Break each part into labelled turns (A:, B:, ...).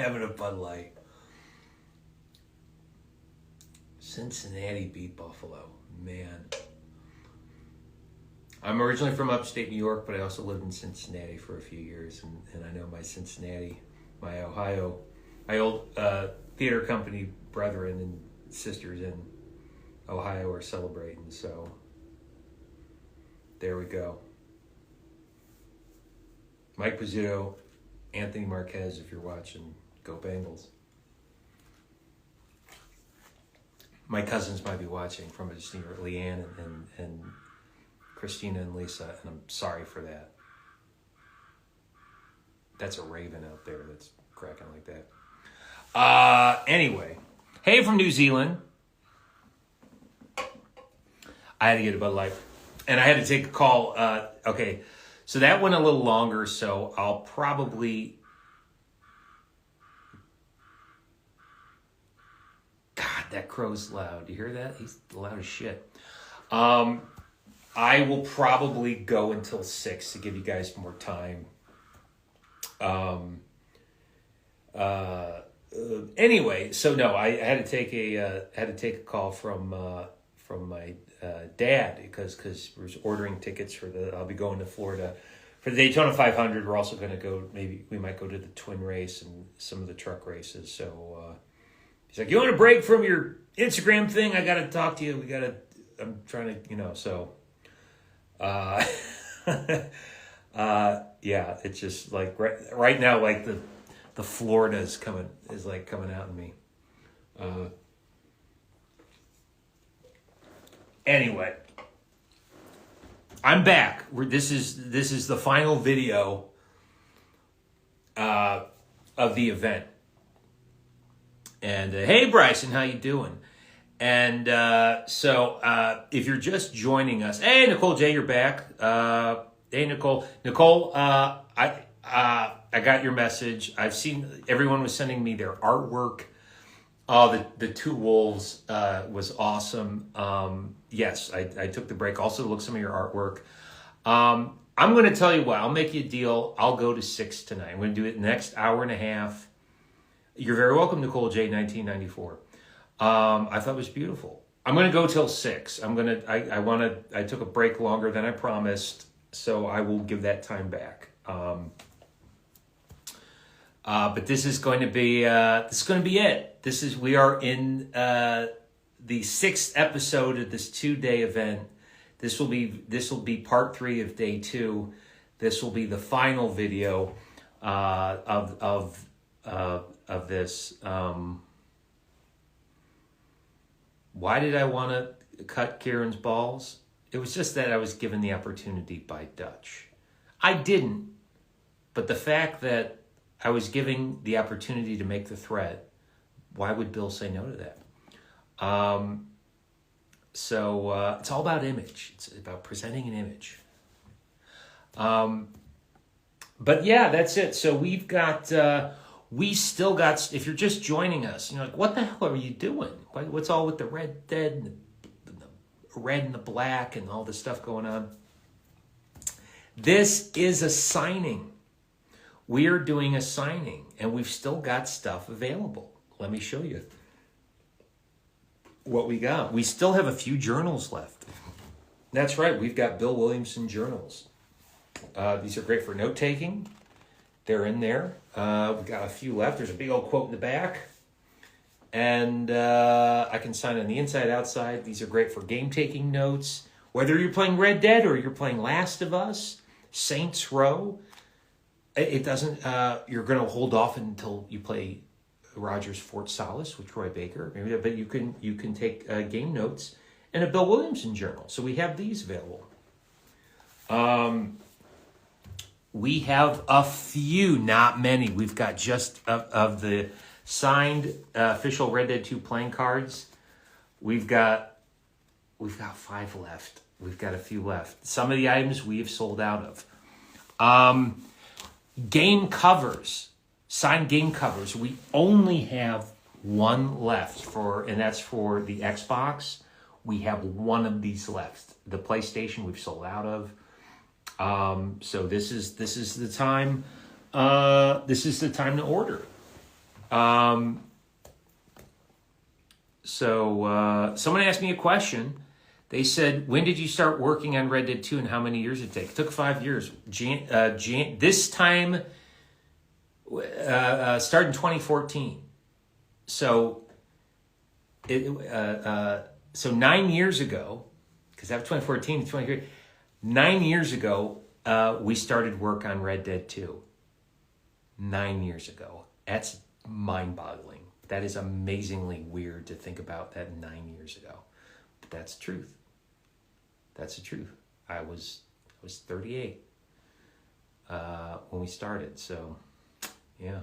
A: having a Bud Light. Cincinnati beat Buffalo. Man. I'm originally from upstate New York, but I also lived in Cincinnati for a few years, and I know my Cincinnati, my old theater company brethren and sisters in Ohio are celebrating, so there we go. Mike Pizzuto, Anthony Marquez, if you're watching, go Bengals. My cousins might be watching from a just Leanne and Christina and Lisa, and I'm sorry for that. That's a raven out there that's cracking like that. Anyway, hey from New Zealand. I had to get a Bud Light, and I had to take a call. Okay, so that went a little longer, so I'll probably... God, that crow's loud. You hear that? He's loud as shit. I will probably go until 6 to give you guys more time. Anyway, so no, I had to take a call from my dad because we're ordering tickets I'll be going to Florida for the Daytona 500. We're also going to go. Maybe we might go to the twin race and some of the truck races. So he's like, "You want a break from your Instagram thing? I got to talk to you. I'm trying to, so." Yeah, it's just like right now, like the Florida is coming out in me. Anyway, I'm back. This is the final video of the event. And hey, Bryson, how you doing? And so if you're just joining us, hey, Nicole J, you're back. Hey, Nicole. Nicole, I got your message. I've seen everyone was sending me their artwork. The Two Wolves was awesome. Yes, I took the break also to look some of your artwork. I'm going to tell you what. I'll make you a deal. I'll go to 6 tonight. I'm going to do it next hour and a half. You're very welcome, Nicole J, 1994. I thought it was beautiful. I'm going to go till 6. I took a break longer than I promised, so I will give that time back. But this is going to be it. We are in the 6th episode of this 2-day event. This will be part 3 of day 2. This will be the final video of this. Why did I want to cut Kieran's balls? It was just that I was given the opportunity by Dutch. I didn't, but the fact that I was giving the opportunity to make the threat, why would Bill say no to that? So it's all about image. It's about presenting an image. But yeah, that's it. So we still got, if you're just joining us, you're like, what the hell are you doing? What's all with the Red Dead and the red and the black and all this stuff going on? This is a signing. We are doing a signing, and we've still got stuff available. Let me show you what we got. We still have a few journals left. That's right. We've got Bill Williamson journals. These are great for note-taking. They're in there. We've got a few left. There's a big old quote in the back. And I can sign on the inside, outside. These are great for game-taking notes. Whether you're playing Red Dead or you're playing Last of Us, Saints Row, it doesn't, you're going to hold off until you play Rogers Fort Solace with Troy Baker. But you can take game notes and a Bill Williamson journal. So we have these available. We have a few, not many. We've got just of the signed official Red Dead 2 playing cards. We've got 5 left. We've got a few left. Some of the items we have sold out of. Game covers, signed game covers. We only have one left and that's for the Xbox. We have one of these left. The PlayStation we've sold out of. So this is the time. This is the time to order. Someone asked me a question. They said, when did you start working on Red Dead 2 and how many years it took? It took 5 years. This time started in 2014. So 9 years ago, because that was 2014 to 2013, 9 years ago, we started work on Red Dead 2. 9 years ago. That's mind-boggling. That is amazingly weird to think about that 9 years ago. But that's the truth. That's the truth. I was 38 when we started. So, yeah.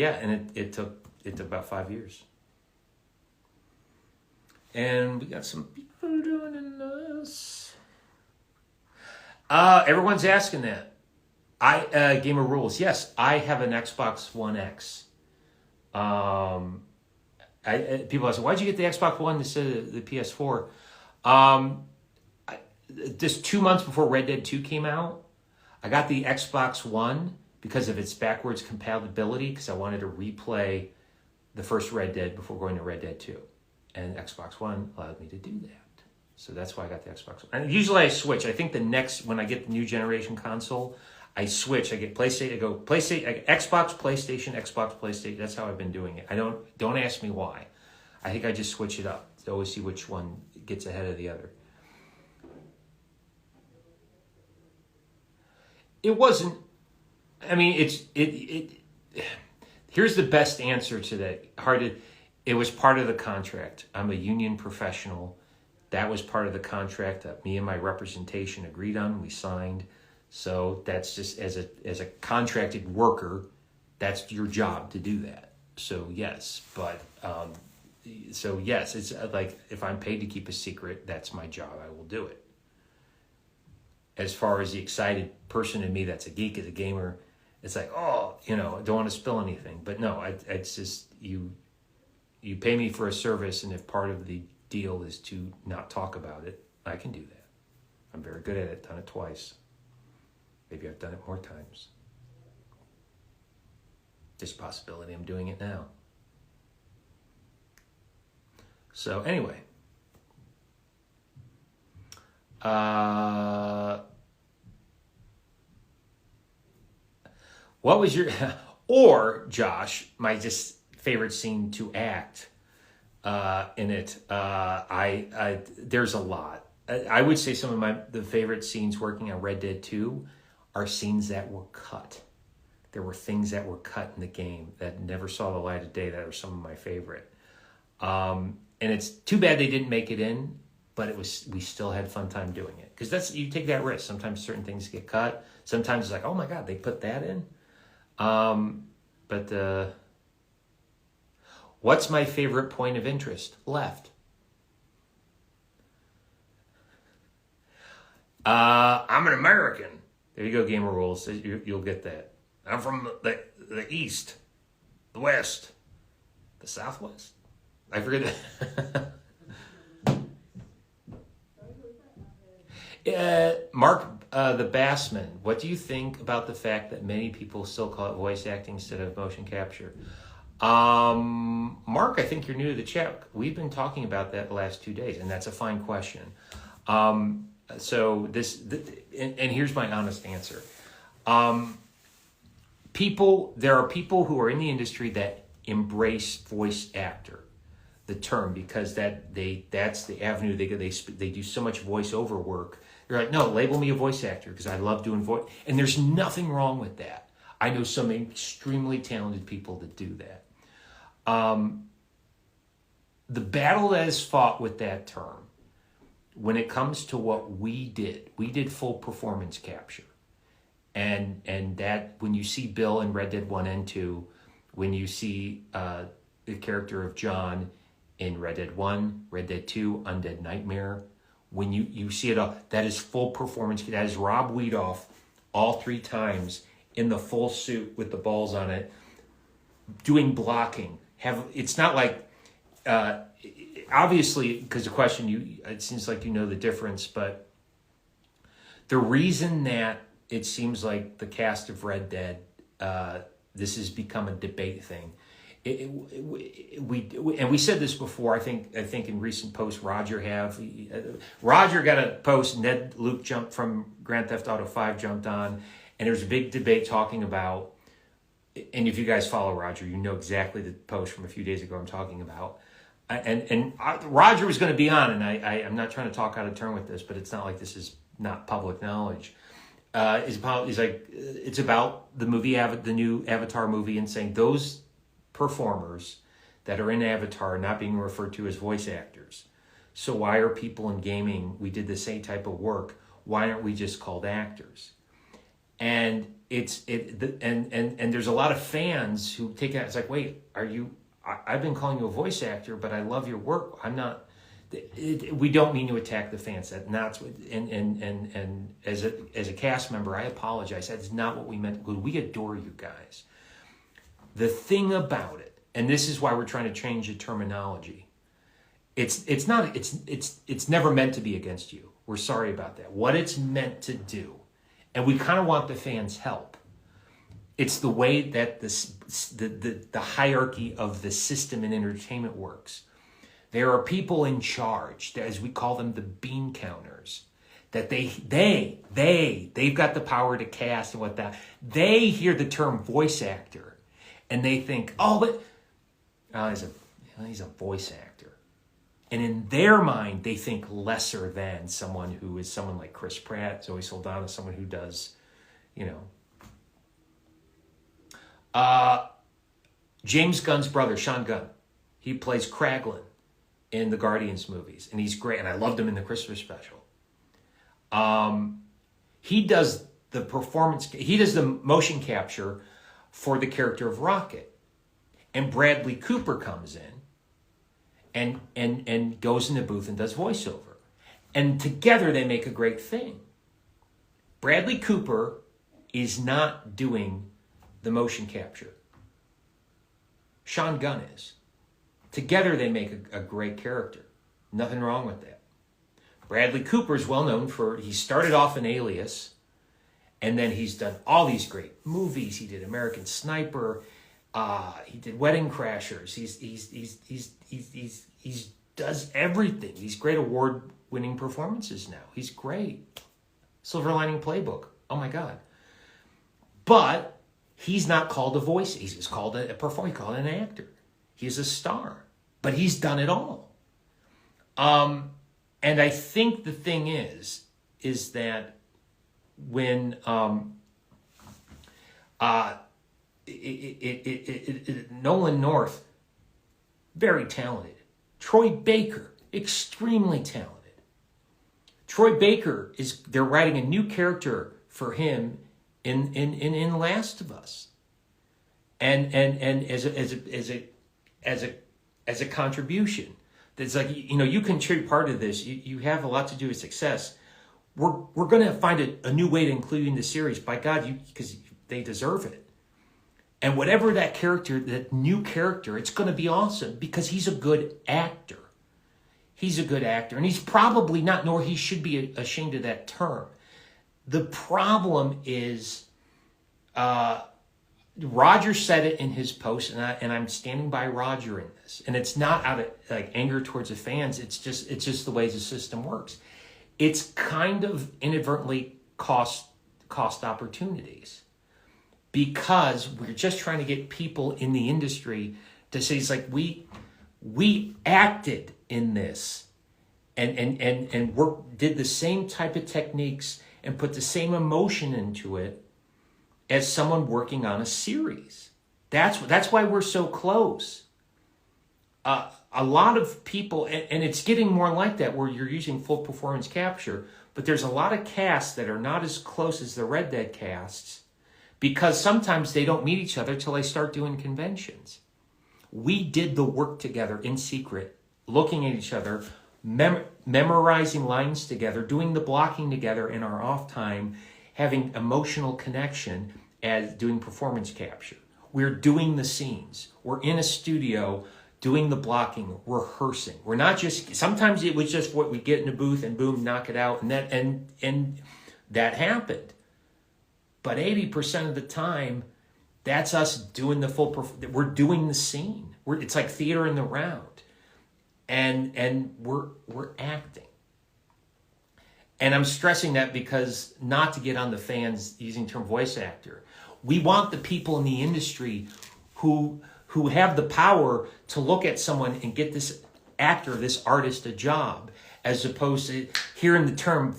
A: And it took about 5 years. And we got some people doing this. Everyone's asking that. Game of Rules. Yes, I have an Xbox One X. People ask, why'd you get the Xbox One instead of the PS4? Just 2 months before Red Dead 2 came out, I got the Xbox One because of its backwards compatibility, because I wanted to replay the first Red Dead before going to Red Dead 2. And Xbox One allowed me to do that. So that's why I got the Xbox One. And usually I switch. I think when I get the new generation console, I switch. I get PlayStation. I go PlayStation, Xbox, PlayStation, Xbox, PlayStation. That's how I've been doing it. Don't ask me why. I think I just switch it up to always see which one gets ahead of the other. It wasn't. I mean, here's the best answer to that. It was part of the contract. I'm a union professional. That was part of the contract that me and my representation agreed on. We signed. So that's just as a contracted worker, that's your job to do that. So yes, it's like if I'm paid to keep a secret, that's my job. I will do it. As far as the excited person in me that's a geek, as a gamer, it's like, I don't want to spill anything. But no, it's just you pay me for a service, and if part of the deal is to not talk about it, I can do that. I'm very good at it. Done it twice. Maybe I've done it more times. There's a possibility I'm doing it now. So anyway. What was your, or Josh, my just favorite scene to act in it? There's a lot. I would say some of the favorite scenes working on Red Dead 2 are scenes that were cut. There were things that were cut in the game that never saw the light of day that are some of my favorite. And it's too bad they didn't make it in, but we still had fun time doing it. Because you take that risk. Sometimes certain things get cut. Sometimes it's like, oh my God, they put that in? What's my favorite point of interest? Left. I'm an American. There you go, Game of Rules. You'll get that. I'm from the East, the West, the Southwest. I forget that. Mark the Bassman, what do you think about the fact that many people still call it voice acting instead of motion capture? Mark, I think you're new to the chat. We've been talking about that the last 2 days, and that's a fine question. So and here's my honest answer. There are people who are in the industry that embrace voice actor, the term, because that's the avenue they do so much voiceover work. They're like, no, label me a voice actor because I love doing voice, and there's nothing wrong with that. I know some extremely talented people that do that. The battle that is fought with that term, when it comes to what we did full performance capture. And that when you see Bill in Red Dead 1 and 2, when you see the character of John in Red Dead 1, Red Dead 2, Undead Nightmare, when you see it all, that is full performance. That is Rob Weedoff all 3 times in the full suit with the balls on it, doing blocking. It's not like, obviously, because the question, it seems like you know the difference, but the reason that it seems like the cast of Red Dead, this has become a debate thing. We said this before. I think in recent posts, Roger got a post. Ned Luke jumped from Grand Theft Auto 5 jumped on, and there was a big debate talking about. And if you guys follow Roger, you know exactly the post from a few days ago I'm talking about. Roger was going to be on, and I'm not trying to talk out of turn with this, but it's not like this is not public knowledge. It's about the movie, the new Avatar movie, and saying those performers that are in Avatar are not being referred to as voice actors. So why are people in gaming? We did the same type of work. Why aren't we just called actors? And there's a lot of fans who take it. It's like, wait, are you? I've been calling you a voice actor, but I love your work. I'm not. We don't mean to attack the fans. That's what. And as a cast member, I apologize. That's not what we meant. We adore you guys. The thing about it, and this is why we're trying to change the terminology. It's never meant to be against you. We're sorry about that. What it's meant to do, and we kind of want the fans' help. It's the way that the hierarchy of the system in entertainment works. There are people in charge, as we call them, the bean counters, that they've got the power to cast and what that. They hear the term voice actor, and they think, he's a voice actor. And in their mind, they think lesser than someone who is someone like Chris Pratt, Zoe Saldana, someone who does, James Gunn's brother, Sean Gunn. He plays Kraglin in the Guardians movies, and he's great. And I loved him in the Christmas special. He does the performance. He does the motion capture for the character of Rocket, and Bradley Cooper comes in and goes in the booth and does voiceover, and together they make a great thing. Bradley Cooper is not doing the motion capture. Sean Gunn is. Together they make a great character. Nothing wrong with that. Bradley Cooper is well known for, he started off in Alias, and then he's done all these great movies. He did American Sniper. He did Wedding Crashers. He's does everything. These great award-winning performances now. He's great. Silver Lining Playbook. Oh my God. But he's not called a voice. He's just called a performer. He's called an actor. He's a star. But he's done it all. And I think the thing is that when Nolan North, very talented. Troy Baker, extremely talented. Troy Baker they're writing a new character for him in Last of Us. And as a contribution. That's like, you contribute part of this. You have a lot to do with success. We're going to find a new way to include you in the series. By God, because they deserve it. And whatever that character, that new character, it's going to be awesome because he's a good actor. He's a good actor. And he's probably not, nor he should be ashamed of that term. The problem is, Roger said it in his post, and I'm standing by Roger in this. And it's not out of anger towards the fans. It's just the way the system works. It's kind of inadvertently cost opportunities because we're just trying to get people in the industry to say it's like we acted in this and did the same type of techniques and put the same emotion into it as someone working on a series. That's why we're so close. A lot of people, and it's getting more like that where you're using full performance capture, but there's a lot of casts that are not as close as the Red Dead casts because sometimes they don't meet each other till they start doing conventions. We did the work together in secret, looking at each other, memorizing lines together, doing the blocking together in our off time, having emotional connection as doing performance capture. We're doing the scenes. We're in a studio doing the blocking, rehearsing. We're not just, sometimes it was just what we get in the booth and boom, knock it out. And that happened. But 80% of the time, that's us doing the we're doing the scene. It's like theater in the round. And we're acting. And I'm stressing that because not to get on the fans using the term voice actor. We want the people in the industry who have the power to look at someone and get this actor, this artist, a job, as opposed to hearing the term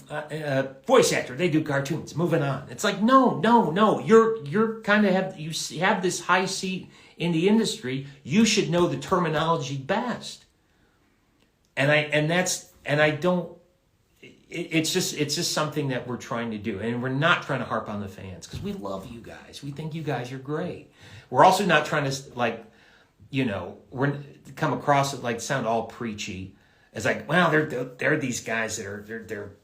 A: voice actor. They do cartoons. Moving on. It's like no. You're kind of you have this high seat in the industry. You should know the terminology best. It's just something that we're trying to do, and we're not trying to harp on the fans because we love you guys. We think you guys are great. We're also not trying to we're come across it like sound all preachy. It's like, well, they're these guys that are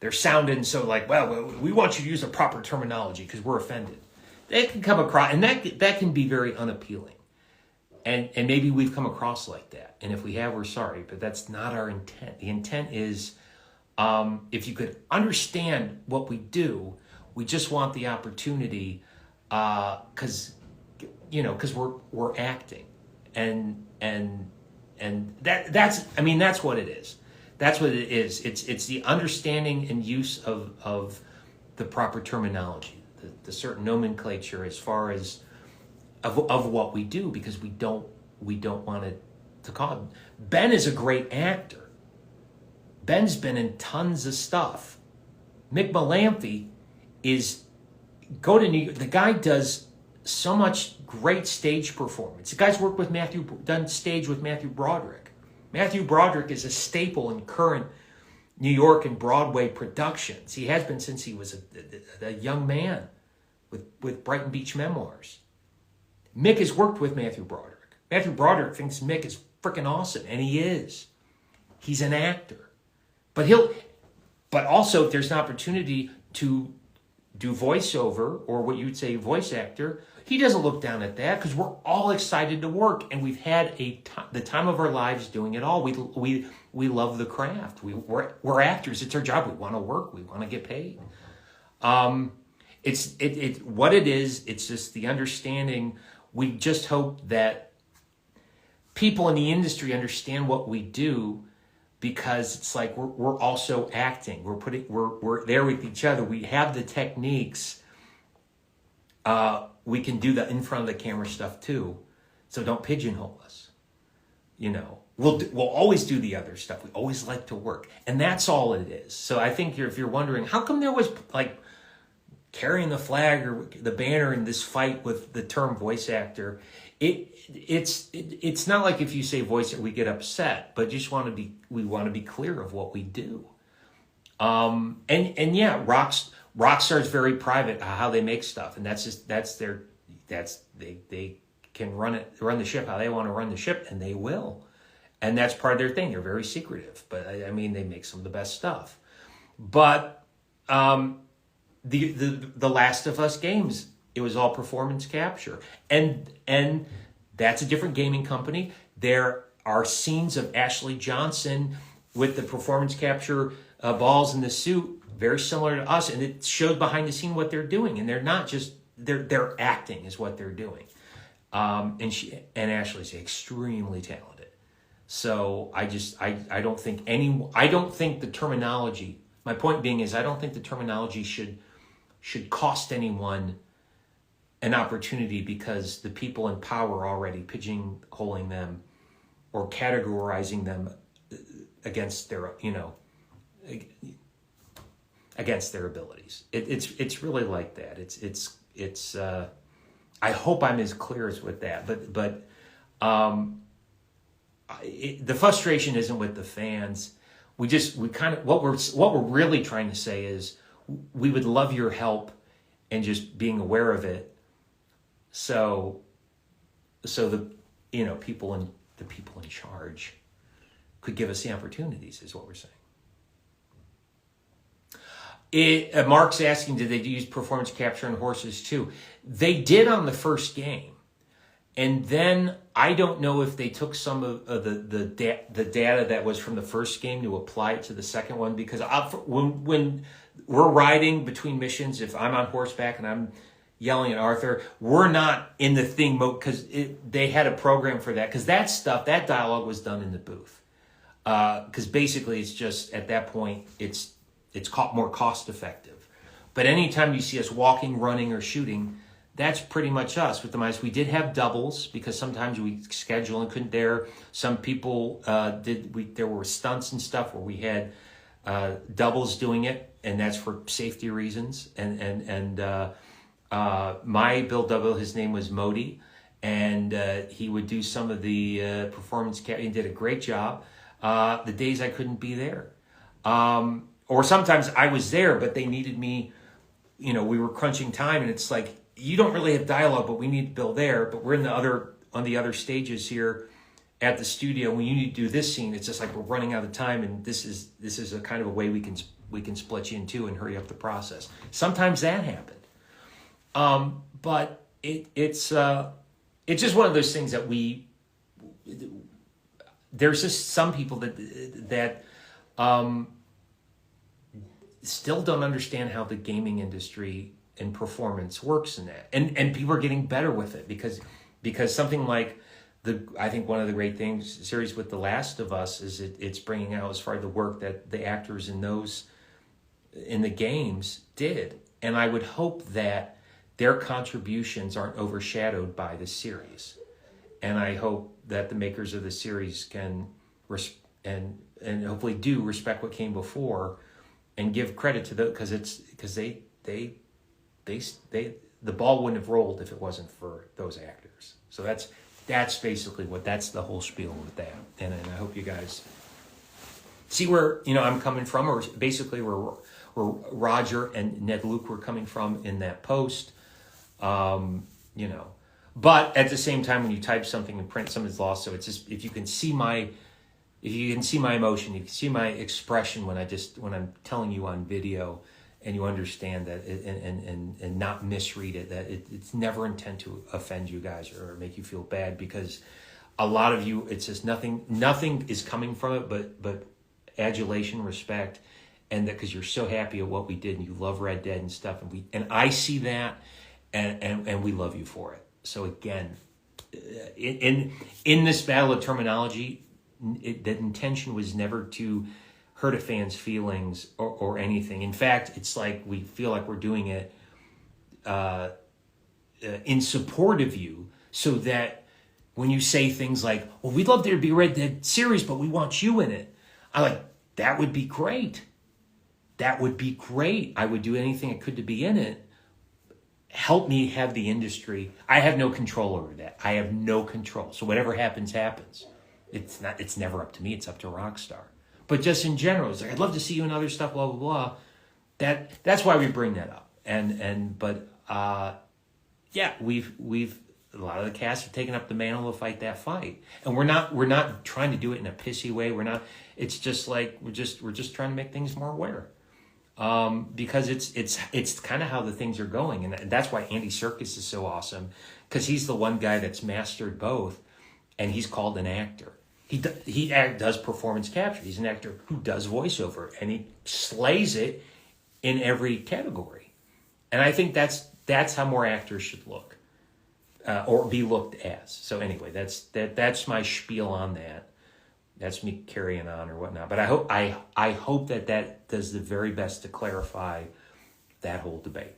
A: they're sounding so like, well, we want you to use the proper terminology because we're offended. They can come across, and that can be very unappealing. And maybe we've come across like that. And if we have, we're sorry, but that's not our intent. The intent is, if you could understand what we do, we just want the opportunity, because we're acting, and that's what it is. That's what it is. It's the understanding and use of the proper terminology, the certain nomenclature as far as of what we do, because we don't want it to call it. Ben is a great actor. Ben's been in tons of stuff. Mick Malamphy go to New York. The guy does so much great stage performance. The guy's worked with done stage with Matthew Broderick. Matthew Broderick is a staple in current New York and Broadway productions. He has been since he was a young man with Brighton Beach Memoirs. Mick has worked with Matthew Broderick. Matthew Broderick thinks Mick is freaking awesome, and he is. He's an actor. But also, if there's an opportunity to do voiceover, or what you would say voice actor, he doesn't look down at that, because we're all excited to work, and we've had the time of our lives doing it all. We love the craft. We're actors. It's our job. We want to work. We want to get paid. It's what it is. It's just the understanding. We just hope that people in the industry understand what we do, because it's like we're also acting. We're there with each other. We have the techniques. We can do the in front of the camera stuff too. So don't pigeonhole us. We'll always do the other stuff. We always like to work, and that's all it is. So I think if you're wondering how come there was like carrying the flag or the banner in this fight with the term voice actor, it's not like if you say voice we get upset, but we want to be clear of what we do. And yeah, Rockstar's very private how they make stuff, and they can run the ship how they want to run the ship, and they will, and that's part of their thing. They're very secretive, but I mean they make some of the best stuff. But the Last of Us games, it was all performance capture, and that's a different gaming company. There are scenes of Ashley Johnson with the performance capture balls in the suit, very similar to us, and it shows behind the scene what they're doing, and they're not just they're acting is what they're doing. And Ashley's extremely talented. So I don't think the terminology. My point being is I don't think the terminology should cost anyone an opportunity, because the people in power are already pigeonholing them or categorizing them against their against their abilities. It's really like that. It's I hope I'm as clear as with that, but the frustration isn't with the fans. We kind of what we're really trying to say is we would love your help and just being aware of it. So the people in charge could give us the opportunities is what we're saying. Mark's asking, did they use performance capture on horses too? They did on the first game, and then I don't know if they took some of the data that was from the first game to apply it to the second one, because when we're riding between missions. If I'm on horseback and I'm yelling at Arthur, we're not in the thing mode because they had a program for that. Because that stuff, that dialogue was done in the booth. Because basically it's just, at that point, it's more cost effective. But anytime you see us walking, running, or shooting, that's pretty much us with the mice. We did have doubles because sometimes we schedule and couldn't dare. Some people there were stunts and stuff where we had doubles doing it, and that's for safety reasons. And my Bill double, his name was Modi, and he would do some of the performance. He did a great job. The days I couldn't be there, or sometimes I was there, but they needed me. We were crunching time, and it's like, you don't really have dialogue, but we need Bill there. But we're on the other stages here at the studio. When you need to do this scene, it's just like we're running out of time, and this is a kind of a way we can split you in two and hurry up the process. Sometimes that happened, but it's just one of those things that there's just some people that still don't understand how the gaming industry and performance works in that, and people are getting better with it because something like I think one of the great things series with The Last of Us is it's bringing out as far as the work that the actors in the games did, and I would hope that their contributions aren't overshadowed by the series, and I hope that the makers of the series can and hopefully do respect what came before and give credit to because they the ball wouldn't have rolled if it wasn't for those actors. So that's basically that's the whole spiel with that. And I hope you guys see where I'm coming from, or basically where Roger and Ned Luke were coming from in that post. But at the same time, when you type something in print, something's lost. So it's just, if you can see my emotion, you can see my expression when I'm telling you on video, and you understand that and not misread it, that it's never intent to offend you guys or make you feel bad, because a lot of you, it's just nothing is coming from it but adulation, respect, and that because you're so happy at what we did and you love Red Dead and stuff, and I see that, and we love you for it. So again, in this battle of terminology, the intention was never to hurt a fan's feelings or anything. In fact, it's like we feel like we're doing it in support of you, so that when you say things like, well, we'd love there to be a Red Dead series, but we want you in it, I like, that would be great. That would be great. I would do anything I could to be in it. Help me have the industry. I have no control over that. I have no control. So whatever happens, happens. It's never up to me. It's up to Rockstar. But just in general, it's like, I'd love to see you in other stuff, blah, blah, blah. That's why we bring that up. We've a lot of the cast have taken up the mantle to fight that fight. And we're not trying to do it in a pissy way. It's just like we're just trying to make things more aware. Because it's kind of how the things are going, and that's why Andy Serkis is so awesome, because he's the one guy that's mastered both, and he's called an actor. He does performance capture. He's an actor who does voiceover, and he slays it in every category. And I think that's how more actors should look, or be looked as. So anyway, that's my spiel on that. That's me carrying on or whatnot. But I hope that does the very best to clarify that whole debate.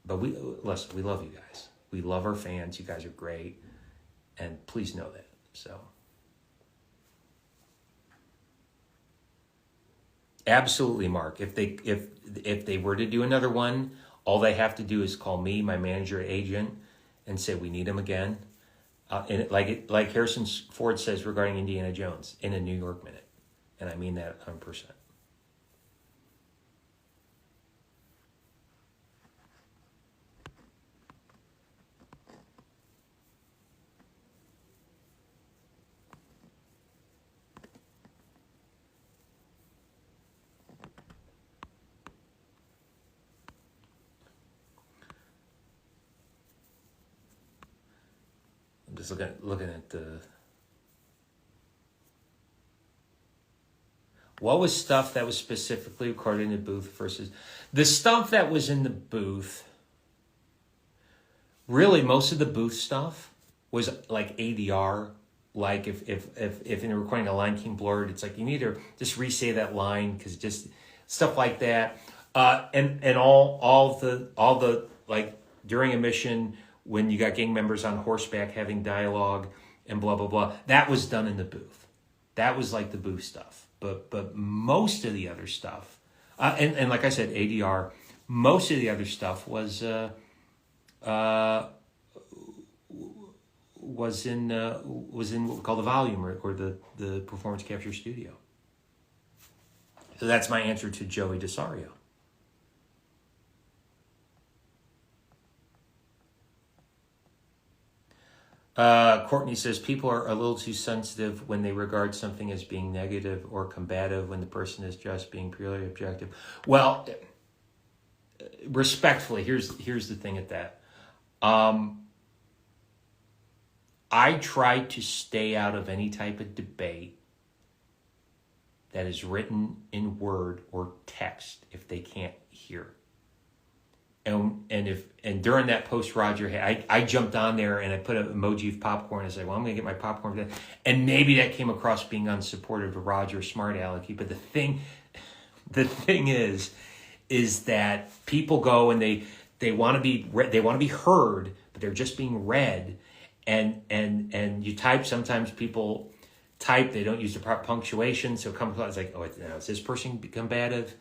A: But we love you guys. We love our fans. You guys are great, and please know that. So absolutely, Mark. If they were to do another one, all they have to do is call me, my manager, agent, and say we need him again. And like Harrison Ford says regarding Indiana Jones, in a New York minute. And I mean that 100%. I'm just looking at the... What was stuff that was specifically recorded in the booth versus the stuff that was in the booth? Really, most of the booth stuff was like ADR. Like if in a recording a line came blurred, it's like you need to just re-say that line because just stuff like that. And all the like during a mission when you got gang members on horseback having dialogue and blah blah blah, that was done in the booth. That was like the booth stuff. But most of the other stuff, and like I said, ADR. Most of the other stuff was in what we call the volume or the performance capture studio. So that's my answer to Joey DeSario. Courtney says people are a little too sensitive when they regard something as being negative or combative when the person is just being purely objective. Well, respectfully, here's the thing at that. I try to stay out of any type of debate that is written in word or text if they can't hear. And during that post Roger, I jumped on there and I put an emoji of popcorn and said, well, I'm going to get my popcorn. And maybe that came across being unsupportive of Roger, smart alecky. But the thing is that people go and they want to be heard, but they're just being read. And you type, sometimes people type, they don't use the proper punctuation. So it comes out, it's like, oh, now is this person combative?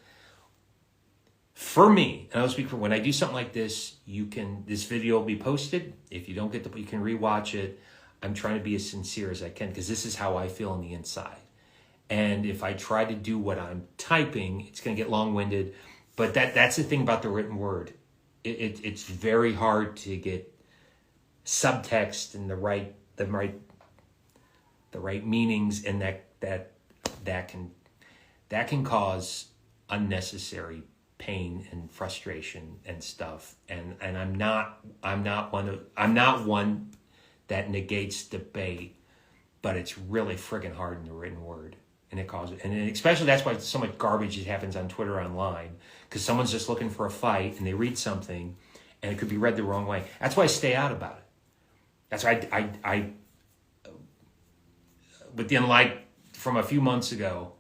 A: For me, and I'll speak for when I do something like this, this video will be posted. If you don't get you can rewatch it. I'm trying to be as sincere as I can because this is how I feel on the inside. And if I try to do what I'm typing, it's going to get long-winded. But that's the thing about the written word. It's very hard to get subtext and the right meanings, and that can cause unnecessary pain and frustration and stuff. And I'm not one that negates debate, but it's really friggin' hard in the written word. And it causes, and especially that's why so much garbage happens on Twitter online, because someone's just looking for a fight and they read something and it could be read the wrong way. That's why I stay out about it. That's why but then, like from a few months ago,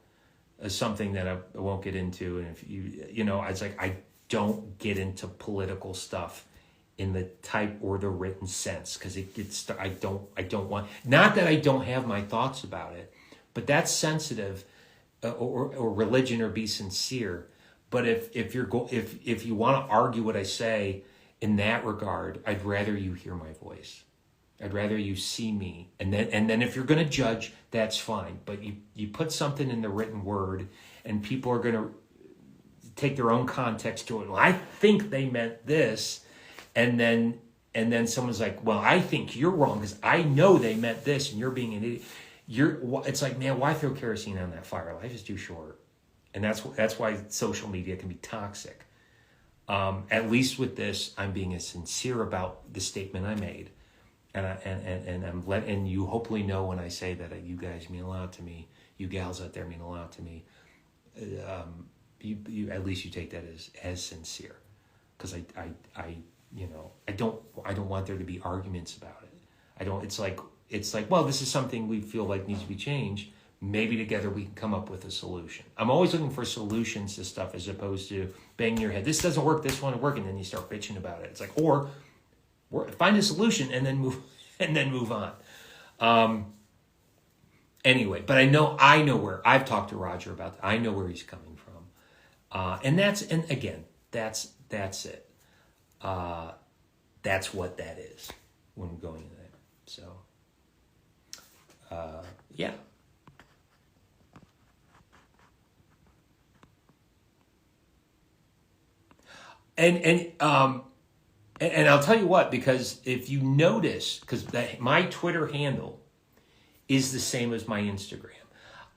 A: something that I won't get into, and if it's like I don't get into political stuff in the type or the written sense because it gets. I don't want. Not that I don't have my thoughts about it, but that's sensitive, or religion, or be sincere. But if you want to argue what I say in that regard, I'd rather you hear my voice. I'd rather you see me. And then if you're going to judge, that's fine. But you put something in the written word and people are going to take their own context to it. Well, I think they meant this. And then someone's like, well, I think you're wrong because I know they meant this and you're being an idiot. It's like, man, why throw kerosene on that fire? Life is too short. And that's why social media can be toxic. At least with this, I'm being as sincere about the statement I made. And I'm letting you hopefully know when I say that you guys mean a lot to me. You gals out there mean a lot to me. You at least you take that as sincere, because I don't want there to be arguments about it. I don't. It's like well, this is something we feel like needs to be changed. Maybe together we can come up with a solution. I'm always looking for solutions to stuff as opposed to banging your head. This doesn't work. This one will work, and then you start bitching about it. It's like find a solution and then move on. Anyway, but I know where I've talked to Roger about that. I know where he's coming from. And again, that's it. That's what that is when going in there. So, yeah. And I'll tell you what, because if you notice, because my Twitter handle is the same as my Instagram.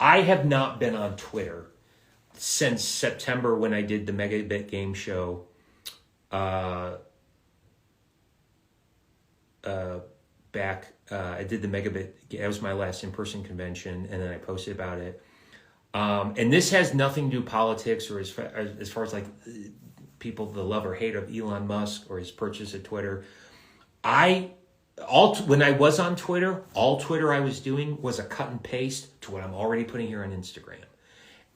A: I have not been on Twitter since September when I did the Megabit game show back. I did the Megabit, that was my last in-person convention, and then I posted about it. And this has nothing to do with politics or as far as like people, the love or hate of Elon Musk or his purchase of Twitter. When I was on Twitter, all Twitter I was doing was a cut and paste to what I'm already putting here on Instagram.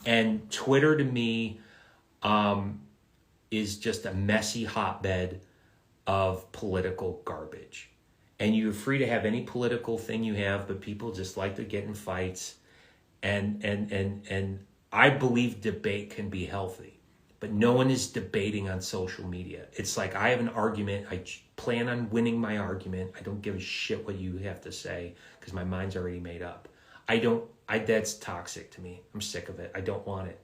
A: And Twitter to me is just a messy hotbed of political garbage. And you're free to have any political thing you have, but people just like to get in fights. And I believe debate can be healthy, but no one is debating on social media. It's like I have an argument. I plan on winning my argument. I don't give a shit what you have to say because my mind's already made up. That's toxic to me. I'm sick of it. I don't want it.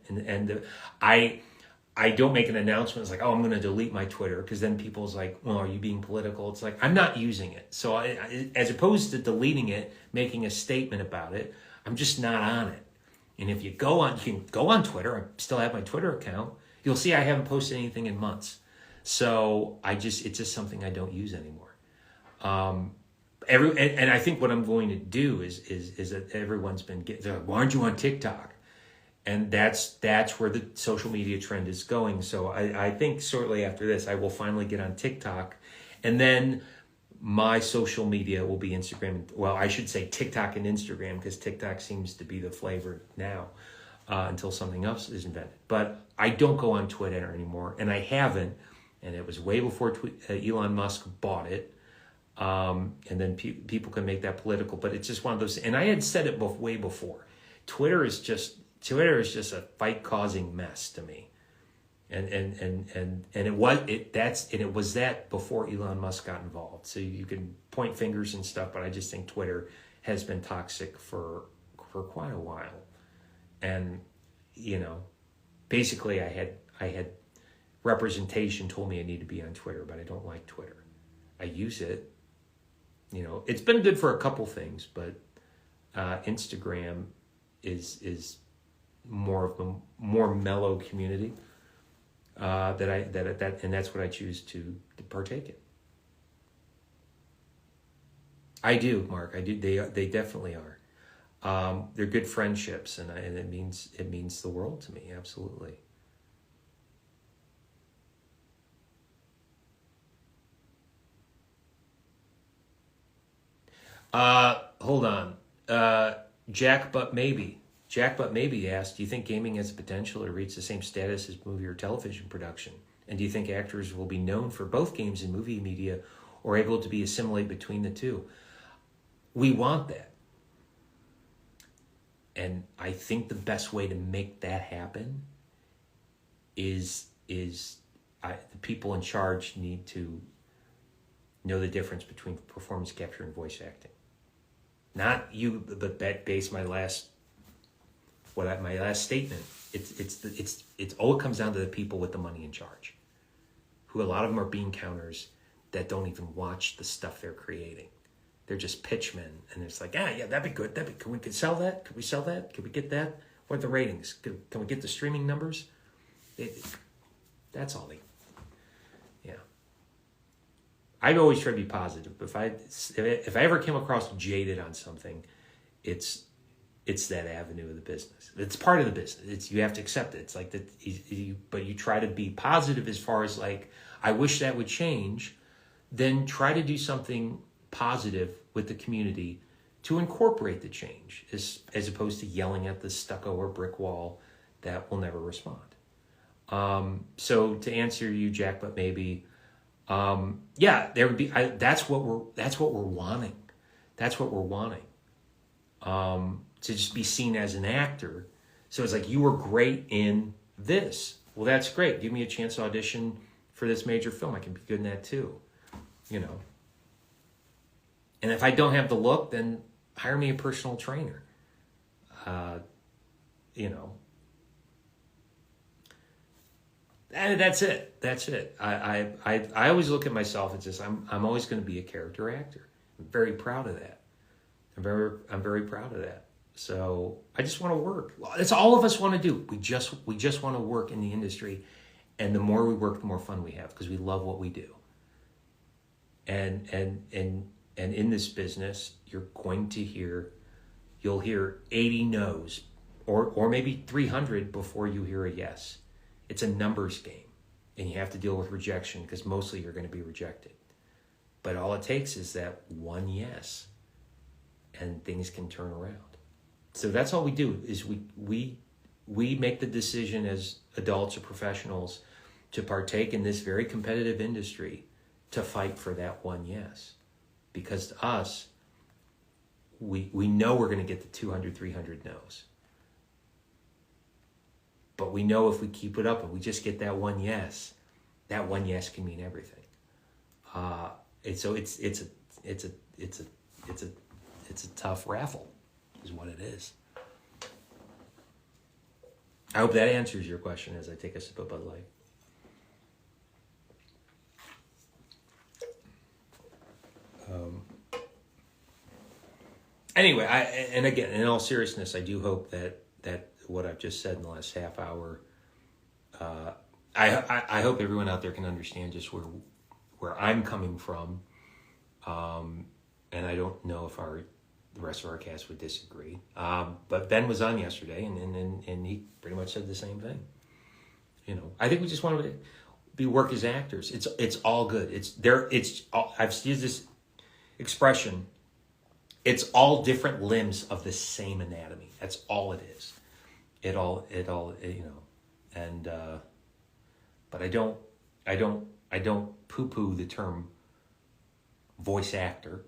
A: I don't make an announcement. It's like, oh, I'm going to delete my Twitter because then people's like, well, are you being political? It's like, I'm not using it. So as opposed to deleting it, making a statement about it, I'm just not on it. And if you can go on Twitter. I still have my Twitter account. You'll see I haven't posted anything in months. So it's just something I don't use anymore. And I think what I'm going to do is that everyone's been they're like, why aren't you on TikTok? And that's where the social media trend is going. So I think shortly after this, I will finally get on TikTok. And then my social media will be Instagram. Well, I should say TikTok and Instagram because TikTok seems to be the flavor now until something else is invented. But I don't go on Twitter anymore. And I haven't. And it was way before Elon Musk bought it. And then people can make that political. But it's just one of those. And I had said it way before. Twitter is just a fight-causing mess to me, and it was that before Elon Musk got involved. So you can point fingers and stuff, but I just think Twitter has been toxic for quite a while, and basically I had representation told me I need to be on Twitter, but I don't like Twitter. I use it, it's been good for a couple things, but Instagram is more of a more mellow community and that's what I choose to partake in. I do, Mark. I do. They definitely are. They're good friendships, and it means the world to me. Absolutely. Hold on. Jack But Maybe asked, do you think gaming has the potential to reach the same status as movie or television production? And do you think actors will be known for both games and movie media or able to be assimilate between the two? We want that. And I think the best way to make that happen is the people in charge need to know the difference between performance capture and voice acting. Not you, but that base my last statement. It's all it comes down to the people with the money in charge, who a lot of them are bean counters that don't even watch the stuff they're creating. They're just pitchmen, and it's like, yeah, that'd be good. Can we sell that? Could we sell that? Could we get that? What are the ratings? Can we get the streaming numbers? That's all yeah. I've always tried to be positive. If I ever came across jaded on something, it's that avenue of the business. It's part of the business. You have to accept it. It's like that. But you try to be positive as far as like, I wish that would change. Then try to do something positive with the community to incorporate the change, as opposed to yelling at the stucco or brick wall that will never respond. So to answer you, Jack, but maybe, there would be. That's what we're wanting. That's what we're wanting. To just be seen as an actor. So it's like, you were great in this. Well, that's great. Give me a chance to audition for this major film. I can be good in that too. And if I don't have the look, then hire me a personal trainer. And that's it. That's it. I always look at myself as just, I'm always going to be a character actor. I'm very proud of that. I'm very proud of that. So I just want to work. That's all of us want to do. We just want to work in the industry, and the more we work, the more fun we have because we love what we do. And in this business, you'll hear 80 no's or maybe 300 before you hear a yes. It's a numbers game, and you have to deal with rejection because mostly you're going to be rejected. But all it takes is that one yes, and things can turn around. So that's all we do is we make the decision as adults or professionals to partake in this very competitive industry to fight for that one yes. Because to us, we know we're going to get the 200, 300 no's. But we know if we keep it up and we just get that one yes can mean everything. And so it's a tough raffle, is what it is. I hope that answers your question as I take a sip of Bud Light. Anyway, and again, in all seriousness, I do hope that what I've just said in the last half hour, I hope everyone out there can understand just where I'm coming from, and I don't know if the rest of our cast would disagree. But Ben was on yesterday, and he pretty much said the same thing. You know, I think we just want to work as actors. It's all good. I've used this expression. It's all different limbs of the same anatomy. That's all it is. It all and but I don't poo-poo the term voice actor.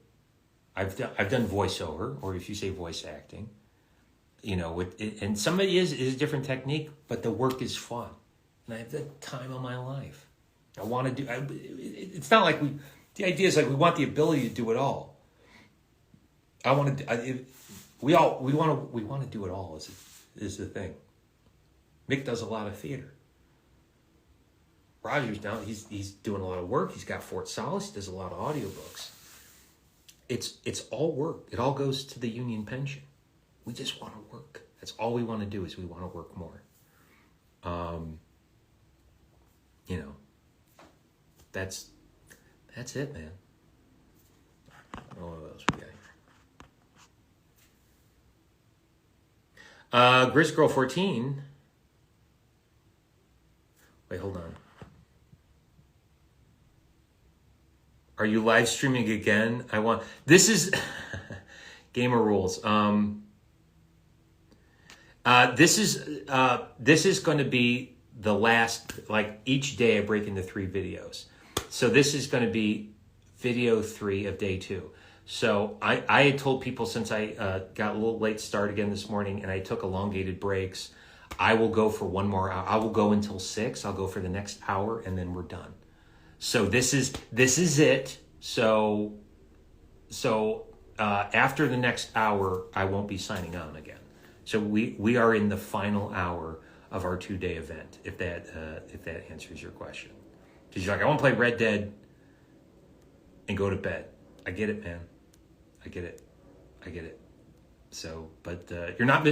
A: I've done voiceover, or if you say voice acting, and somebody is a different technique, but the work is fun, and I have the time of my life. I want to do. It's not like the idea is like we want the ability to do it all. I want to. We want to do it all. Is the thing. Mick does a lot of theater. Roger's now he's doing a lot of work. He's got Fort Solace. He does a lot of audiobooks. It's all work. It all goes to the union pension. We just want to work. That's all we want to do is we want to work more. That's it, man. Oh, what else we got? Grisgirl 14. Wait, hold on. Are you live streaming again? This is Gamer Rules. This is going to be the last, like each day I break into 3 videos. So this is going to be video 3 of day 2. So I had told people since I got a little late start again this morning and I took elongated breaks, I will go for 1 more hour. I will go until 6. I'll go for the next hour and then we're done. So this is it. So after the next hour, I won't be signing on again. So we are in the final hour of our 2-day event. If that answers your question, because you're like, I want to play Red Dead and go to bed. I get it, man. I get it. So, but you're not.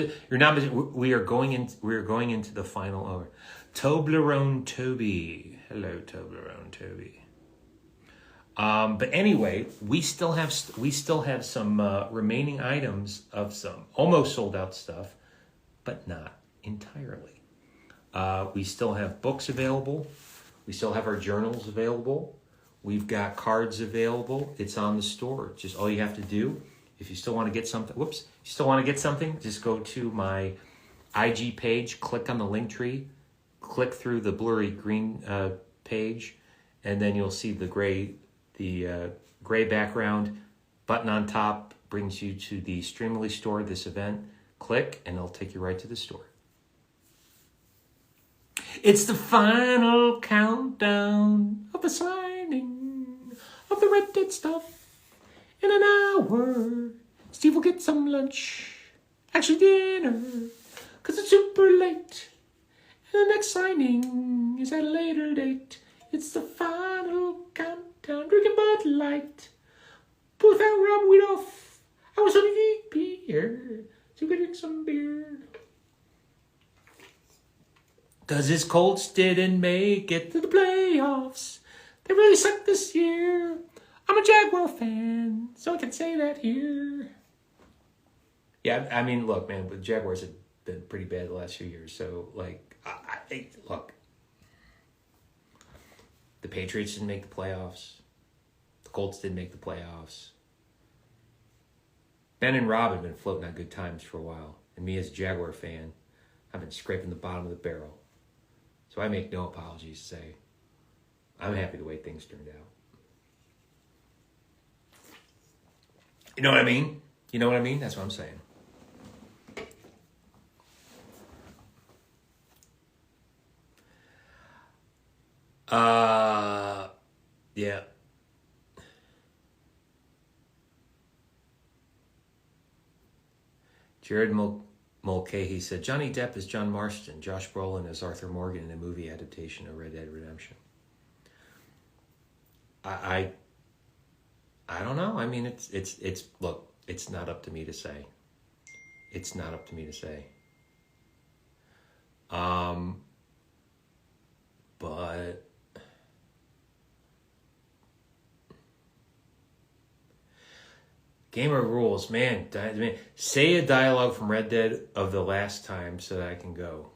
A: We are going into the final hour. Toblerone Toby. Hello, Toblerone Toby. But anyway, we still have some remaining items of some almost sold out stuff, but not entirely. We still have books available. We still have our journals available. We've got cards available. It's on the store. Just all you have to do, if you still want to get something, just go to my IG page, click on the link tree, click through the blurry green page, and then you'll see the gray background button on top brings you to the Streamily store, this event. Click, and it'll take you right to the store. It's the final countdown of the signing of the Red Dead stuff. In an hour, Steve will get some lunch, actually dinner, because it's super late. And the next signing is at a later date. It's the final countdown, drinking Bud Light. But without Rob Weedoff, I was only deep here, so we could drink some beer. Cause his Colts didn't make it to the playoffs. They really sucked this year. I'm a Jaguar fan, so I can say that here. Yeah, I mean, look, man, but Jaguars been pretty bad the last few years. So, like, look, the Patriots didn't make the playoffs. The Colts didn't make the playoffs. Ben and Rob have been floating on good times for a while. And me as a Jaguar fan, I've been scraping the bottom of the barrel. So I make no apologies to say I'm happy the way things turned out. You know what I mean? You know what I mean? That's what I'm saying. Yeah. Jared Mulcahy said, Johnny Depp is John Marston, Josh Brolin as Arthur Morgan in a movie adaptation of Red Dead Redemption. I don't know. I mean, it's look, it's not up to me to say. It's not up to me to say. But Gamer rules, man. Say a dialogue from Red Dead of the last time so that I can go.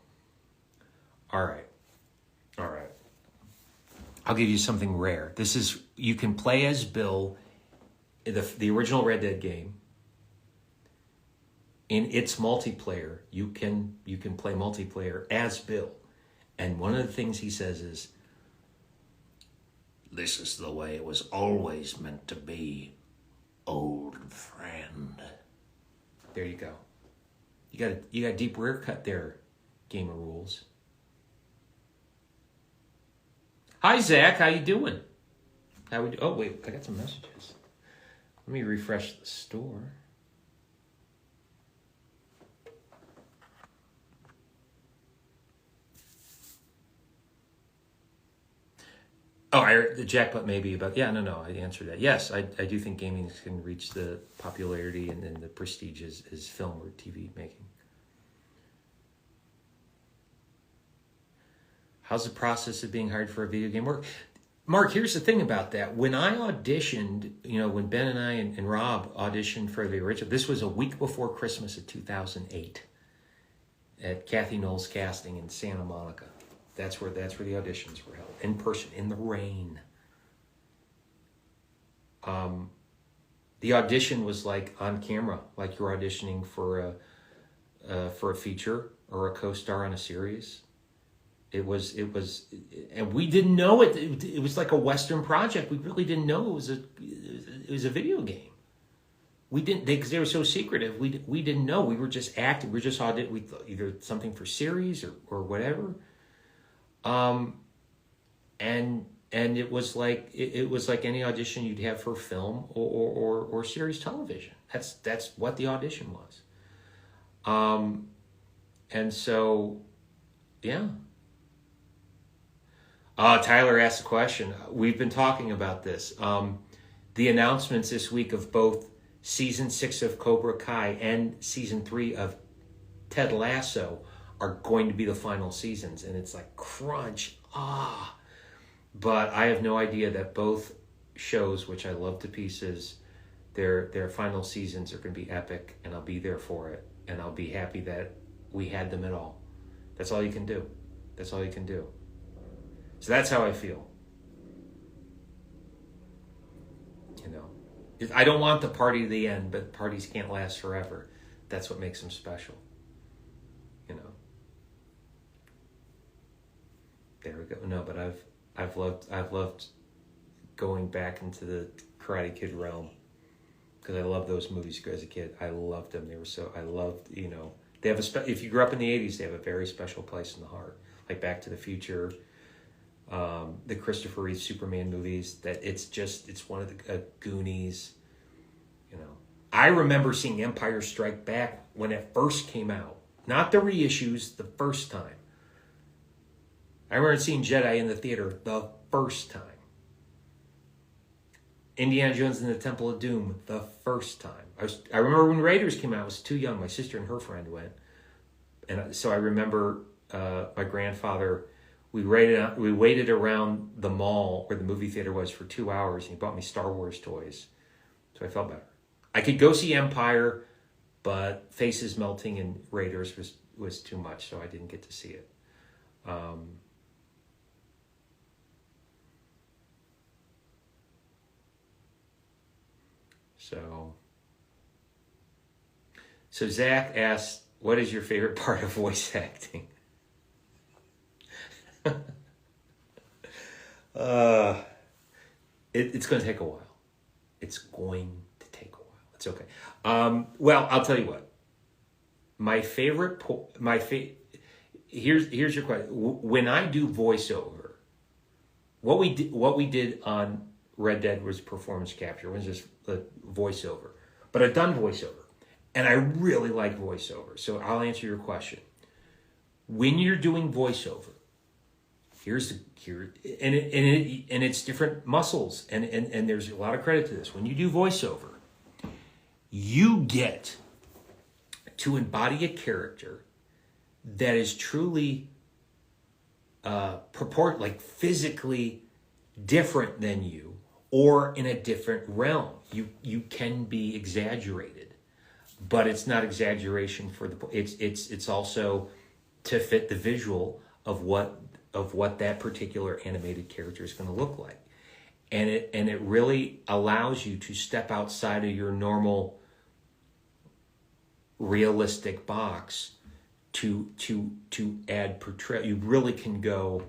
A: All right. I'll give you something rare. You can play as Bill, the original Red Dead game. In its multiplayer, you can play multiplayer as Bill. And one of the things he says is, "This is the way it was always meant to be, old friend." There you go. You got a deep rear cut there, Gamer Rules. Hi Zach, how you doing? Oh wait, I got some messages. Let me refresh the store. Oh, the jackpot maybe about, yeah, no, I answered that. Yes, I do think gaming can reach the popularity and the prestige as film or TV making. How's the process of being hired for a video game work? Mark, here's the thing about that. When I auditioned, when Ben and I and Rob auditioned for the original, this was a week before Christmas of 2008 at Kathy Knowles Casting in Santa Monica. That's where the auditions were held, in person, in the rain. The audition was like on camera, like you're auditioning for a feature or a co-star on a series. It was, and we didn't know it. It was like a Western project. We really didn't know it was a video game. We didn't, because they were so secretive. We didn't know. We were just acting. We were just auditioning. We thought either something for series or whatever. And it was like any audition you'd have for film or series television. That's what the audition was. And so, yeah. Tyler asked a question. We've been talking about this. The announcements this week of both season 6 of Cobra Kai and season 3 of Ted Lasso are going to be the final seasons, and it's like crunch. But I have no idea that both shows, which I love to pieces, their final seasons are going to be epic, and I'll be there for it, and I'll be happy that we had them at all. That's all you can do. That's all you can do. So that's how I feel. I don't want the party to the end, but parties can't last forever. That's what makes them special. There we go. No, but I've loved going back into the Karate Kid realm because I loved those movies as a kid. I loved them. I loved, they have if you grew up in the 80s, they have a very special place in the heart. Like Back to the Future, the Christopher Reeve Superman movies, that it's one of the Goonies, I remember seeing Empire Strike Back when it first came out. Not the reissues, the first time. I remember seeing Jedi in the theater the first time. Indiana Jones and the Temple of Doom the first time. I remember when Raiders came out, I was too young. My sister and her friend went. And so I remember my grandfather, we waited around the mall where the movie theater was for 2 hours, and he bought me Star Wars toys. So I felt better. I could go see Empire, but faces melting in Raiders was too much, so I didn't get to see it. So Zach asked, what is your favorite part of voice acting? It's going to take a while. It's going to take a while. It's okay. Well, I'll tell you what. Here's your question. When I do voiceover, what we did on Red Dead was performance capture. It was just a voiceover. But I've done voiceover, and I really like voiceover. So I'll answer your question. When you're doing voiceover, and it's different muscles, and there's a lot of credit to this. When you do voiceover, you get to embody a character that is truly physically different than you, or in a different realm. You can be exaggerated, but it's not exaggeration for the. It's also to fit the visual of what that particular animated character is going to look like, and it really allows you to step outside of your normal realistic box to add portrayal. You really can go.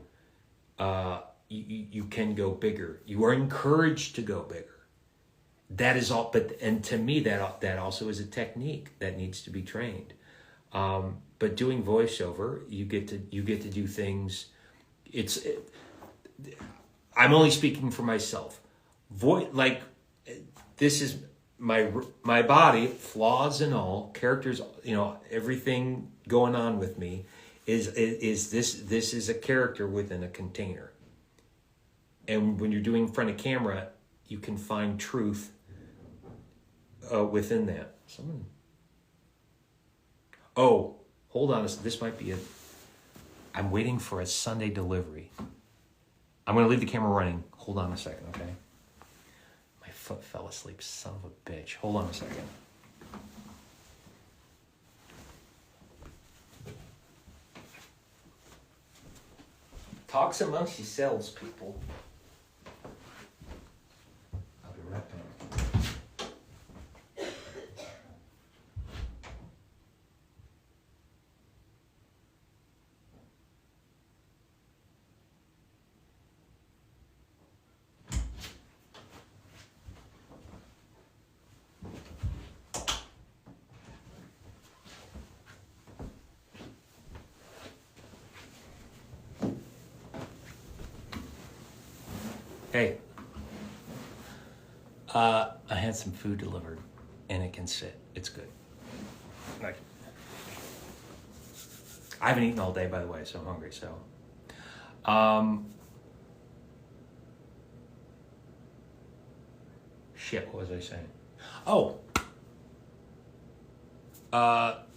A: You can go bigger. You are encouraged to go bigger. That is all. And to me, that also is a technique that needs to be trained. But doing voiceover, you get to do things. I'm only speaking for myself. This is my body, flaws and all, characters, everything going on with me is this is a character within a container. And when you're doing in front of camera, you can find truth within that. Oh, hold on. This might be I'm waiting for a Sunday delivery. I'm going to leave the camera running. Hold on a second, okay? My foot fell asleep, son of a bitch. Hold on a second. Talks amongst yourselves, people. I'll be right back. Hey, I had some food delivered, and it can sit. It's good. I haven't eaten all day, by the way, so I'm hungry. So, shit. What was I saying? Oh,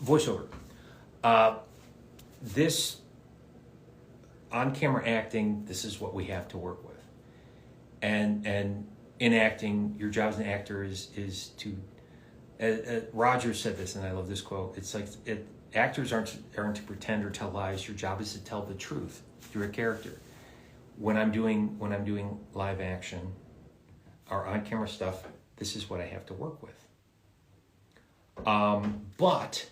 A: voiceover. This on-camera acting. This is what we have to work with. And in acting, your job as an actor is to. Roger said this, and I love this quote. It's like actors aren't to pretend or tell lies. Your job is to tell the truth through a character. When I'm doing live action or on camera stuff, this is what I have to work with. But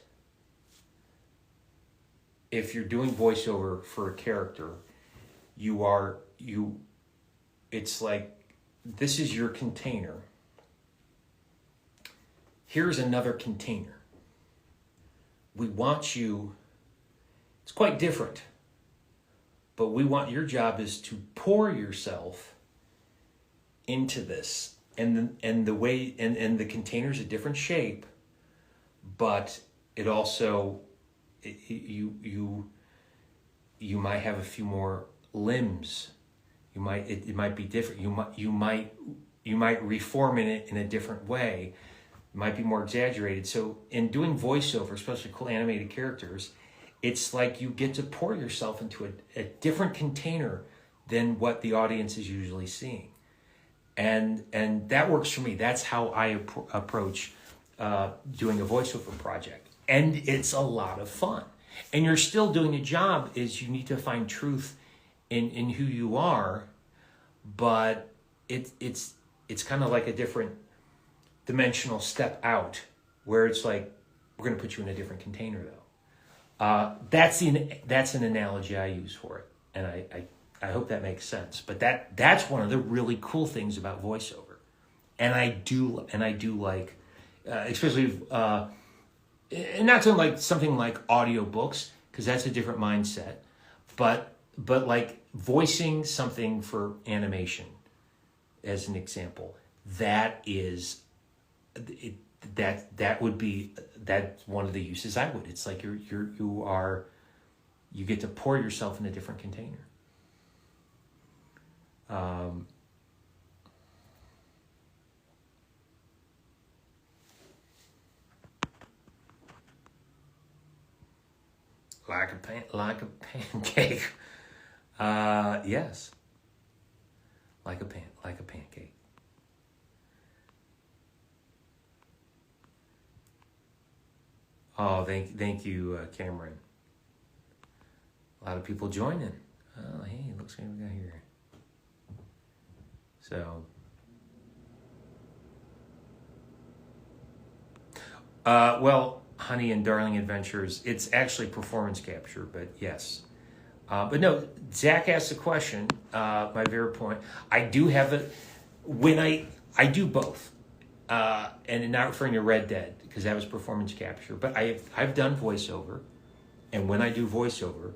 A: if you're doing voiceover for a character, it's like, this is your container. Here's another container. We want you, it's quite different, but your job is to pour yourself into this. And the container's a different shape, but it also, you might have a few more limbs. It might be different. You might reform it in a different way. It might be more exaggerated. So in doing voiceover, especially cool animated characters, it's like you get to pour yourself into a different container than what the audience is usually seeing, and that works for me. That's how I approach doing a voiceover project, and it's a lot of fun. And you're still doing a job. Is you need to find truth in who you are, but it's kind of like a different dimensional step out, where it's like we're going to put you in a different container though. That's an analogy I use for it, and I hope that makes sense. But that's one of the really cool things about voiceover, and I do like, especially and not something like audiobooks, because that's a different mindset, but like voicing something for animation, as an example, that's one of the uses I would. It's like you get to pour yourself in a different container. Like a pancake. Yes. Like a pancake. Oh, thank you, Cameron. A lot of people joining. Oh, hey, looks like we got here. So, well, Honey and Darling Adventures, it's actually performance capture, but yes. But no, Zach asked a question, my very point. I do have it, when I do both, and not referring to Red Dead, because that was performance capture, but I've done voiceover, and when I do voiceover,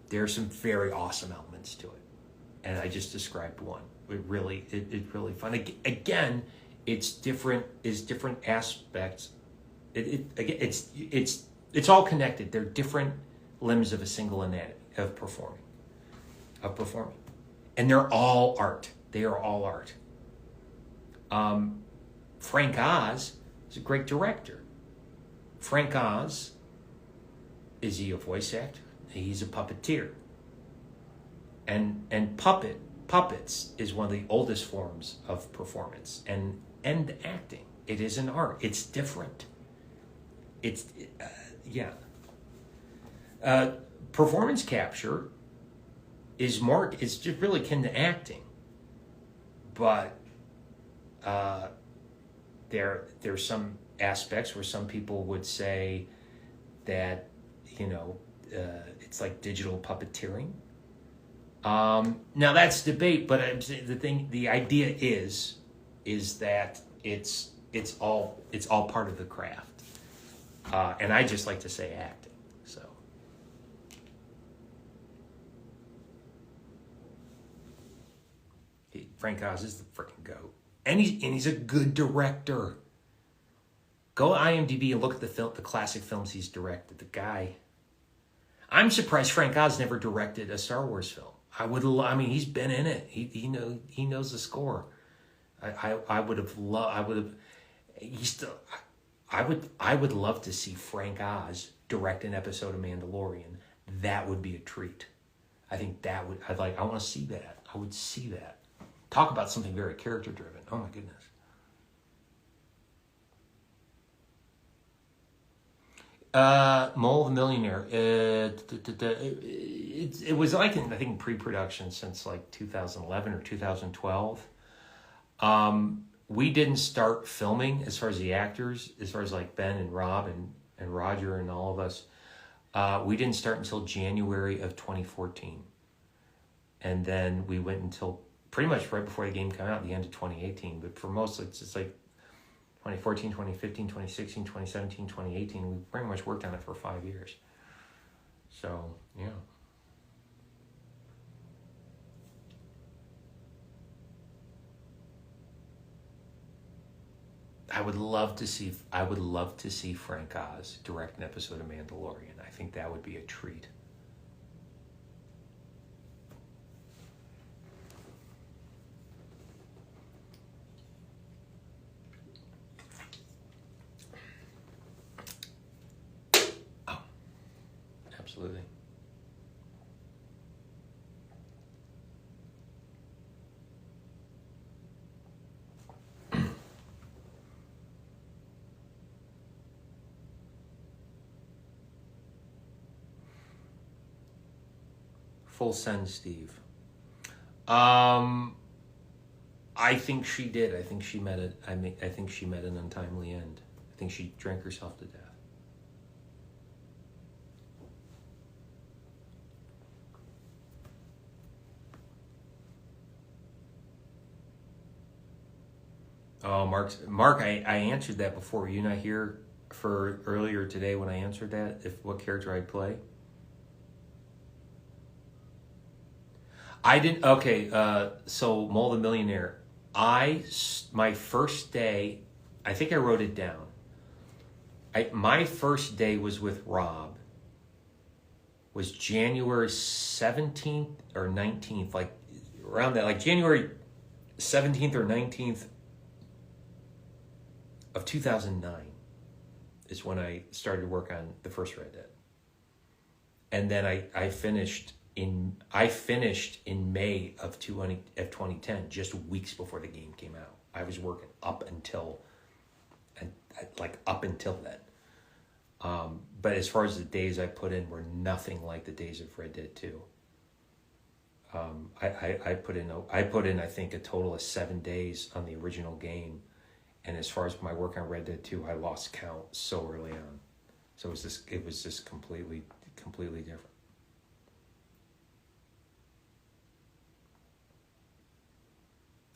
A: there are some very awesome elements to it, and I just described one. It's really fun. Again, it's different aspects. It's all connected. They're different limbs of a single anatomy of performing, and they're all art. They are all art. Frank Oz is a great director. Frank Oz, is he a voice actor? He's a puppeteer. And puppets is one of the oldest forms of performance and acting. It is an art. It's different. Performance capture is more. It's just really akin to acting, but there's some aspects where some people would say that it's like digital puppeteering. Now that's debate, but the idea is that it's all part of the craft, and I just like to say acting. So Frank Oz is the freaking GOAT, and he's a good director. Go to IMDb and look at the classic films he's directed. The guy. I'm surprised Frank Oz never directed a Star Wars film. He's been in it. He knows the score. I would love to see Frank Oz direct an episode of Mandalorian. That would be a treat. I think I want to see that. I would see that. Talk about something very character driven. Oh my goodness. Mole the Millionaire. It was like in pre-production since like 2011 or 2012. We didn't start filming as far as the actors, as far as like Ben and Rob and Roger and all of us. We didn't start until January of 2014. And then we went until pretty much right before the game came out, the end of 2018. But for most, it's like 2014, 2015, 2016, 2017, 2018. We pretty much worked on it for 5 years. So, yeah. I would love to see Frank Oz direct an episode of Mandalorian. I think that would be a treat. Oh, absolutely. Full send, Steve. I think she did. I think she met I think she met an untimely end. I think she drank herself to death. Oh, Mark, I answered that before. Were you not here for earlier today when I answered that? What character I'd play? I didn't. Okay, so Mole the Millionaire. My first day, I think I wrote it down. My first day was with Rob. Was January 17th or 19th, like around that, like January 17th or 19th of 2009 is when I started work on the first Red Dead. And then I finished in May of 2010, just weeks before the game came out. I was working up until then. But as far as the days I put in were nothing like the days of Red Dead 2. I put in I think a total of 7 days on the original game, and as far as my work on Red Dead 2, I lost count so early on. So it was just completely different.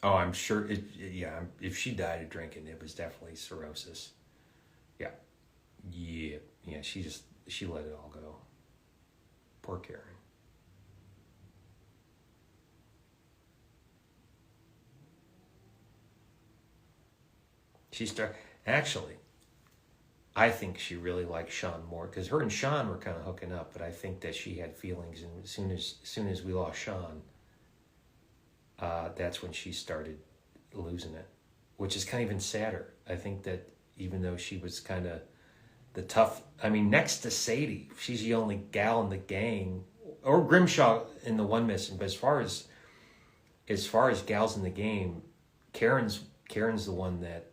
A: Oh, I'm sure. If she died of drinking, it was definitely cirrhosis. Yeah. She let it all go. Poor Karen. Actually, I think she really liked Sean more because her and Sean were kind of hooking up, but I think that she had feelings, and as soon as we lost Sean, that's when she started losing it, which is kind of even sadder. I think that even though she was kind of the tough, next to Sadie, she's the only gal in the gang, or Grimshaw in the one missing. But as far as gals in the game, Karen's the one that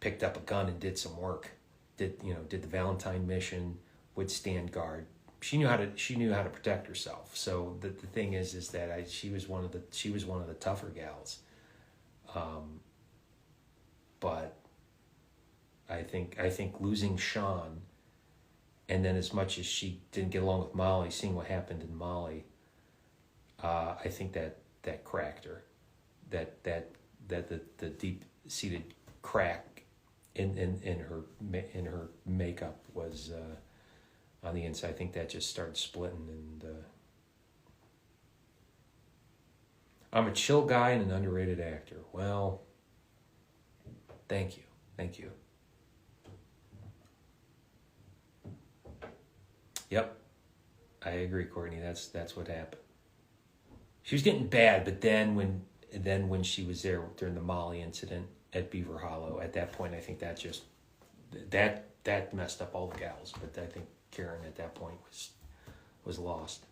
A: picked up a gun and did some work. Did the Valentine mission, would stand guard. She knew how to protect herself. So the thing is that she was one of the tougher gals. But I think losing Sean, and then as much as she didn't get along with Molly, seeing what happened in Molly, I think that cracked her. That the deep seated crack in her makeup was on the inside. I think that just started splitting, and I'm a chill guy and an underrated actor. Well, thank you. Yep, I agree, Courtney. That's what happened. She was getting bad, but then when she was there during the Molly incident at Beaver Hollow, at that point, I think that messed up all the gals. But I think Karen at that point was lost.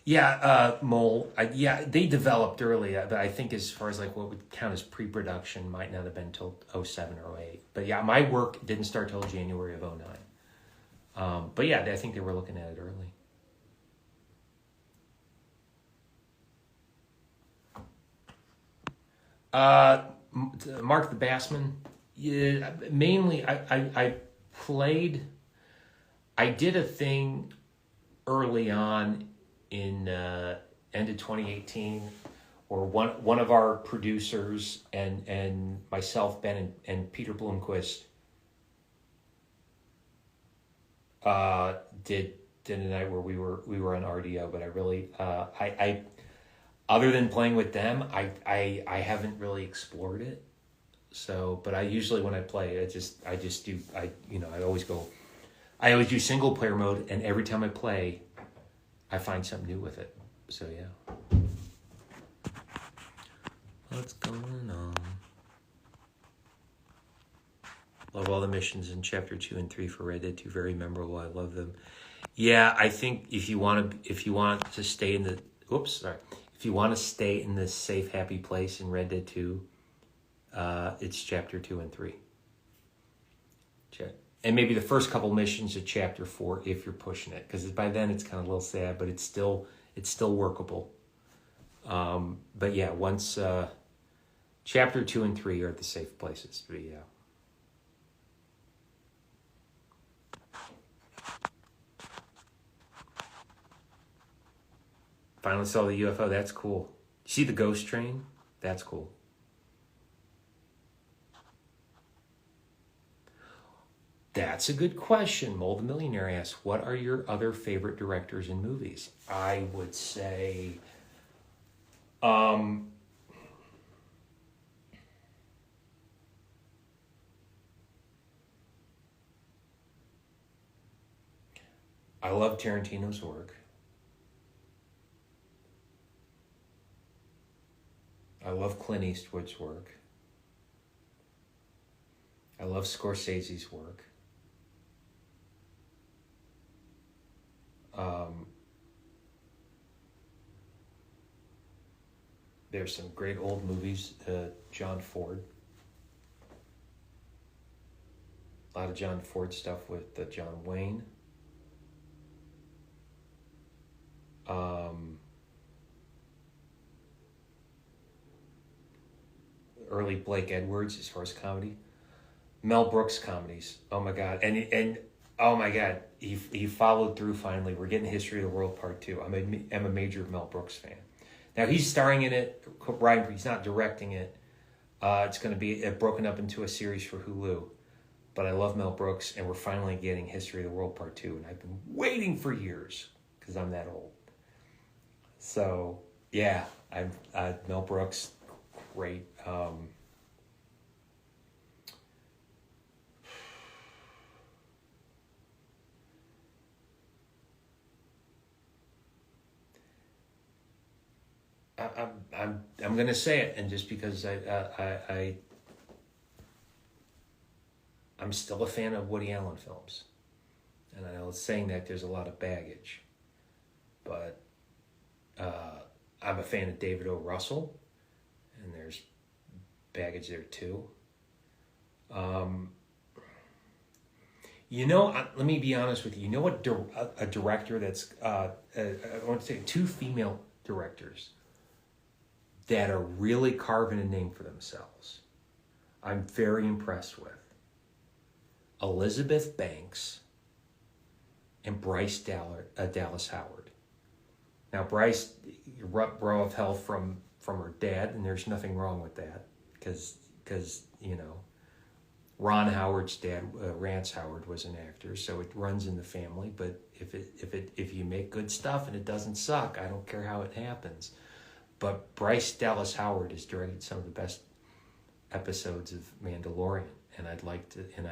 A: Yeah, Mole. They developed early, but I think as far as like what would count as pre-production might not have been till 07 or 08. But yeah, my work didn't start till January of 09. But yeah, I think they were looking at it early. Mark the Bassman. Yeah, mainly I did a thing early on in end of 2018, or one of our producers and myself, Ben and Peter Bloomquist did a night where we were on RDO, but I really I other than playing with them, I haven't really explored it. So, but I usually when I play, I always do single player mode, and every time I play, I find something new with it. So yeah. What's going on? Love all the missions in chapter 2 and 3 for Red Dead 2. Very memorable. I love them. Yeah, I think if you want to stay in the if you want to stay in this safe, happy place in Red Dead 2, it's chapter 2 and 3. And maybe the first couple missions of chapter 4 if you're pushing it, because by then it's kind of a little sad, but it's still workable. But yeah, once chapter 2 and 3 are the safe places to be. Yeah. Finally saw the UFO. That's cool. See the ghost train? That's cool. That's a good question. Mole the Millionaire asks, what are your other favorite directors in movies? I would say, I love Tarantino's work. I love Clint Eastwood's work. I love Scorsese's work. There's some great old movies. John Ford. A lot of John Ford stuff with John Wayne. Early Blake Edwards as far as comedy. Mel Brooks comedies. Oh my God. And oh my God, he followed through finally. We're getting History of the World Part 2. I'm a major Mel Brooks fan. Now he's starring in it, right? He's not directing it. It's going to be broken up into a series for Hulu. But I love Mel Brooks, and we're finally getting History of the World Part 2, and I've been waiting for years because I'm that old. So yeah, Mel Brooks, great. I'm gonna say it, and just because I'm still a fan of Woody Allen films, and I know saying that there's a lot of baggage, but I'm a fan of David O. Russell, and there's baggage there too. Let me be honest with you. You know what? A director that's I want to say 2 female directors that are really carving a name for themselves. I'm very impressed with Elizabeth Banks and Bryce Dallas Howard. Now, Bryce brought health from her dad, and there's nothing wrong with that, because Ron Howard's dad, Rance Howard, was an actor, so it runs in the family. But if you make good stuff and it doesn't suck, I don't care how it happens. But Bryce Dallas Howard has directed some of the best episodes of Mandalorian, and I'd like to. And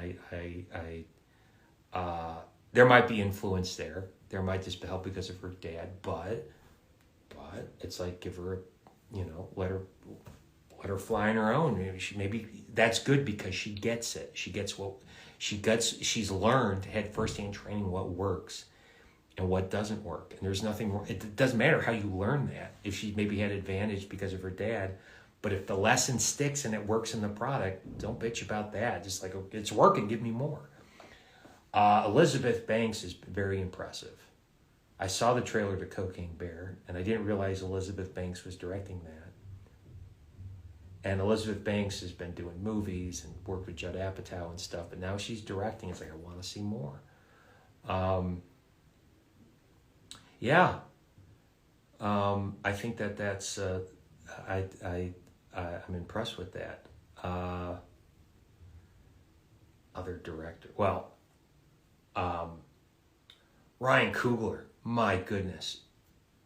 A: there might be influence there. There might just be help because of her dad, but it's like give her, let her fly on her own. Maybe that's good because she gets it. She's learned, had firsthand training what works and what doesn't work. And there's nothing wrong. It doesn't matter how you learn that. If she maybe had advantage because of her dad, but if the lesson sticks and it works in the product, don't bitch about that. Just like, it's working, give me more. Elizabeth Banks is very impressive. I saw the trailer to Cocaine Bear, and I didn't realize Elizabeth Banks was directing that. And Elizabeth Banks has been doing movies and worked with Judd Apatow and stuff, but now she's directing. It's like, I want to see more. I think that's I'm impressed with that. Other director, Ryan Coogler, my goodness,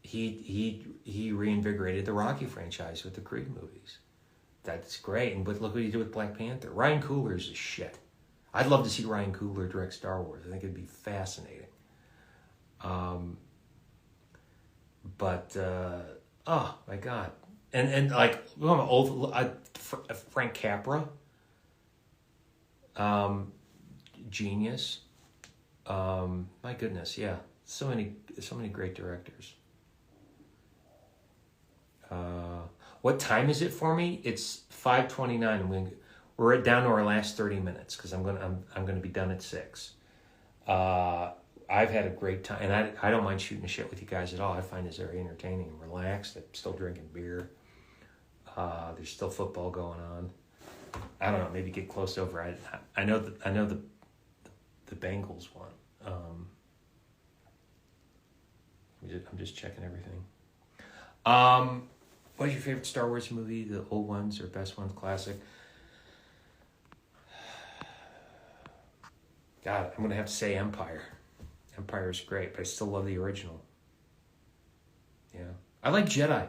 A: he reinvigorated the Rocky franchise with the Creed movies. That's great, but look what he did with Black Panther. Ryan Coogler is a shit. I'd love to see Ryan Coogler direct Star Wars. I think it'd be fascinating. Oh my God, and like Frank Capra, genius. My goodness, yeah, so many great directors. What time is it for me? It's 5:29. We're down to our last 30 minutes because I'm gonna be done at 6. I've had a great time, and I don't mind shooting the shit with you guys at all. I find this very entertaining and relaxed. I'm still drinking beer. There's still football going on. I don't know. Maybe get close over. I know the Bengals won. I'm just checking everything. What's your favorite Star Wars movie? The old ones or best ones? Classic? God, I'm gonna have to say Empire. Empire is great, but I still love the original. Yeah, I like Jedi,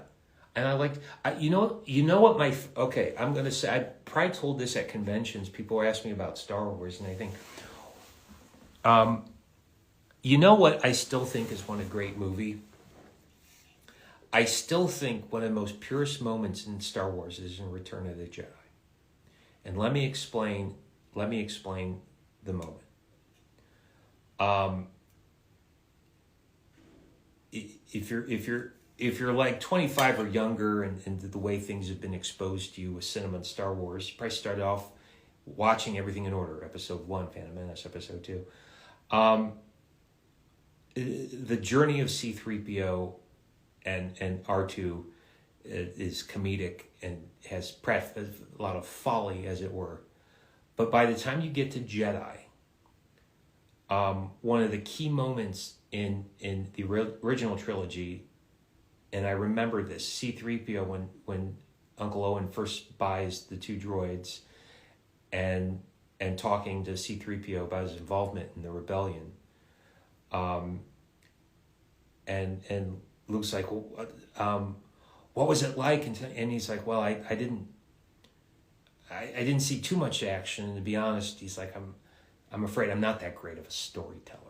A: and you know what okay. I'm gonna say I probably told this at conventions. People ask me about Star Wars, and I think, you know what I still think is one a great movie. I still think one of the most purest moments in Star Wars is in Return of the Jedi, and let me explain the moment. If you're like 25 or younger and the way things have been exposed to you with cinema and Star Wars, you probably started off watching everything in order. Episode 1, Phantom Menace, episode 2. The journey of C-3PO and R2 is comedic and has a lot of folly, as it were. But by the time you get to Jedi, one of the key moments in the original trilogy, and I remember this, C-3PO when Uncle Owen first buys the 2 droids and talking to C-3PO about his involvement in the rebellion, and Luke's like, well, what was it like? And he's like, well, I didn't see too much action, and to be honest, he's like, I'm afraid I'm not that great of a storyteller.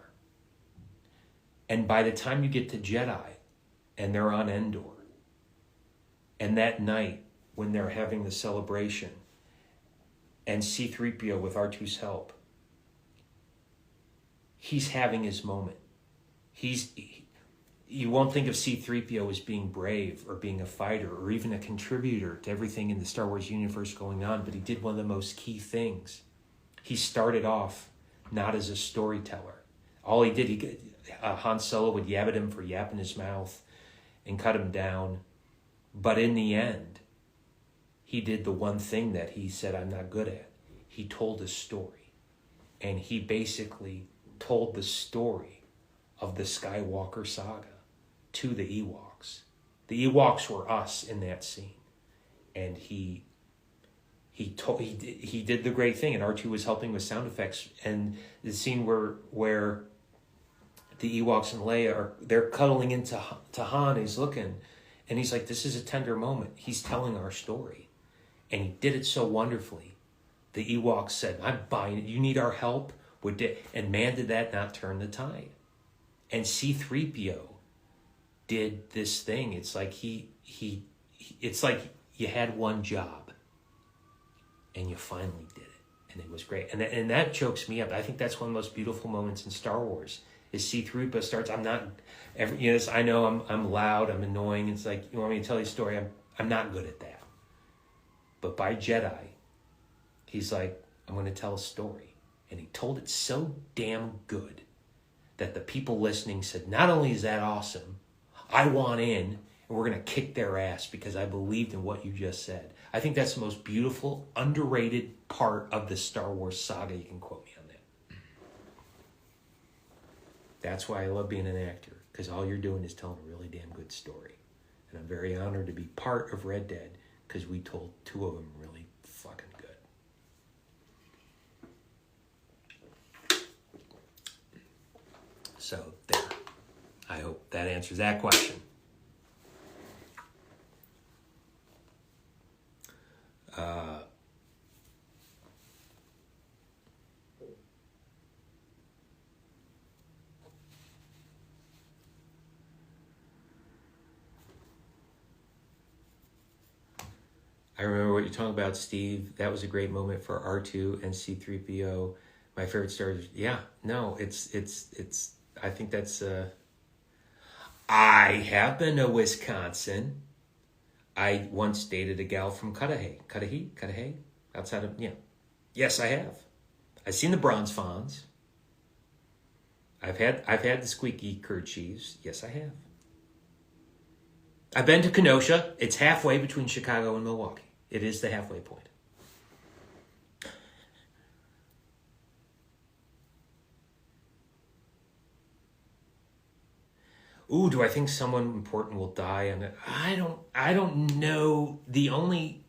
A: And by the time you get to Jedi, and they're on Endor, and that night when they're having the celebration, and C-3PO with R2's help, he's having his moment. You won't think of C-3PO as being brave or being a fighter or even a contributor to everything in the Star Wars universe going on, but he did one of the most key things. He started off not as a storyteller. All he did, Han Solo would yab at him for yapping his mouth and cut him down. But in the end, he did the one thing that he said I'm not good at. He told a story. And he basically told the story of the Skywalker saga to the Ewoks. The Ewoks were us in that scene. And he did the great thing, and R2 was helping with sound effects. And the scene where the Ewoks and Leia they're cuddling into Han, he's looking, and he's like, this is a tender moment. He's telling our story. And he did it so wonderfully. The Ewoks said, I'm buying it. You need our help? And man, did that not turn the tide. And C-3PO did this thing. It's like it's like you had one job and you finally did it. And it was great. And that chokes me up. I think that's one of the most beautiful moments in Star Wars is C-3PO starts, I know I'm loud, I'm annoying. It's like, you want me to tell you a story? I'm not good at that. But by Jedi, he's like, I'm going to tell a story. And he told it so damn good that the people listening said, not only is that awesome, I want in, and we're going to kick their ass because I believed in what you just said. I think that's the most beautiful, underrated part of the Star Wars saga. You can quote me on that. That's why I love being an actor, because all you're doing is telling a really damn good story. And I'm very honored to be part of Red Dead, because we told 2 of them really fucking good. So, there. I hope that answers that question. I remember what you're talking about, Steve. That was a great moment for R2 and C-3PO. My favorite story. Yeah, no, it's. I think that's. I have been to Wisconsin. I once dated a gal from Cudahy, outside of, yeah. Yes, I have. I've seen the bronze fawns. I've had the squeaky curd cheese. Yes, I have. I've been to Kenosha. It's halfway between Chicago and Milwaukee. It is the halfway point. Ooh, do I think someone important will die? And I don't know. The only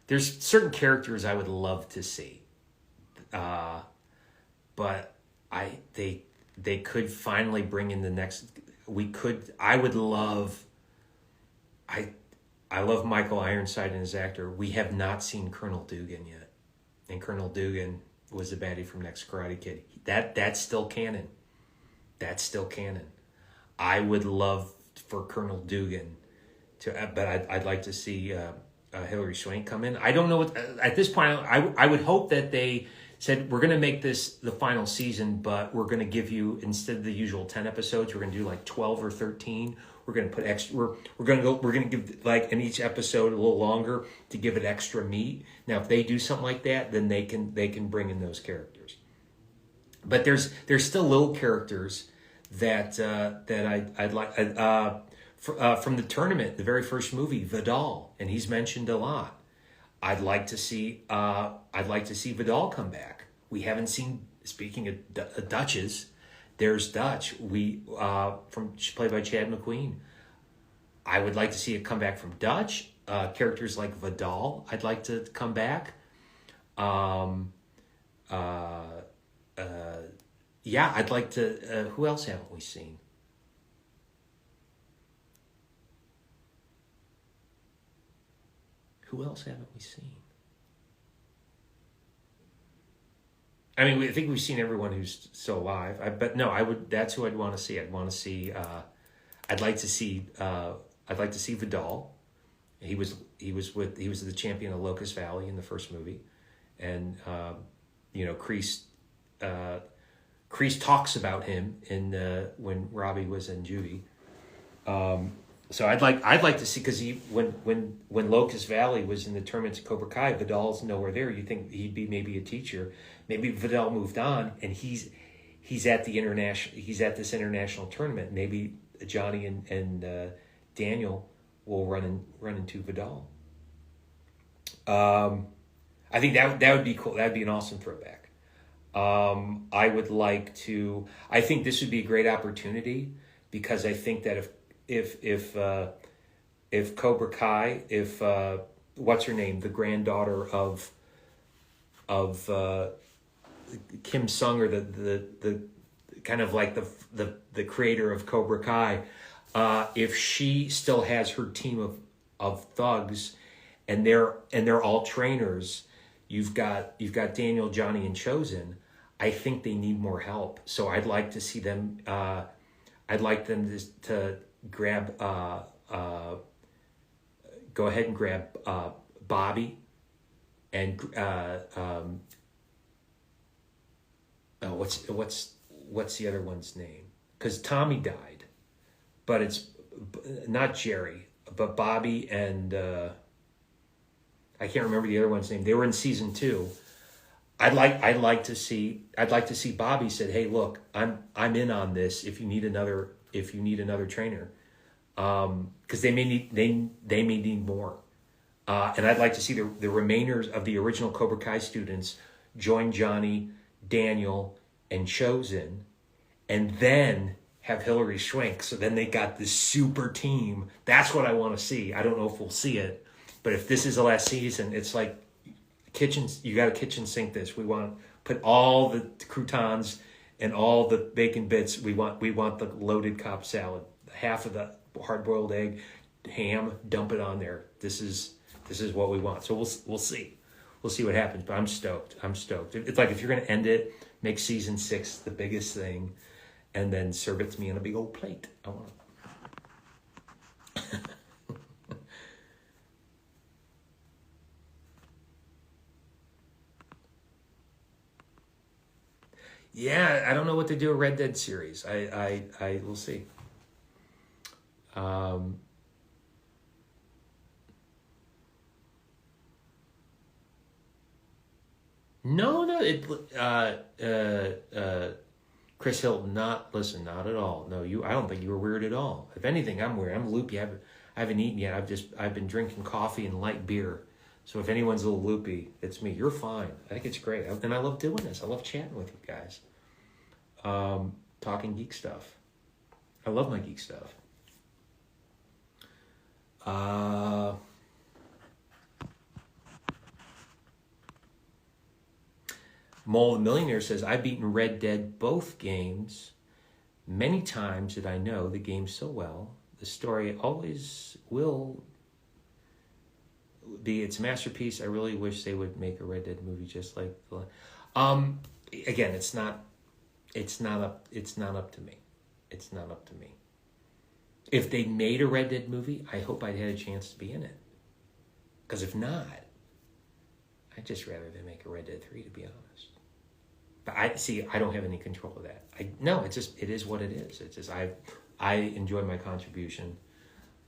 A: there's certain characters I would love to see, but they could finally bring in the next. I would love. I love Michael Ironside and his actor. We have not seen Colonel Dugan yet, and Colonel Dugan was the baddie from Next Karate Kid. That's still canon. That's still canon. I would love for Colonel Dugan to, but I'd like to see Hilary Swank come in. I don't know what at this point. I would hope that they said we're going to make this the final season, but we're going to give you, instead of the usual 10 episodes, we're going to do like 12 or 13. We're going to put extra. We're going to give like in each episode a little longer to give it extra meat. Now, if they do something like that, then they can bring in those characters. But there's still little characters that I'd like from the tournament, the very first movie, Vidal, and he's mentioned a lot. I'd like to see Vidal come back. We haven't seen. Speaking of Dutches, there's Dutch. Played by Chad McQueen. I would like to see it come back from Dutch. Characters like Vidal, I'd like to come back. Yeah, I'd like to. Who else haven't we seen? Who else haven't we seen? I mean, I think we've seen everyone who's still alive. That's who I'd want to see. I'd want to see. I'd like to see. I'd like to see Vidal. He was the champion of Locust Valley in the first movie, and Kreese talks about him in when Robbie was in juvie. So I'd like to see, because when Locust Valley was in the tournament to Cobra Kai, Vidal's nowhere there. You think he'd be maybe a teacher. Maybe Vidal moved on and he's at this international tournament. Maybe Johnny and Daniel will run into Vidal. I think that would be cool. That'd be an awesome throwback. I would like to. I think this would be a great opportunity, because I think that if Cobra Kai, if what's her name, the granddaughter of Kim Sung, or the kind of like the creator of Cobra Kai, if she still has her team of thugs, and they're all trainers, you've got Daniel, Johnny, and Chosen. I think they need more help. So I'd like to see them. I'd like them to grab. Go ahead and grab Bobby and what's the other one's name? Because Tommy died, but it's not Jerry, but Bobby and I can't remember the other one's name. They were in season 2. I'd like to see Bobby said, "Hey, look, I'm in on this. If you need another trainer, because they may need more." And I'd like to see the remainers of the original Cobra Kai students join Johnny, Daniel, and Chosen, and then have Hilary Swank. So then they got this super team. That's what I want to see. I don't know if we'll see it, but if this is the last season, it's like you got to kitchen sink this. We want put all the croutons and all the bacon bits. We want the loaded Cobb salad, half of the hard-boiled egg, ham. Dump it on there. This is what we want. So we'll see. We'll see what happens. But I'm stoked. It's like if you're going to end it, make season 6 the biggest thing, and then serve it to me on a big old plate. I want it. Yeah, I don't know what to do with Red Dead series. I will see. Um, no, Chris Hilton, not at all. No, I don't think you were weird at all. If anything, I'm weird. I'm loopy. I haven't eaten yet. I've been drinking coffee and light beer. So if anyone's a little loopy, it's me. You're fine. I think it's great. And I love doing this. I love chatting with you guys. Talking geek stuff. I love my geek stuff. Mole the Millionaire says, I've beaten Red Dead both games many times that I know the game so well. The story always will be its masterpiece. I really wish they would make a Red Dead movie just like the again, it's not up to me. It's not up to me. If they made a Red Dead movie, I hope I'd had a chance to be in it. Because if not, I'd just rather they make a Red Dead 3, to be honest. But I don't have any control of that. It is what it is. It's just, I enjoy my contribution.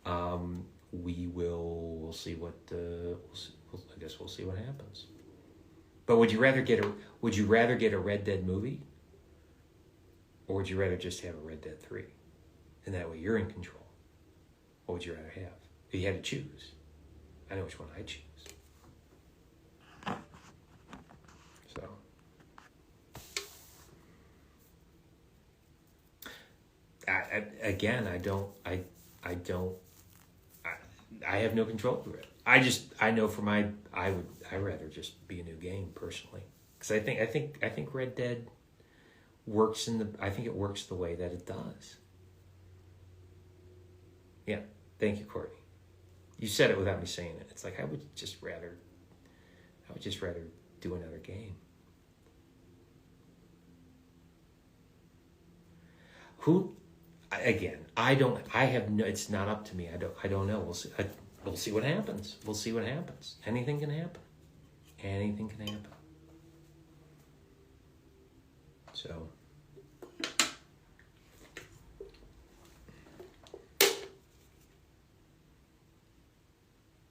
A: We'll see what, I guess we'll see what happens. But would you rather get a Red Dead movie? Or would you rather just have a Red Dead 3? And that way you're in control. What would you rather have? If you had to choose. I know which one I'd choose. So. I have no control over it. I know I'd rather just be a new game personally. Because I think Red Dead works it works the way that it does. Yeah, thank you, Courtney. You said it without me saying it. It's like I would just rather do another game. It's not up to me. I don't know. We'll see what happens. Anything can happen. So.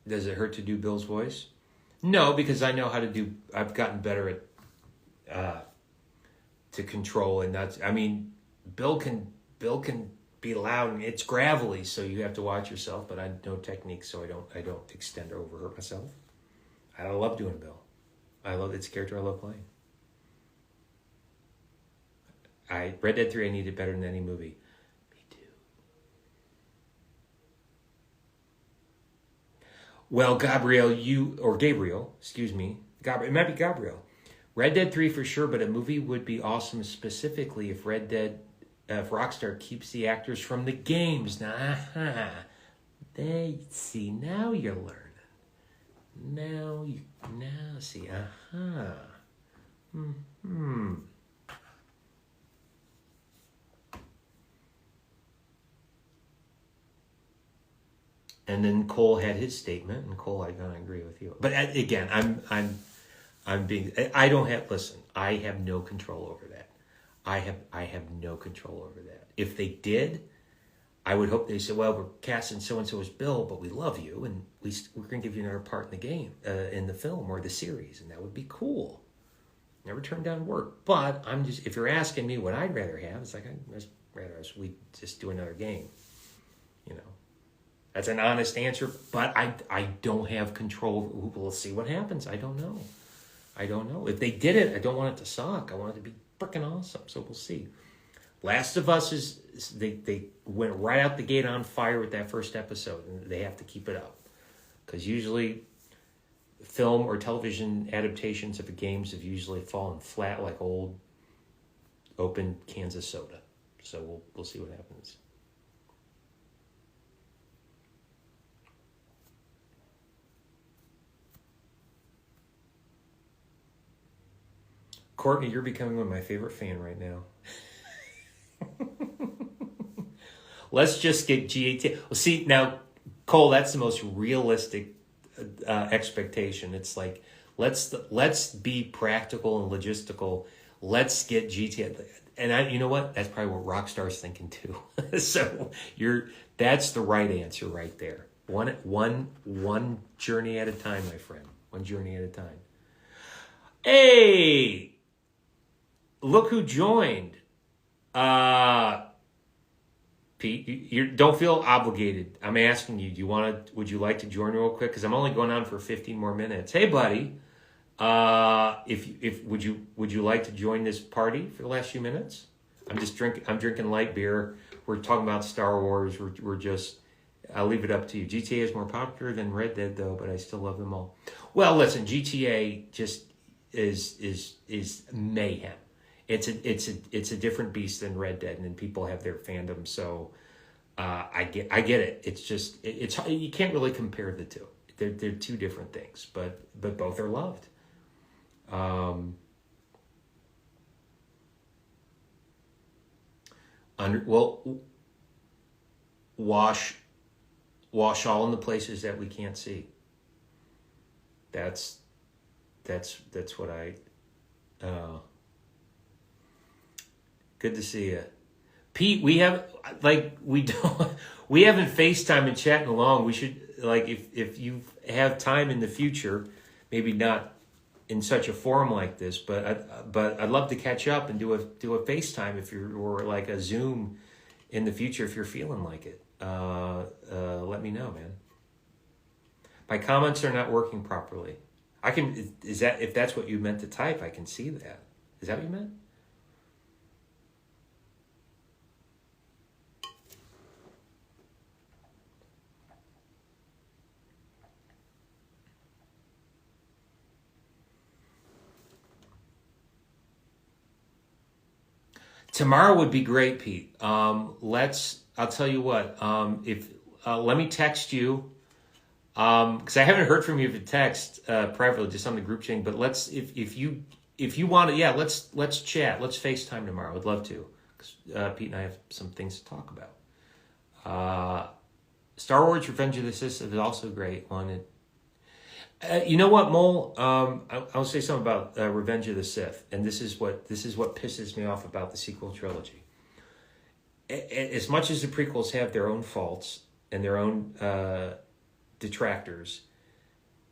A: Does it hurt to do Bill's voice? No, because I know how to do. I've gotten better at to control and not. I mean, Bill can be loud and it's gravelly, so you have to watch yourself. But I know technique, so I don't extend or overhurt myself. I love doing Bill. It's a character I love playing. Red Dead 3 I need it better than any movie. Me too. Well, Gabriel, excuse me. It might be Gabriel. Red Dead 3 for sure, but a movie would be awesome specifically if Rockstar keeps the actors from the games. Now, now you're learning. Now see, And then Cole had his statement, and Cole, I gotta agree with you. But again, I have no control over that. I have no control over that. If they did, I would hope they said, well, we're casting so-and-so as Bill, but we love you, and we're going to give you another part in the game, in the film or the series, and that would be cool. Never turn down work. But if you're asking me what I'd rather have, it's like, I'd rather we just do another game. You know, that's an honest answer, but I don't have control. We'll see what happens. I don't know. If they did it, I don't want it to suck. I want it to be freaking awesome. So we'll see. Last of Us they went right out the gate on fire with that first episode, and they have to keep it up. Because usually film or television adaptations of the games have usually fallen flat like old open cans of soda. So we'll see what happens. Courtney, you're becoming my favorite fan right now. Let's just get GAT. Well, see, now, Cole, that's the most realistic expectation. It's like, let's be practical and logistical. Let's get GTA. and you know what? That's probably what Rockstar's thinking too. So that's the right answer right there. One journey at a time, my friend. One journey at a time. Hey, look who joined. Pete, you don't feel obligated. I'm asking you, would you like to join real quick? Because I'm only going on for 15 more minutes. Hey, buddy, would you like to join this party for the last few minutes? I'm drinking light beer. We're talking about Star Wars. I'll leave it up to you. GTA is more popular than Red Dead, though, but I still love them all. Well, listen, GTA just is mayhem. It's a different beast than Red Dead, and people have their fandom. So I get it. It's just you can't really compare the two. They're two different things, but both are loved. Wash all in the places that we can't see. That's what I. Good to see you, Pete. We haven't FaceTime and chatting along. We should if you have time in the future, maybe not in such a forum like this, but I'd love to catch up and do a FaceTime or like a Zoom in the future if you're feeling like it. Let me know, man. My comments are not working properly. If that's what you meant to type, I can see that. Is that what you meant? Tomorrow would be great, Pete. I'll tell you what. Let me text you, because I haven't heard from you via text privately, just on the group chat. But if you want to, let's chat. Let's FaceTime tomorrow. I'd love to, because Pete and I have some things to talk about. Star Wars: Revenge of the Sith is also great. You know what, Mole? I'll say something about Revenge of the Sith, and this is what pisses me off about the sequel trilogy. As much as the prequels have their own faults and their own detractors,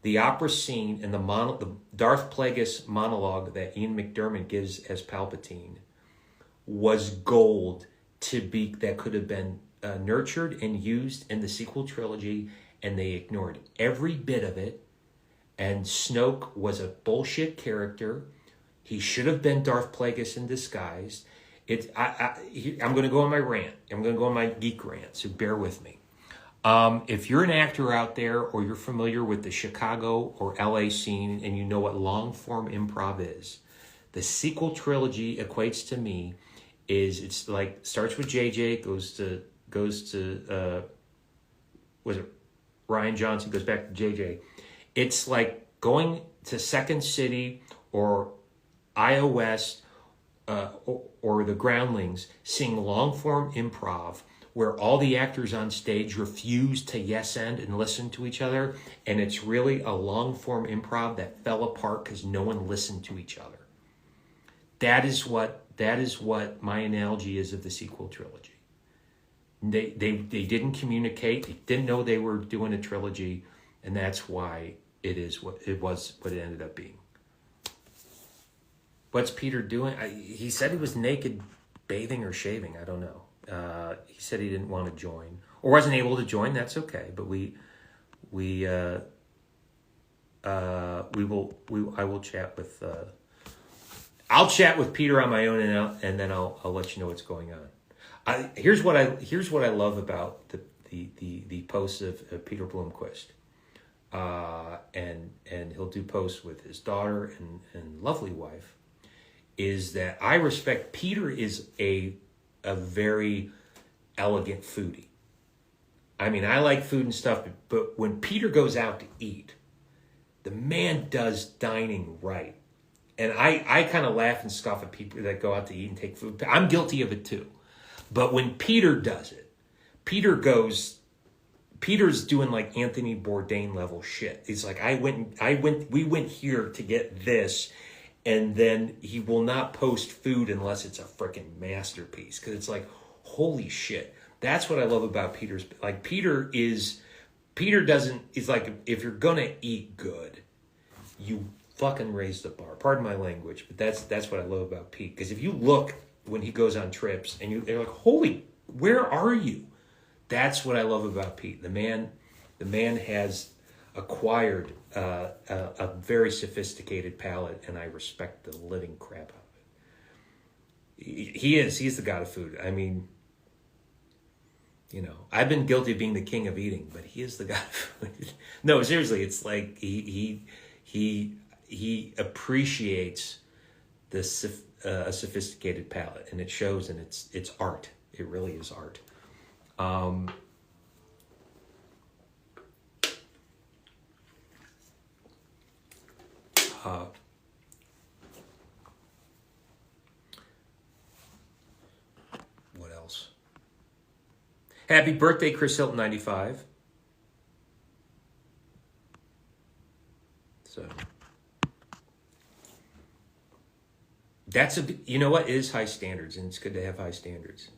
A: the opera scene and the Darth Plagueis monologue that Ian McDiarmid gives as Palpatine was gold that could have been nurtured and used in the sequel trilogy, and they ignored every bit of it. And Snoke was a bullshit character. He should have been Darth Plagueis in disguise. I'm going to go on my rant. I'm going to go on my geek rant, so bear with me. If you're an actor out there, or you're familiar with the Chicago or LA scene, and you know what long-form improv is, the sequel trilogy equates to me it's like starts with JJ, goes to was it Ryan Johnson, goes back to JJ. It's like going to Second City or iOS or the Groundlings, seeing long-form improv where all the actors on stage refuse to yes-end and listen to each other, and it's really a long-form improv that fell apart because no one listened to each other. That is what my analogy is of the sequel trilogy. They didn't communicate. They didn't know they were doing a trilogy, and that's why it ended up being. What's Peter doing? He said he was naked, bathing or shaving. I don't know. He said he didn't want to join or wasn't able to join. That's okay. But I will chat with. I'll chat with Peter on my own, and then I'll let you know what's going on. Here's what I love about the posts of Peter Bloomquist. And he'll do posts with his daughter and lovely wife, is that I respect Peter is a very elegant foodie. I mean, I like food and stuff, but when Peter goes out to eat, the man does dining right. And I kind of laugh and scoff at people that go out to eat and take food. I'm guilty of it too. But when Peter does it, Peter's doing like Anthony Bourdain level shit. He's like, we went here to get this, and then he will not post food unless it's a freaking masterpiece, because it's like, holy shit. That's what I love about Peter's. Like, Peter doesn't, is like, if you're gonna eat good, you fucking raise the bar. Pardon my language, but that's what I love about Pete. Because if you look when he goes on trips and they're like, holy, where are you? That's what I love about Pete. The man has acquired a very sophisticated palate, and I respect the living crap out of it. He's the god of food. I mean, you know, I've been guilty of being the king of eating, but he is the god of food. No, seriously, it's like he appreciates a sophisticated palate, and it shows, and it's art. It really is art. What else? Happy birthday, Chris Hilton 95. So that's you know what, it is high standards, and it's good to have high standards.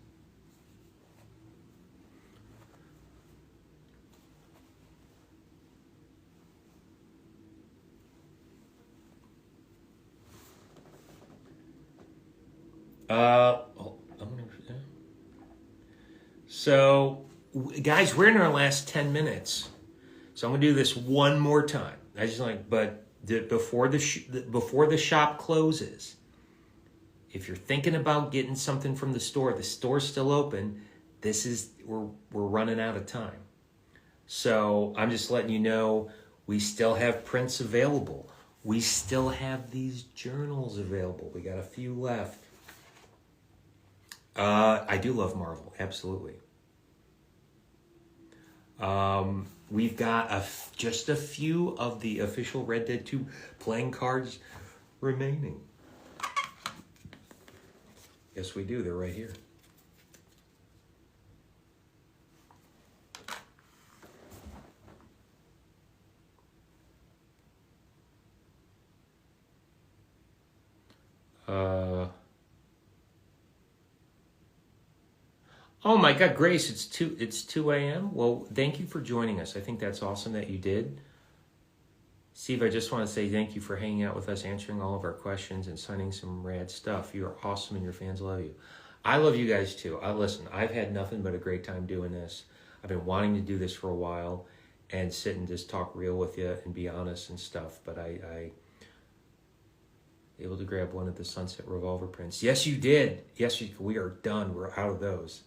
A: So, guys, we're in our last 10 minutes. So I'm going to do this one more time. I just like, but before the shop closes, if you're thinking about getting something from the store's still open. We're running out of time. So I'm just letting you know, we still have prints available. We still have these journals available. We got a few left. I do love Marvel, absolutely. We've got just a few of the official Red Dead 2 playing cards remaining. Yes, we do. They're right here. Oh my God, Grace, it's 2 a.m. Well, thank you for joining us. I think that's awesome that you did. Steve, I just want to say thank you for hanging out with us, answering all of our questions, and signing some rad stuff. You are awesome, and your fans love you. I love you guys too. Listen, I've had nothing but a great time doing this. I've been wanting to do this for a while and sit and just talk real with you and be honest and stuff. But I able to grab one of the Sunset Revolver prints. Yes, you did. Yes, we are done. We're out of those.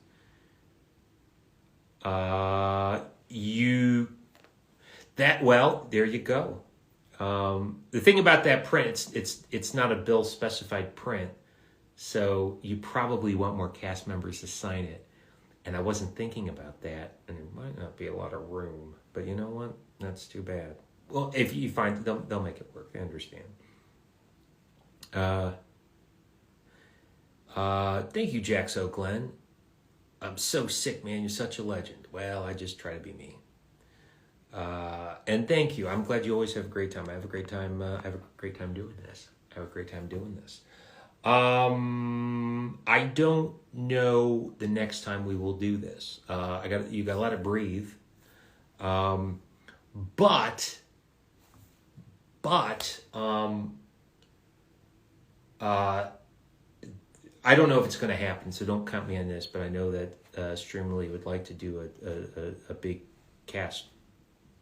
A: There you go. The thing about that print, it's not a Bill specified print, so you probably want more cast members to sign it. And I wasn't thinking about that, and there might not be a lot of room. But you know what? That's too bad. Well, if you find they'll make it work. I understand. Thank you, Jaxo Glenn. I'm so sick, man. You're such a legend. Well, I just try to be me. And thank you. I'm glad you always have a great time. I have a great time. I have a great time doing this. I don't know the next time we will do this. You got to let it breathe. But I don't know if it's going to happen, so don't count me on this. But I know that Streamily would like to do a big cast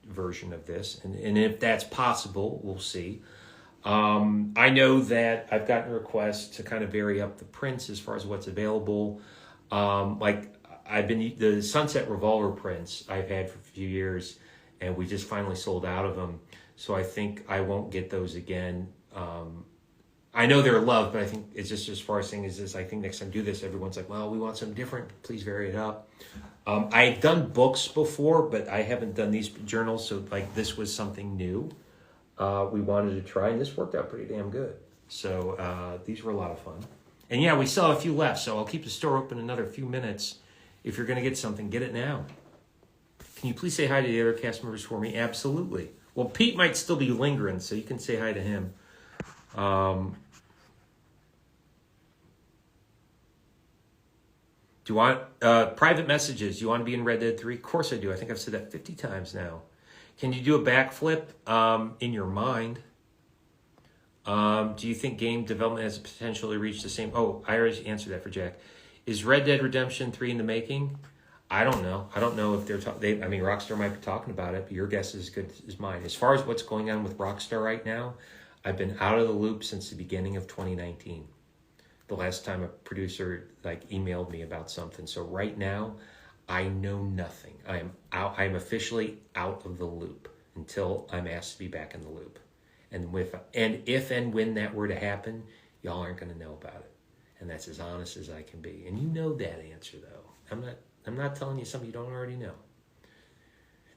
A: version of this, and if that's possible, we'll see. I know that I've gotten requests to kind of vary up the prints as far as what's available. Like the Sunset Revolver prints I've had for a few years, and we just finally sold out of them. So I think I won't get those again. I know they're loved, but I think it's just as far as saying is this. I think next time I do this, everyone's like, well, we want something different. Please vary it up. I've done books before, but I haven't done these journals. So like this was something new. We wanted to try, and this worked out pretty damn good. So these were a lot of fun. And yeah, we still have a few left, so I'll keep the store open another few minutes. If you're going to get something, get it now. Can you please say hi to the other cast members for me? Absolutely. Well, Pete might still be lingering, so you can say hi to him. Do you want private messages? Do you want to be in Red Dead 3? Of course I do. I think I've said that 50 times now. Can you do a backflip in your mind? Do you think game development has the potential to reach the same... Oh, I already answered that for Jack. Is Red Dead Redemption 3 in the making? I don't know. I don't know if they're... Rockstar might be talking about it, but your guess is as good as mine. As far as what's going on with Rockstar right now, I've been out of the loop since the beginning of 2019. The last time a producer emailed me about something. So right now, I know nothing. I am out. I am officially out of the loop until I'm asked to be back in the loop. And if and when that were to happen, y'all aren't going to know about it. And that's as honest as I can be. And you know that answer, though. I'm not telling you something you don't already know.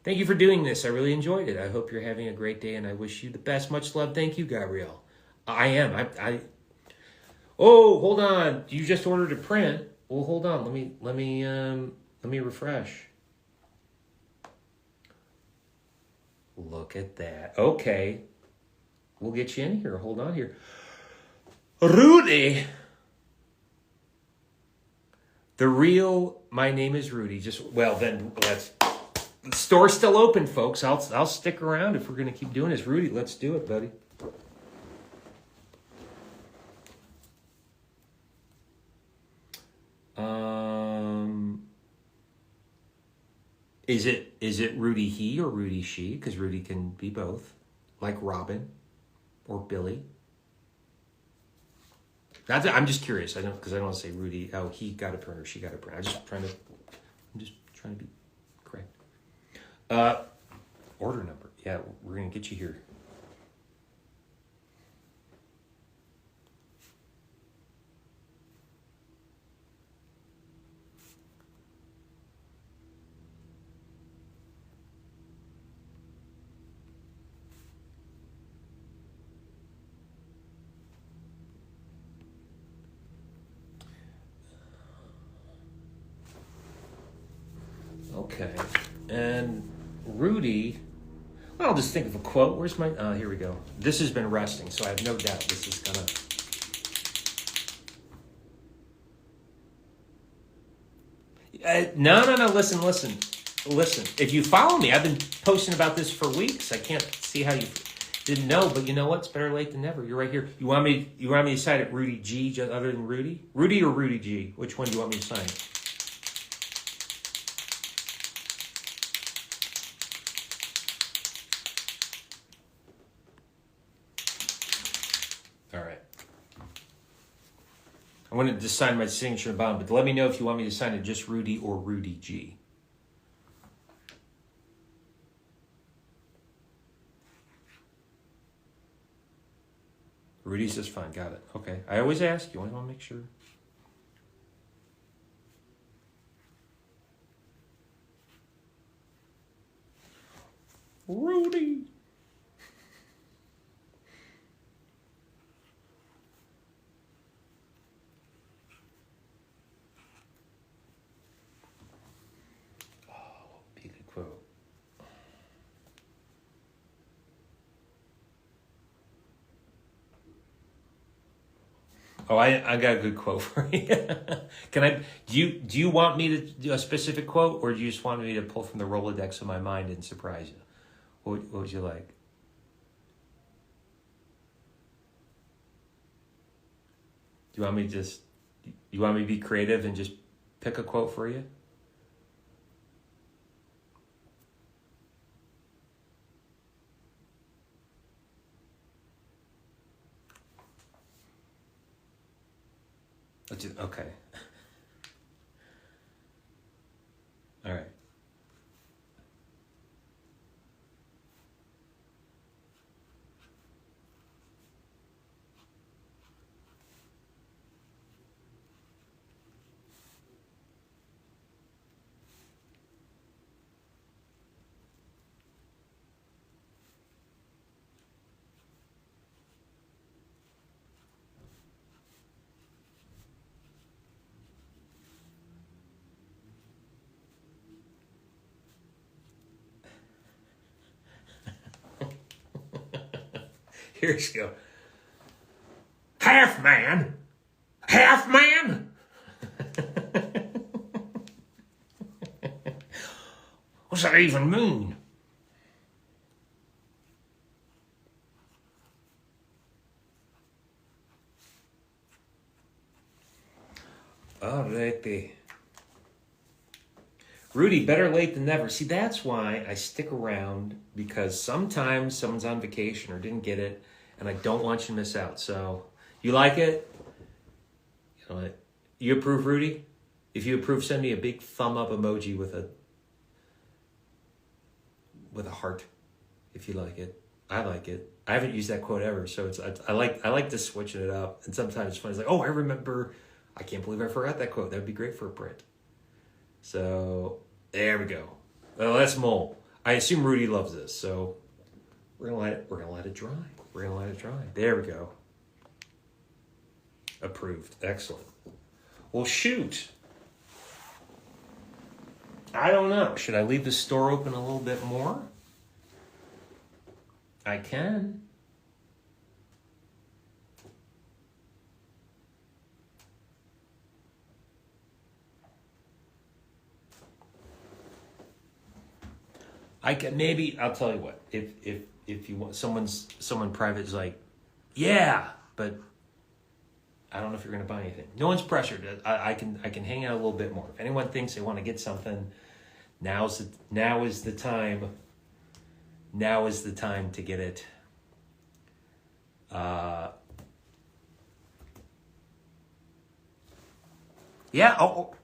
A: Thank you for doing this. I really enjoyed it. I hope you're having a great day, and I wish you the best. Much love. Thank you, Gabrielle. I am. Oh, hold on. You just ordered a print. Well, hold on. Let me refresh. Look at that. Okay. We'll get you in here. Hold on here. Rudy. The real my name is Rudy. Then let's... The store's still open, folks. I'll stick around if we're going to keep doing this. Rudy, let's do it, buddy. Is it Rudy he or Rudy she? Because Rudy can be both, like Robin or Billy. I'm just curious. I don't want to say Rudy. Oh, he got a print or she got a print. I'm just trying to be correct. Order number. Yeah, we're gonna get you here. Okay, and Rudy, well, I'll just think of a quote. Where's my, here we go. This has been resting, so I have no doubt this is gonna. No, listen. If you follow me, I've been posting about this for weeks. I can't see how you didn't know, but you know what? It's better late than never. You're right here. You want me to sign it Rudy G, just other than Rudy? Rudy or Rudy G? Which one do you want me to sign? All right. I wanted to sign my signature on the bottom, but let me know if you want me to sign it just Rudy or Rudy G. Rudy's just fine. Got it. Okay. I always ask. You always want to make sure. Rudy. Oh, I got a good quote for you. Do you want me to do a specific quote, or do you just want me to pull from the Rolodex of my mind and surprise you? What would you like? Do you want me to be creative and just pick a quote for you? Okay. All right. Here you go. Half man. What's that even mean? Alrighty. Rudy, better late than never. See, that's why I stick around, because sometimes someone's on vacation or didn't get it, and I don't want you to miss out. So, you like it? You know, you approve, Rudy? If you approve, send me a big thumb up emoji with a heart. If you like it, I like it. I haven't used that quote ever, so I like to switching it up. And sometimes it's funny. It's like, oh, I remember. I can't believe I forgot that quote. That'd be great for a print. So there we go. Well, that's Mole. I assume Rudy loves this, so we're gonna let it dry. We're gonna let it dry. There we go. Approved. Excellent. Well, shoot. I don't know. Should I leave the store open a little bit more? I can. I can, maybe I'll tell you what. If you want someone private is like, yeah, but I don't know if you're going to buy anything. No one's pressured. I can hang out a little bit more. If anyone thinks they want to get something, now is the time. Now is the time to get it. Yeah,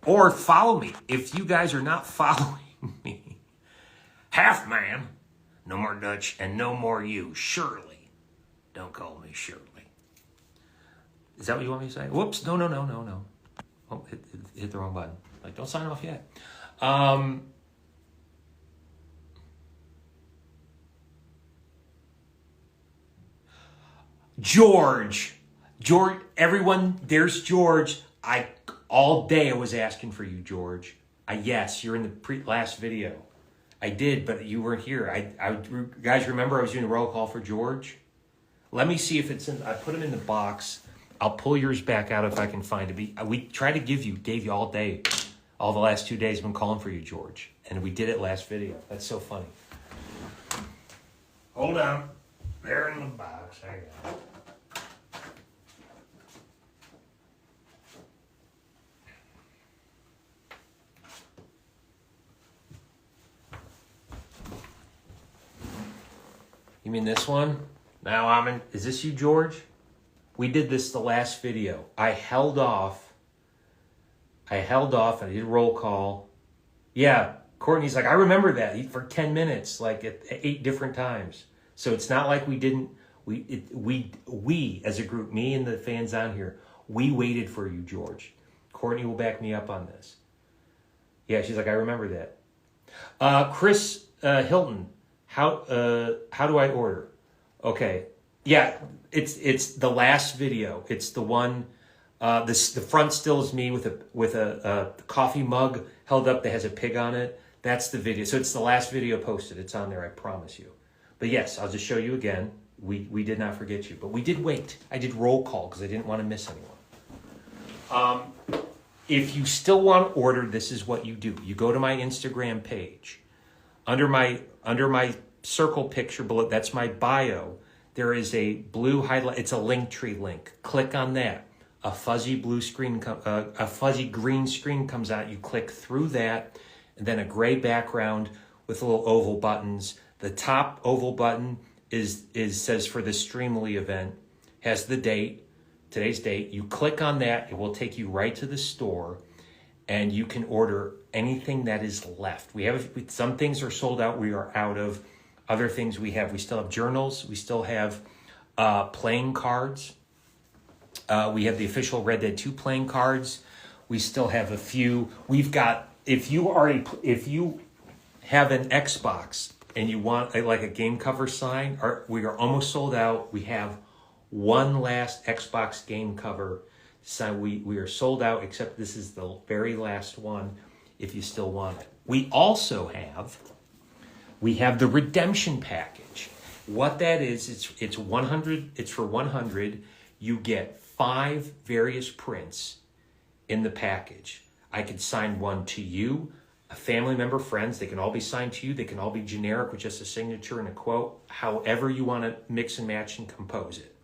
A: or follow me. If you guys are not following me, half man, no more Dutch, and no more you. Shirley. Don't call me Shirley. Is that what you want me to say? Whoops. No. Oh, hit the wrong button. Like, don't sign off yet. George, everyone, there's George. All day I was asking for you, George. Yes, you're in the last video. I did, but you weren't here. Guys, remember I was doing a roll call for George? Let me see if it's in. I put him in the box. I'll pull yours back out if I can find it. We try to gave you all day. All the last 2 days I've been calling for you, George. And we did it last video. That's so funny. Hold on. They're in the box. I got it. You mean this one? Now I'm in. Is this you, George? We did this the last video. I held off. I did roll call. Yeah, Courtney's like, I remember that for 10 minutes, like at 8 different times. So it's not like we didn't. We as a group, me and the fans on here, we waited for you, George. Courtney will back me up on this. Yeah, she's like, I remember that. Chris Hilton. How do I order? Okay. Yeah, it's the last video. It's the one, the front still is me with a coffee mug held up that has a pig on it. That's the video. So it's the last video posted. It's on there, I promise you. But yes, I'll just show you again. We did not forget you, but we did wait. I did roll call because I didn't want to miss anyone. If you still want to order, this is what you do. You go to my Instagram page. Under my circle picture below, that's my bio. There is a blue highlight. It's a Linktree link. Click on that. A fuzzy green screen comes out. You click through that, and then a gray background with little oval buttons. The top oval button says for the Streamily event, has the date, today's date. You click on that. It will take you right to the store, and you can order anything that is left. Some things are sold out. We are out of. Other things we still have journals. We still have playing cards. We have the official Red Dead 2 playing cards. We still have a few. We've got, if you have an Xbox and you want a game cover sign, we are almost sold out. We have one last Xbox game cover sign. We are sold out, except this is the very last one if you still want it. We also have the redemption package. What that is, it's 100. It's for 100. You get 5 various prints in the package. I could sign one to you. a family member, friends. They can all be signed to you. They can all be generic with just a signature and a quote. However you want to mix and match and compose it.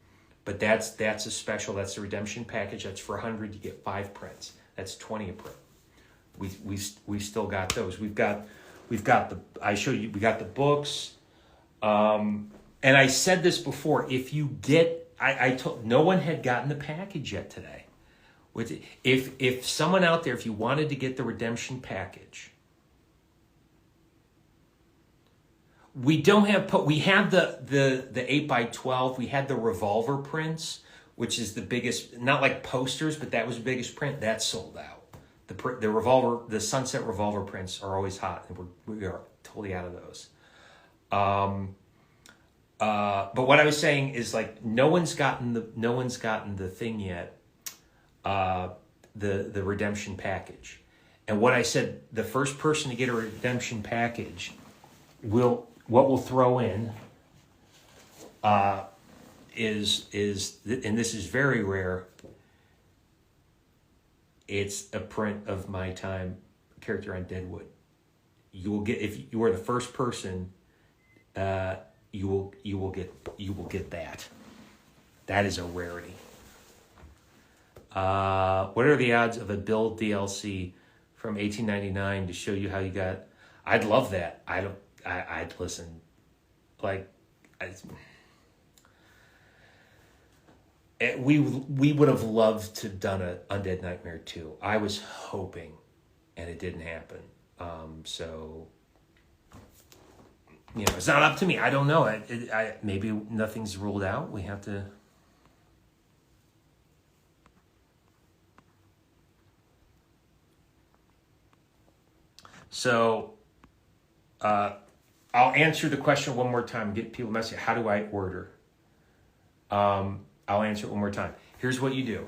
A: But that's a special. That's the redemption package. That's for 100. You get 5 prints. That's 20 a print. We still got those. We've got the. I showed you. We got the books. And I said this before. If you get, I told no one had gotten the package yet today. If someone out there, if you wanted to get the redemption package, we don't have. We have the 8x12. We had the revolver prints, which is the biggest. Not like posters, but that was the biggest print. That's sold out. The revolver, the sunset revolver prints are always hot, and we are totally out of those. But what I was saying is like no one's gotten the thing yet. The redemption package, and what I said, the first person to get a redemption package what we'll throw in is and this is very rare. It's a print of my time character on Deadwood. You will get, if you are the first person, you will get that. That is a rarity. What are the odds of a Bill DLC from 1899 to show you how you got? I'd love that. I'd listen. We would have loved to have done a Undead Nightmare 2. I was hoping, and it didn't happen. So, it's not up to me. I don't know. Maybe nothing's ruled out. We have to. So, I'll answer the question one more time. Get people message. How do I order? I'll answer it one more time. Here's what you do.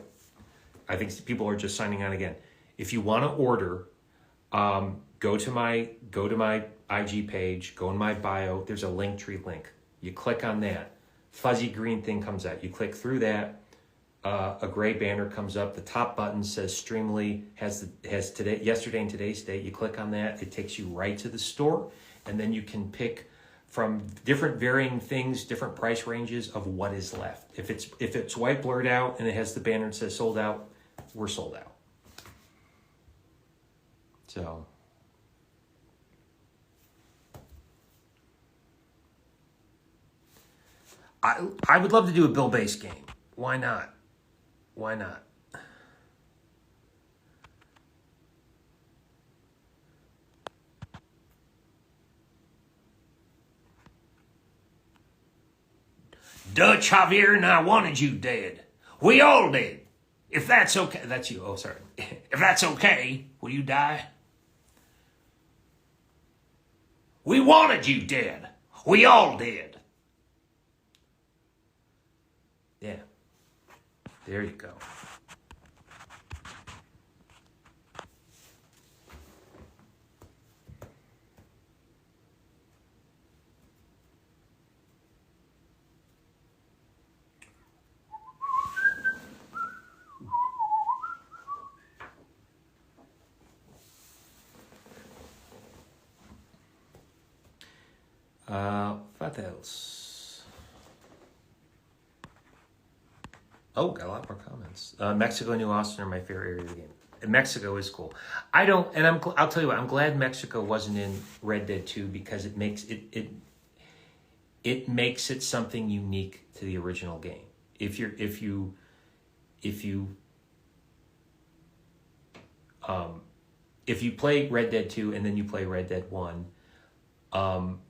A: I think people are just signing on again. If you want to order, go to my IG page, go in my bio. There's a Linktree link. You click on that. Fuzzy green thing comes out. You click through that. A gray banner comes up. The top button says Streamily has yesterday and today's date. You click on that. It takes you right to the store, and then you can pick from different varying things, different price ranges of what is left. If it's white blurred out and it has the banner that says sold out, we're sold out. So I would love to do a Bill-based game. Why not? Why not? Dutch Javier and I wanted you dead. We all did. If that's okay. That's you. Oh, sorry. If that's okay, will you die? We wanted you dead. We all did. Yeah. There you go. What else? Oh, got a lot more comments. Mexico and New Austin are my favorite area of the game. And Mexico is cool. I'll tell you what, I'm glad Mexico wasn't in Red Dead 2 because it makes it something unique to the original game. If you play Red Dead 2 and then you play Red Dead 1,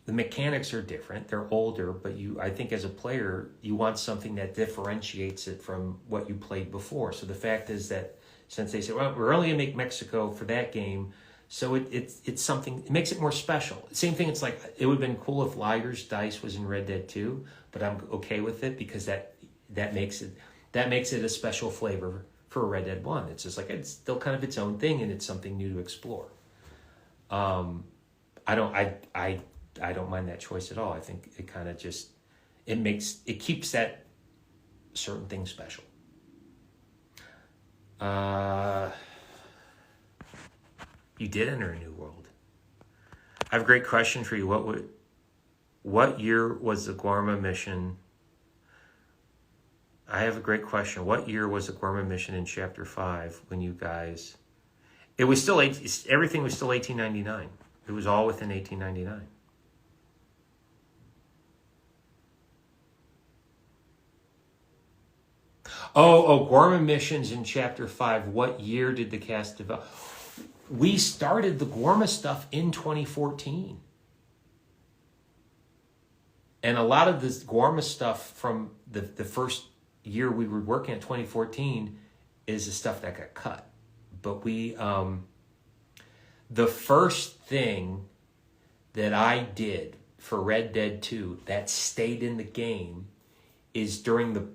A: the mechanics are different. They're older, but I think as a player, you want something that differentiates it from what you played before. So the fact is that since they said, well, we're only going to make Mexico for that game, so it's something, it makes it more special. Same thing, it's like, it would have been cool if Liger's Dice was in Red Dead 2, but I'm okay with it because that makes it a special flavor for Red Dead 1. It's just like, it's still kind of its own thing and it's something new to explore. I don't mind that choice at all. I think it kind of just, it keeps that certain thing special. You did enter a new world. have a great question for you. What year was the Guarma mission? I have a great question. What year was the Guarma mission in Chapter 5 when you guys... It was still... Everything was still 1899. It was all within 1899. Guarma missions in Chapter 5. What year did the cast develop? We started the Guarma stuff in 2014. And a lot of this Guarma stuff from the first year we were working at 2014 is the stuff that got cut. But we, the first thing that I did for Red Dead 2 that stayed in the game is during the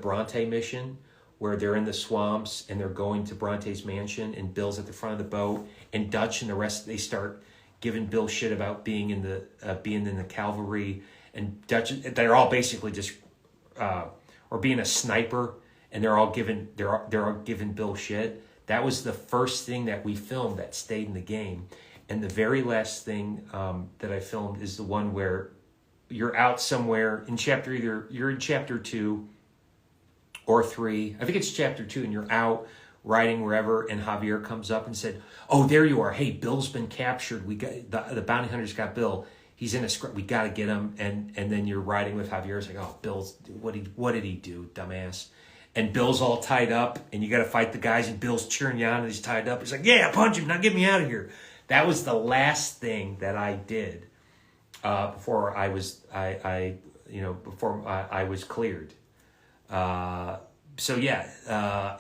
A: Bronte mission, where they're in the swamps and they're going to Bronte's mansion and Bill's at the front of the boat, and Dutch and the rest, they start giving Bill shit about being in the cavalry, and Dutch, they're all basically just or being a sniper, and they're all giving Bill shit. That was the first thing that we filmed that stayed in the game. And the very last thing that I filmed is the one where you're out somewhere in you're in chapter 2 or 3. I think it's chapter 2, and you're out riding wherever, and Javier comes up and said, "Oh, there you are. Hey, Bill's been captured. We got the bounty hunters got Bill. He's in a script. We got to get him." And then you're riding with Javier. It's like, "Oh, Bill's what did he do, dumbass?" And Bill's all tied up, and you got to fight the guys, and Bill's cheering you on, and he's tied up. He's like, "Yeah, punch him. Now get me out of here." That was the last thing that I did before I was cleared. So yeah,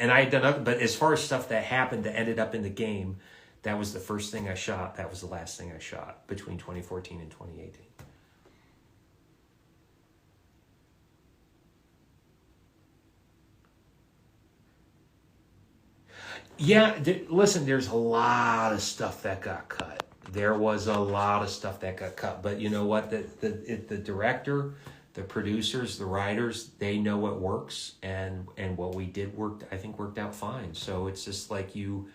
A: and I had done other, but as far as stuff that happened that ended up in the game, that was the first thing I shot. That was the last thing I shot between 2014 and 2018. Yeah, listen, there's a lot of stuff that got cut. There was a lot of stuff that got cut, but you know what? The director, the producers, the writers, they know what works, and what we did worked out fine. So it's just like you,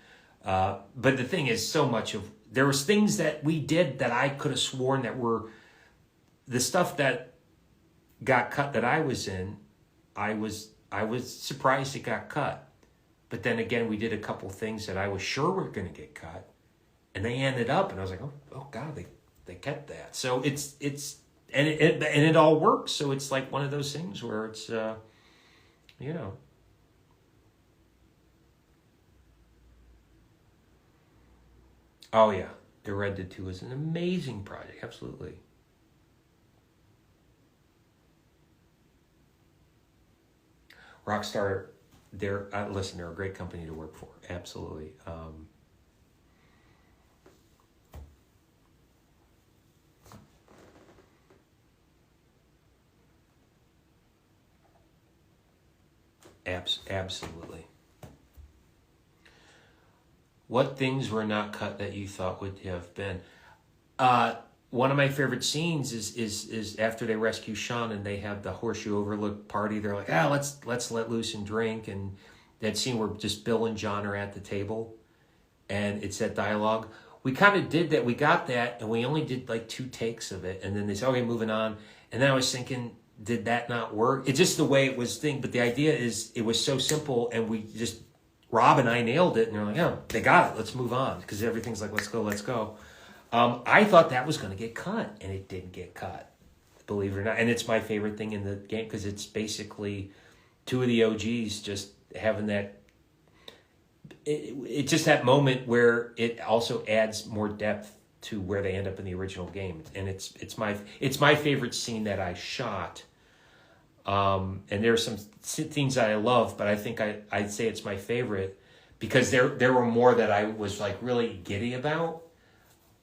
A: but the thing is, so much of, there was things that we did that I could have sworn that were the stuff that got cut that I was in. I was surprised it got cut. But then again, we did a couple things that I was sure were going to get cut, and they ended up, and I was like, oh God, they kept that. So it's and it all works. So it's like one of those things where it's Oh yeah, the Red Dead 2 is an amazing project, absolutely. Rockstar, they're a great company to work for, absolutely. Absolutely. What things were not cut that you thought would have been? One of my favorite scenes is after they rescue Sean and they have the Horseshoe Overlook party. They're like, let's let loose and drink. And that scene where just Bill and John are at the table, and it's that dialogue. We kind of did that. We got that, and we only did like 2 takes of it. And then they said, okay, moving on. And then I was thinking, did that not work? It's just the way it was thing. But the idea is it was so simple, and we just, Rob and I nailed it. And they're like, oh, they got it. Let's move on. Because everything's like, let's go. I thought that was going to get cut, and it didn't get cut, believe it or not. And it's my favorite thing in the game, because it's basically 2 of the OGs just having that. It's just that moment where it also adds more depth to where they end up in the original game, and it's my favorite scene that I shot. And there are some things that I love, but I think I'd say it's my favorite because there were more that I was like really giddy about.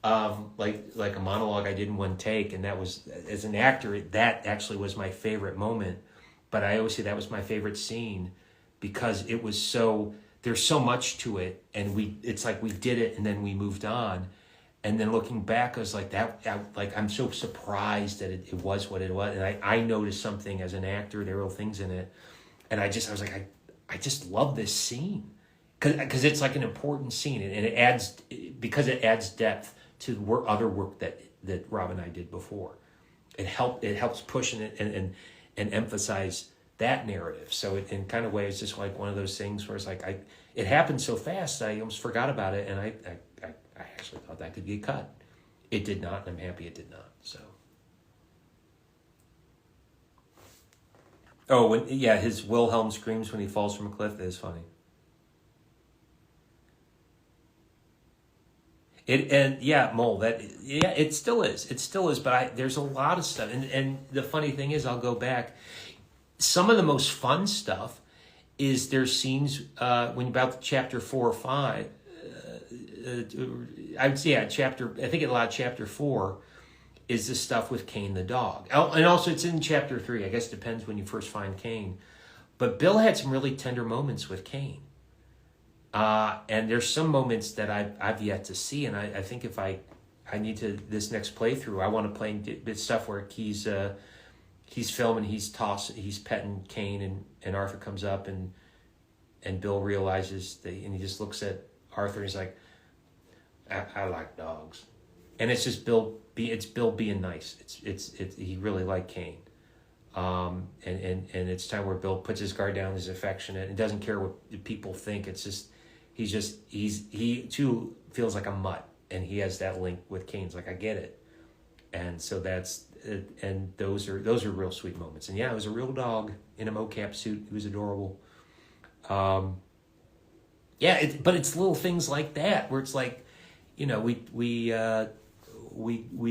A: Like a monologue I did in 1 take, and that was, as an actor, that actually was my favorite moment. But I always say that was my favorite scene because it was so, there's so much to it, and it's like we did it and then we moved on. And then looking back, I was like, I'm so surprised that it was what it was. And I noticed something as an actor, there were things in it. And I was like, I just love this scene. Because it's like an important scene, and it adds depth to work, other work that Rob and I did before. It helps push and emphasize that narrative. So in kind of ways, it's just like one of those things where it's like it happened so fast I almost forgot about it, and I actually thought that could get cut. It did not, and I'm happy it did not. So. Oh, his Wilhelm screams when he falls from a cliff is funny. Mole, it still is, but there's a lot of stuff, and the funny thing is, I'll go back. Some of the most fun stuff is there's scenes when about chapter 4 or 5. I would say chapter 4 is the stuff with Cain the dog, and also it's in chapter 3. I guess it depends when you first find Cain, but Bill had some really tender moments with Cain. And there's some moments that I've yet to see, and I think if I need to, this next playthrough, I want to play bit stuff where he's filming, he's petting Cain, and Arthur comes up, and Bill realizes and he just looks at Arthur, and he's like, I like dogs, and it's just Bill being nice. It's he really liked Cain. And it's time where Bill puts his guard down, is affectionate, and doesn't care what people think. It's just he too feels like a mutt, and he has that link with Cain's like, I get it. And so that's it, and those are real sweet moments. And it was a real dog in a mocap suit. It was adorable. But it's little things like that where it's like, we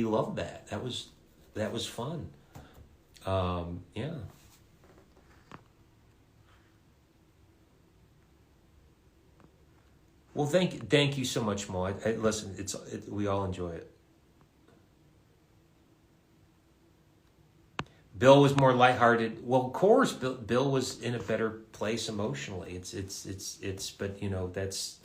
A: love that. That was fun. Well, thank you so much, Mo. Listen, we all enjoy it. Bill was more lighthearted. Well, of course, Bill was in a better place emotionally. It's but that's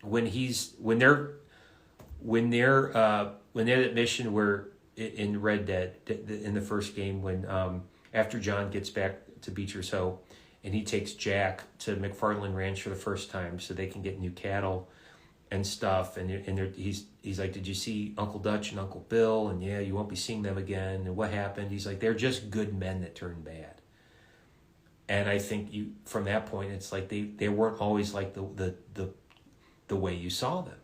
A: when they're at mission where in Red Dead in the first game, when after John gets back to Beecher's Hoe and he takes Jack to McFarland Ranch for the first time so they can get new cattle and stuff, and he's like, did you see Uncle Dutch and Uncle Bill? And you won't be seeing them again. And what happened? He's like, they're just good men that turned bad. And I think from that point, it's like they weren't always like the way you saw them.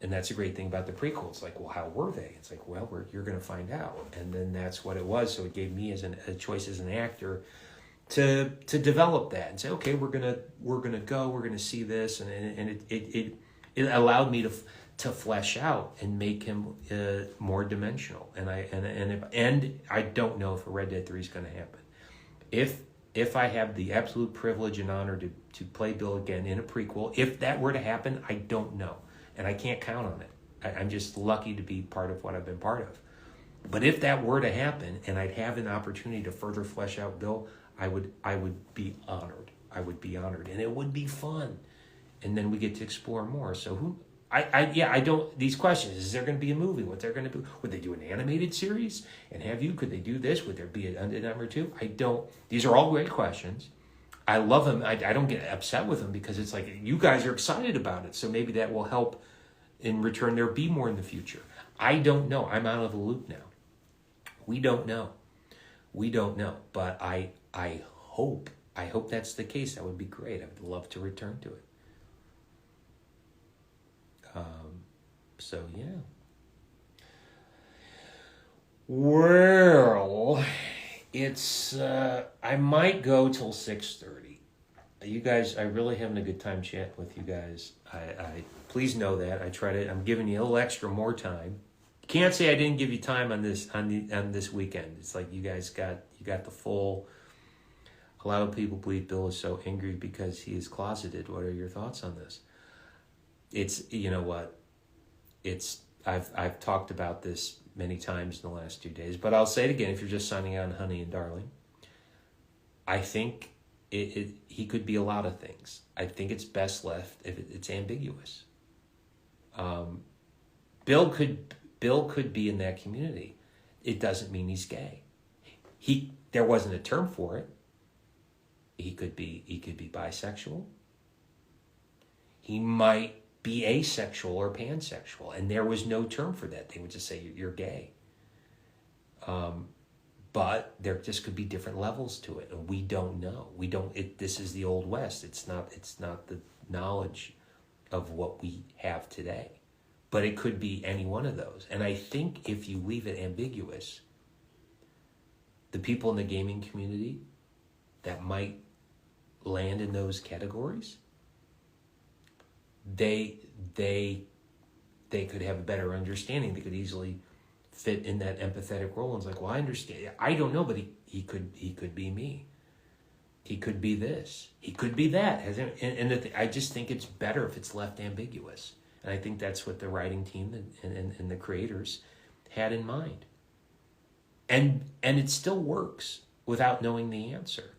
A: And that's a great thing about the prequel. It's like, well, how were they? It's like, well, you're going to find out. And then that's what it was. So it gave me a choice as an actor to develop that and say, okay, we're gonna see this, and it allowed me to flesh out and make him more dimensional. And I don't know if a Red Dead 3 is going to happen. If I have the absolute privilege and honor to play Bill again in a prequel, if that were to happen, I don't know. And I can't count on it. I'm just lucky to be part of what I've been part of. But if that were to happen and I'd have an opportunity to further flesh out Bill, I would be honored. I would be honored. And it would be fun. And then we get to explore more. So I don't, these questions, is there going to be a movie? What they're going to do? Would they do an animated series? And could they do this? Would there be a number 2? I don't, these are all great questions. I love them. I don't get upset with them because it's like, you guys are excited about it. So maybe that will help in return there be more in the future. I don't know. I'm out of the loop now. We don't know. But I hope that's the case. That would be great. I would love to return to it. Well, it's I might go till 6:30. You guys, I really having a good time chatting with you guys. I please know that I'm giving you a little extra more time. You can't say I didn't give you time on this weekend. It's like you got the full. A lot of people believe Bill is so angry because he is closeted. What are your thoughts on this? It's, I've talked about this many times in the last 2 days, but I'll say it again if you're just signing on Honey and Darling. I think he could be a lot of things. I think it's best left if it's ambiguous. Bill could be in that community. It doesn't mean he's gay. There wasn't a term for it. He could be bisexual. he might be asexual or pansexual, and there was no term for that. They would just say you're gay. But there just could be different levels to it, and we don't know. This is the Old West. It's not the knowledge of what we have today. But it could be any one of those. And I think if you leave it ambiguous, the people in the gaming community that might land in those categories, they could have a better understanding. They could easily fit in that empathetic role. And it's like, well, I understand. I don't know, but he could be me. He could be this. He could be that. I just think it's better if it's left ambiguous. And I think that's what the writing team and the creators had in mind. And it still works without knowing the answer.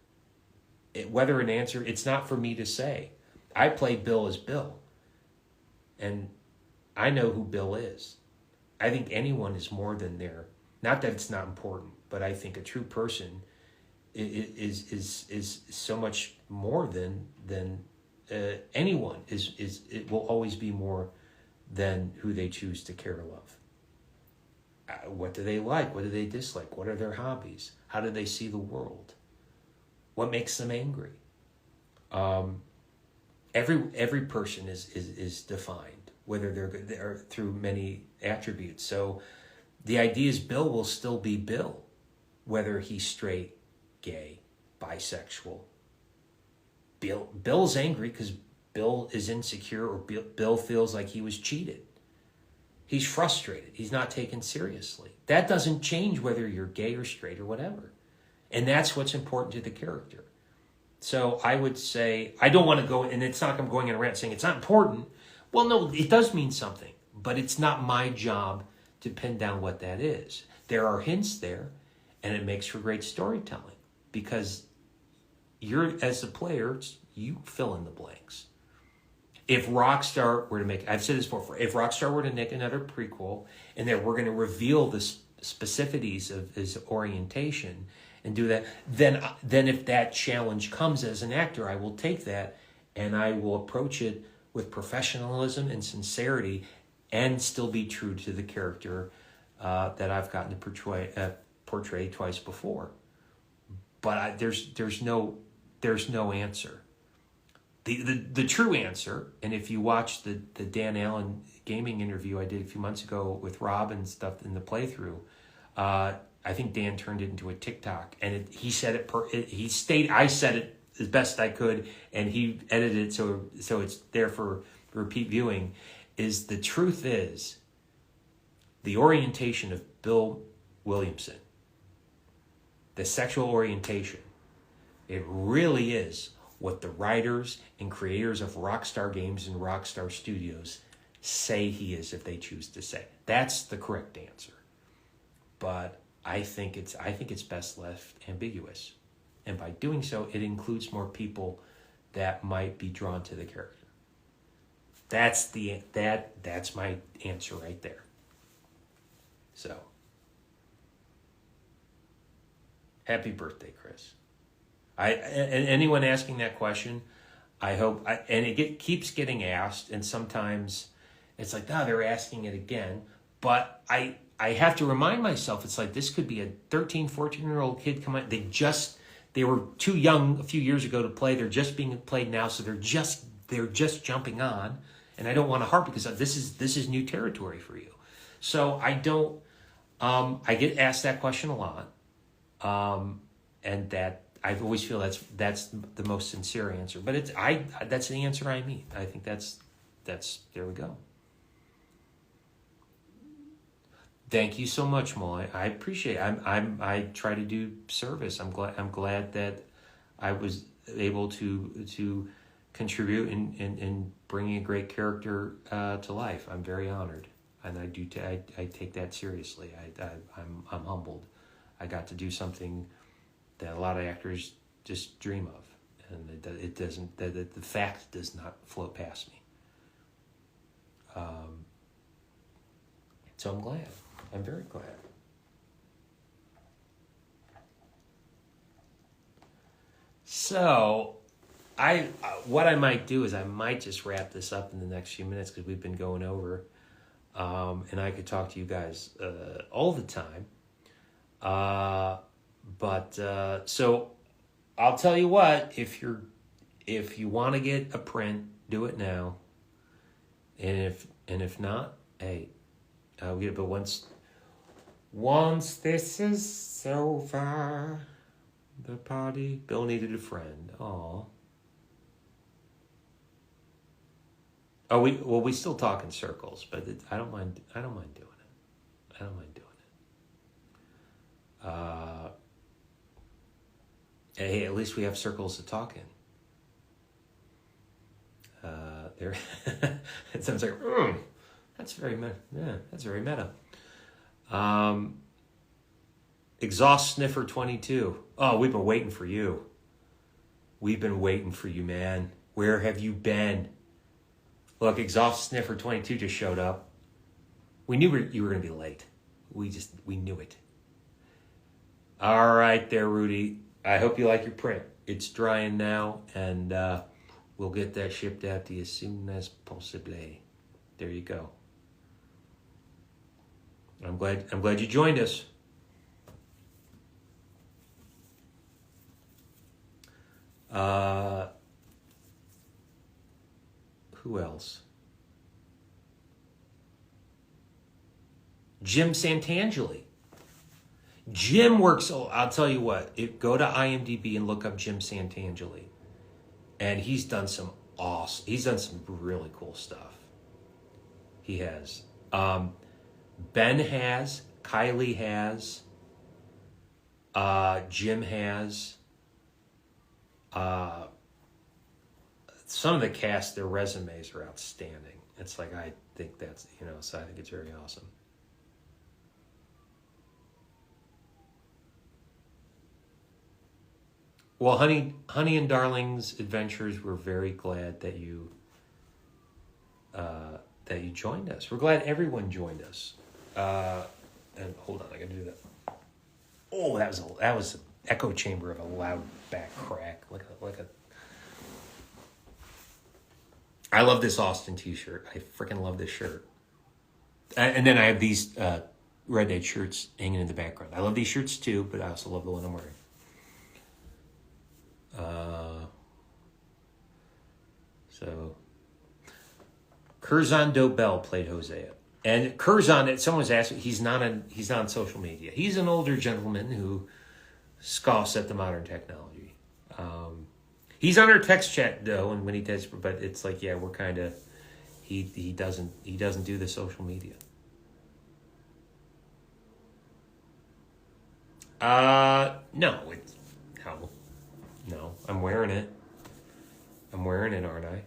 A: Whether an answer, it's not for me to say. I play Bill as Bill. And I know who Bill is. I think anyone is more than their, not that it's not important, but I think a true person is so much more than anyone it will always be more than who they choose to care to love. What do they like? What do they dislike? What are their hobbies? How do they see the world? What makes them angry? Every person is defined, whether they're through many attributes. So the idea is Bill will still be Bill, whether he's straight, gay, bisexual. Bill's angry because Bill is insecure, or Bill feels like he was cheated. He's frustrated. He's not taken seriously. That doesn't change whether you're gay or straight or whatever. And that's what's important to the character. So I would say, I don't want to go, and it's not like I'm going in a rant saying it's not important. Well, no, it does mean something, but it's not my job to pin down what that is. There are hints there, and it makes for great storytelling because you're, as a player, you fill in the blanks. If Rockstar were to make, I've said this before, if Rockstar were to make another prequel and that we're going to reveal the specificities of his orientation and do that, then if that challenge comes as an actor, I will take that and I will approach it with professionalism and sincerity and still be true to the character that I've gotten to portray twice before. But there's no answer. The true answer, and if you watch the Dan Allen gaming interview I did a few months ago with Rob and stuff in the playthrough, I think Dan turned it into a TikTok, and he said it. I said it as best I could, and he edited it so it's there for repeat viewing. Is the truth is the orientation of Bill Williamson, the sexual orientation, it really is what the writers and creators of Rockstar Games and Rockstar Studios say he is, if they choose to say. That's the correct answer. But I think it's best left ambiguous. And by doing so, it includes more people that might be drawn to the character. That's my answer right there. So, happy birthday, Chris. And anyone asking that question, I hope, and it keeps getting asked, and sometimes it's like, they're asking it again. But I have to remind myself, it's like, this could be a 13, 14-year-old kid come out. They were too young a few years ago to play. They're just being played now, so they're just jumping on. And I don't want to harp because this is new territory for you. So I don't. I get asked that question a lot, and that I always feel that's the most sincere answer. But that's the answer I mean. I think that's there we go. Thank you so much, Mo. I appreciate it. I try to do service. I'm glad that I was able to contribute in bringing a great character to life. I'm very honored, and I take that seriously. I'm humbled. I got to do something that a lot of actors just dream of, and it doesn't. The fact does not float past me. So I'm glad. I'm very glad. So, what I might do is I might just wrap this up in the next few minutes because we've been going over, and I could talk to you guys all the time. So I'll tell you what, if you want to get a print, do it now. And if not, hey, I'll get it. But once this is over, the party. Bill needed a friend. Aw. Oh, we still talk in circles, but I don't mind doing it. I don't mind doing it. Hey, at least we have circles to talk in. There, it sounds like, that's very meta. Yeah, that's very meta. Exhaust Sniffer 22. Oh, we've been waiting for you. We've been waiting for you, man. Where have you been? Look, Exhaust Sniffer 22 just showed up. We knew you were going to be late. We knew it. All right there, Rudy. I hope you like your print. It's drying now, and we'll get that shipped out to you as soon as possible. There you go. I'm glad you joined us. Who else? Jim Santangeli. Jim works. Oh, I'll tell you what. Go to IMDb and look up Jim Santangeli, and he's done some awesome. He's done some really cool stuff. He has. Ben has. Kylie has. Jim has. Some of the cast, their resumes are outstanding. It's like, I think that's, so I think it's very awesome. Well, Honey and Darling's Adventures, we're very glad that you joined us. We're glad everyone joined us. And hold on, I gotta do that. Oh, that was an echo chamber of a loud back crack, like a. I love this Austin t-shirt. I freaking love this shirt. And then I have these Red Dead shirts hanging in the background. I love these shirts too, but I also love the one I'm wearing. So Curzon Dobell played Hosea. And Curzon, someone's asked, he's not on social media. He's an older gentleman who scoffs at the modern technology. He's on our text chat though, and when he does, but it's like, yeah, we're kind of, he doesn't do the social media. No, I'm wearing it. Aren't I?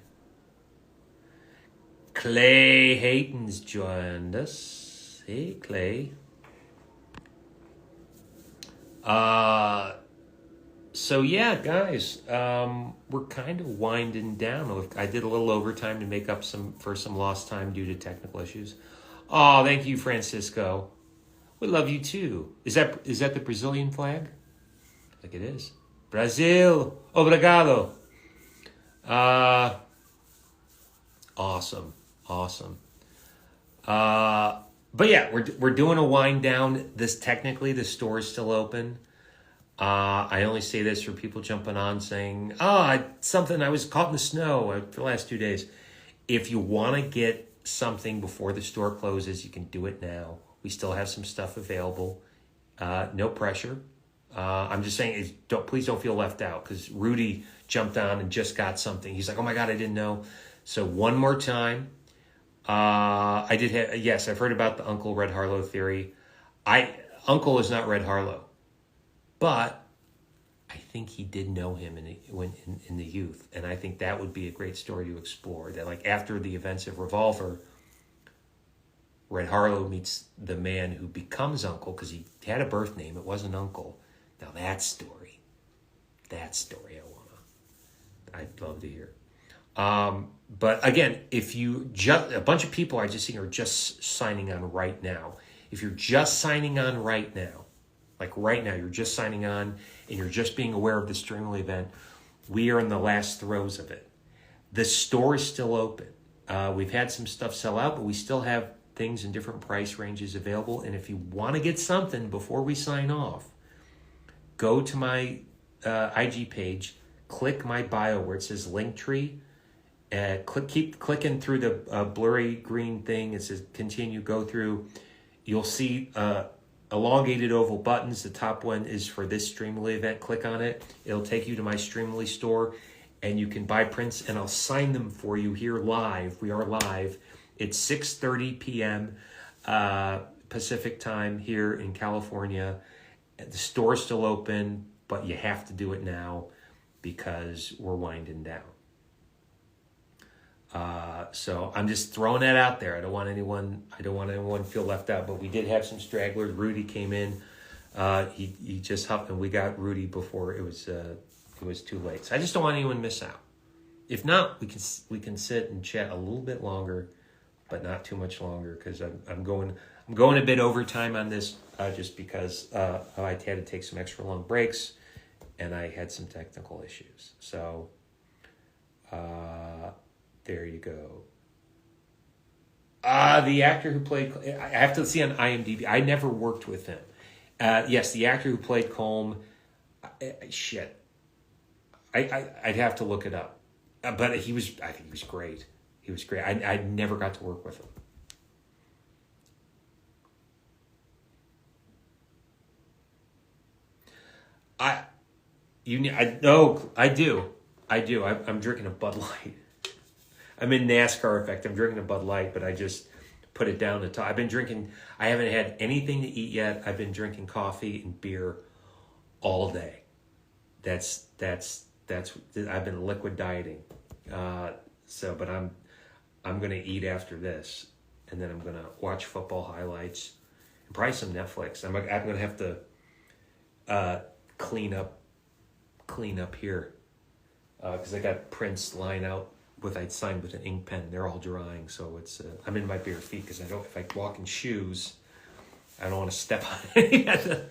A: Clay Hayton's joined us. Hey, Clay. So yeah, guys, we're kind of winding down. I did a little overtime to make up for some lost time due to technical issues. Oh, thank you, Francisco. We love you too. Is that the Brazilian flag? I think it is. Brazil, obrigado. Awesome. But yeah, we're doing a wind down. Technically the store is still open. I only say this for people jumping on saying, I was caught in the snow for the last 2 days. If you want to get something before the store closes, you can do it now. We still have some stuff available. No pressure. I'm just saying, please don't feel left out, because Rudy jumped on and just got something. He's like, oh my God, I didn't know. So one more time. Yes, I've heard about the Uncle Red Harlow theory. Uncle is not Red Harlow, but I think he did know him in the youth. And I think that would be a great story to explore, that like after the events of Revolver, Red Harlow meets the man who becomes Uncle, because he had a birth name. It wasn't Uncle. Now that story I'd love to hear. But again, if a bunch of people are just signing on right now. If you're just signing on right now, like right now, you're just signing on and you're just being aware of the Streamily event, We are in the last throes of it. The store is still open. We've had some stuff sell out, but we still have things in different price ranges available. And if you want to get something before we sign off, go to my IG page, click my bio where it says Linktree, keep clicking through the blurry green thing. It says continue, go through. You'll see elongated oval buttons. The top one is for this Streamily event. Click on it. It'll take you to my Streamily store, and you can buy prints, and I'll sign them for you here live. We are live. It's 6:30 p.m. Pacific time here in California. The store's still open, but you have to do it now because we're winding down. So I'm just throwing that out there. I don't want anyone to feel left out, but we did have some stragglers. Rudy came in. He just hopped, and we got Rudy before it was too late. So I just don't want anyone to miss out. If not, we can sit and chat a little bit longer, but not too much longer, because I'm going a bit overtime on this, just because I had to take some extra long breaks, and I had some technical issues. So there you go. The actor who played, I have to see on IMDb. I never worked with him. Yes, the actor who played Colm. Shit. I'd have to look it up. But I think he was great. He was great. I never got to work with him. I do. I'm drinking a Bud Light. I'm in NASCAR effect. I'm drinking a Bud Light, but I just put it down the top. I haven't had anything to eat yet. I've been drinking coffee and beer all day. That's I've been liquid dieting. But I'm going to eat after this, and then I'm going to watch football highlights and probably some Netflix. I'm going to have to clean up here, because I got prints lying out I'd signed with an ink pen. They're all drying, so it's I'm in my bare feet, because if I walk in shoes, I don't want to step on it.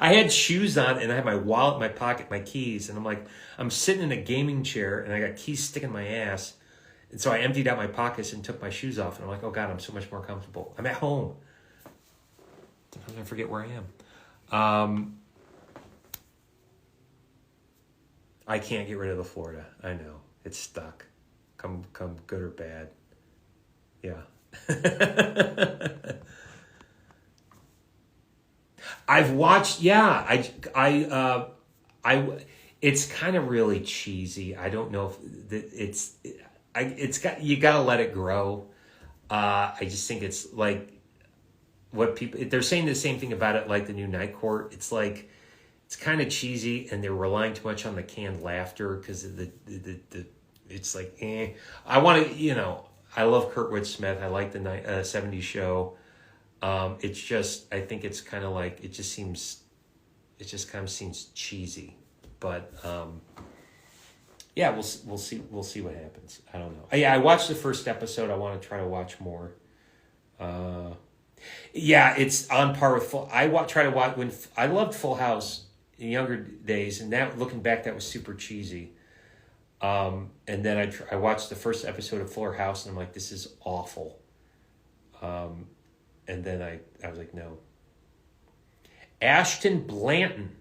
A: I had shoes on, and I had my wallet, my pocket, my keys, and I'm sitting in a gaming chair, and I got keys sticking in my ass, and so I emptied out my pockets and took my shoes off, and I'm like, oh God, I'm so much more comfortable. I'm at home. Sometimes I forget where I am. I can't get rid of the Florida. I know. It's stuck. Come good or bad. Yeah. I've watched, yeah, it's kind of really cheesy. I don't know if you gotta let it grow. I just think it's like what they're saying the same thing about it, like the new Night Court. It's like, it's kind of cheesy, and they're relying too much on the canned laughter, because it's like, I want to, I love Kurtwood Smith. I like the 70s show. It's just, I think it's kind of like, it just kind of seems cheesy, but, yeah, we'll see what happens. I don't know. Yeah, I watched the first episode. I want to try to watch more. Yeah, it's on par with I loved Full House in younger days, and that, looking back, that was super cheesy. And then I watched the first episode of Fuller House, and I'm like, this is awful. And then I was like, no. Ashton Blanton,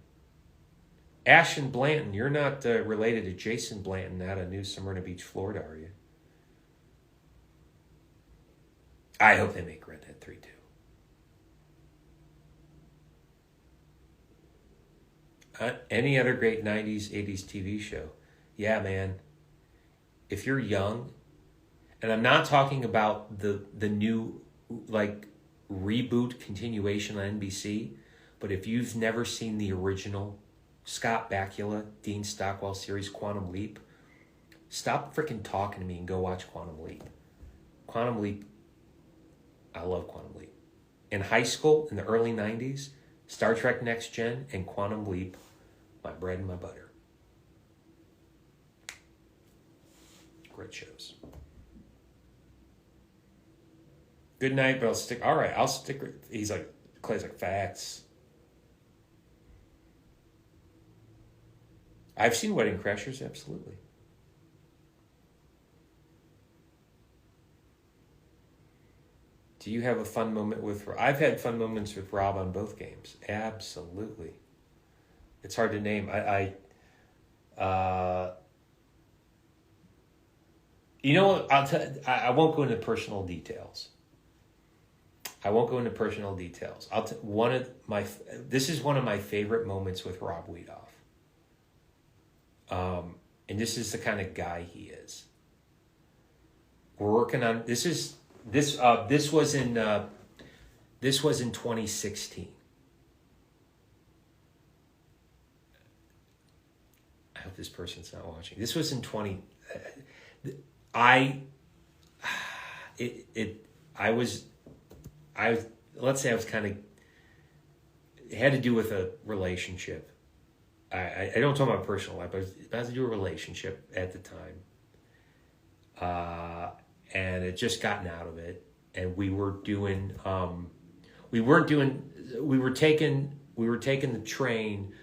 A: you're not related to Jason Blanton out of New Smyrna Beach, Florida, are you? I hope they make Red Dead 3 too. Any other great 90s, 80s TV show? Yeah, man. If you're young, and I'm not talking about the new, like, reboot continuation on NBC, but if you've never seen the original Scott Bakula, Dean Stockwell series, Quantum Leap, stop freaking talking to me and go watch Quantum Leap. Quantum Leap, I love Quantum Leap. In high school, in the early 90s, Star Trek Next Gen and Quantum Leap, my bread and my butter. Great shows. Good night, but I'll stick. All right, I'll stick. He's like, Clay's like, facts. I've seen Wedding Crashers, absolutely. Do you have a fun moment with... I've had fun moments with Rob on both games. Absolutely. It's hard to name. You know what? I won't go into personal details. This is one of my favorite moments with Rob Weedoff. And this is the kind of guy he is. We're working on this was in 2016. I hope this person's not watching. This was in let's say I was kind of, it had to do with a relationship. I don't talk about personal life, but it had to do with a relationship at the time. And it just gotten out of it. And we were taking the train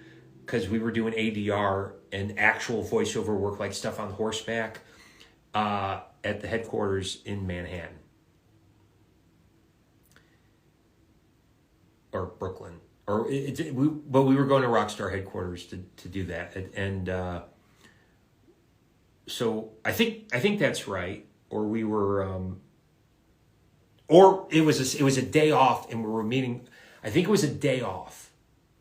A: because we were doing ADR and actual voiceover work, like stuff on horseback, at the headquarters in Manhattan. Or Brooklyn, but we were going to Rockstar headquarters to do that, and so I think that's right. Or we were, or it was a day off, and we were meeting. I think it was a day off.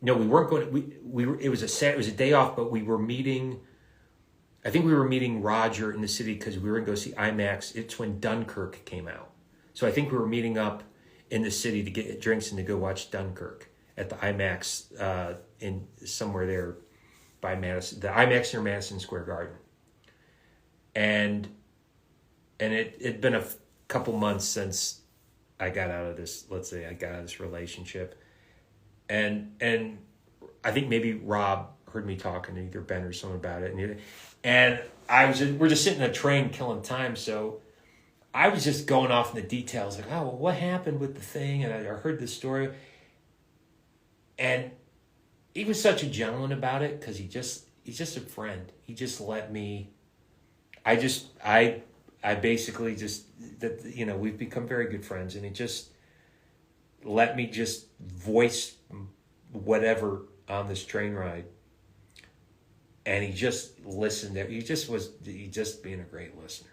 A: No, we weren't going. It was a day off, but we were meeting. I think we were meeting Roger in the city because we were going to go see IMAX. It's when Dunkirk came out, so I think we were meeting up in the city to get drinks and to go watch Dunkirk at the IMAX in somewhere there by Madison, the IMAX near Madison Square Garden. And it'd been a couple months since I got out of this, let's say I got out of this relationship. And I think maybe Rob heard me talking to either Ben or someone about it. And we're just sitting in a train killing time, so I was just going off in the details, like, oh, well, what happened with the thing? And I heard this story. And he was such a gentleman about it because he's just a friend. He just let me, I basically just, we've become very good friends, and he just let me just voice whatever on this train ride. And he just listened. He just being a great listener.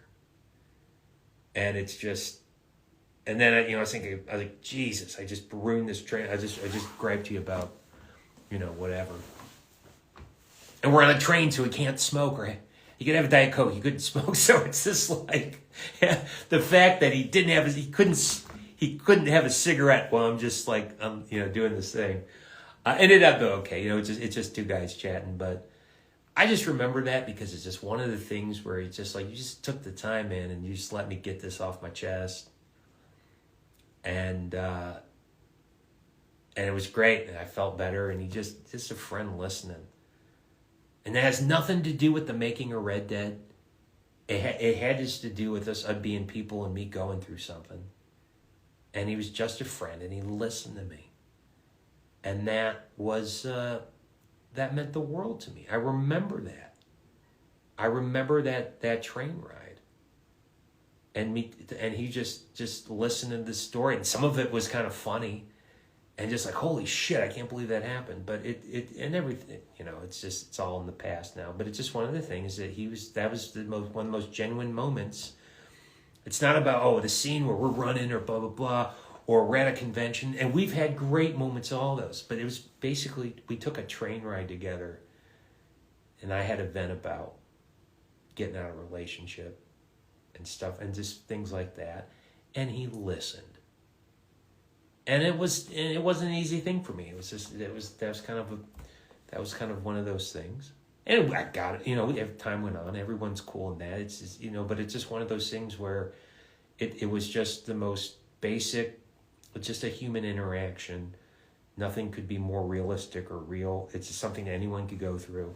A: And it's just, and then I was like, Jesus, I just ruined this train. I just griped to you about, whatever. And we're on a train, so we can't smoke, or he could have a Diet Coke, he couldn't smoke. So it's just like the fact that he couldn't have a cigarette while I'm just like doing this thing. Ended up okay, it's just two guys chatting, but I just remember that because it's just one of the things where it's just like, you just took the time, man, and you just let me get this off my chest. And it was great, and I felt better, and he just a friend listening. And that has nothing to do with the making of Red Dead. It had just to do with us being people and me going through something. And he was just a friend, and he listened to me. And that was... that meant the world to me. I remember that. I remember that train ride. And he just listened to the story. And some of it was kind of funny. And just like, holy shit, I can't believe that happened. But and everything, it's all in the past now. But it's just one of the things that that was one of the most genuine moments. It's not about, the scene where we're running or blah, blah, blah. Or we're at a convention, and we've had great moments, all those. But it was basically, we took a train ride together, and I had a vent about getting out of a relationship and stuff, and just things like that. And he listened. And it wasn't an easy thing for me. It was just, that was kind of one of those things. And I got it, as time went on, everyone's cool in that. It's just, but it's just one of those things where it was just the most basic, just a human interaction. Nothing could be more realistic or real. It's just something that anyone could go through.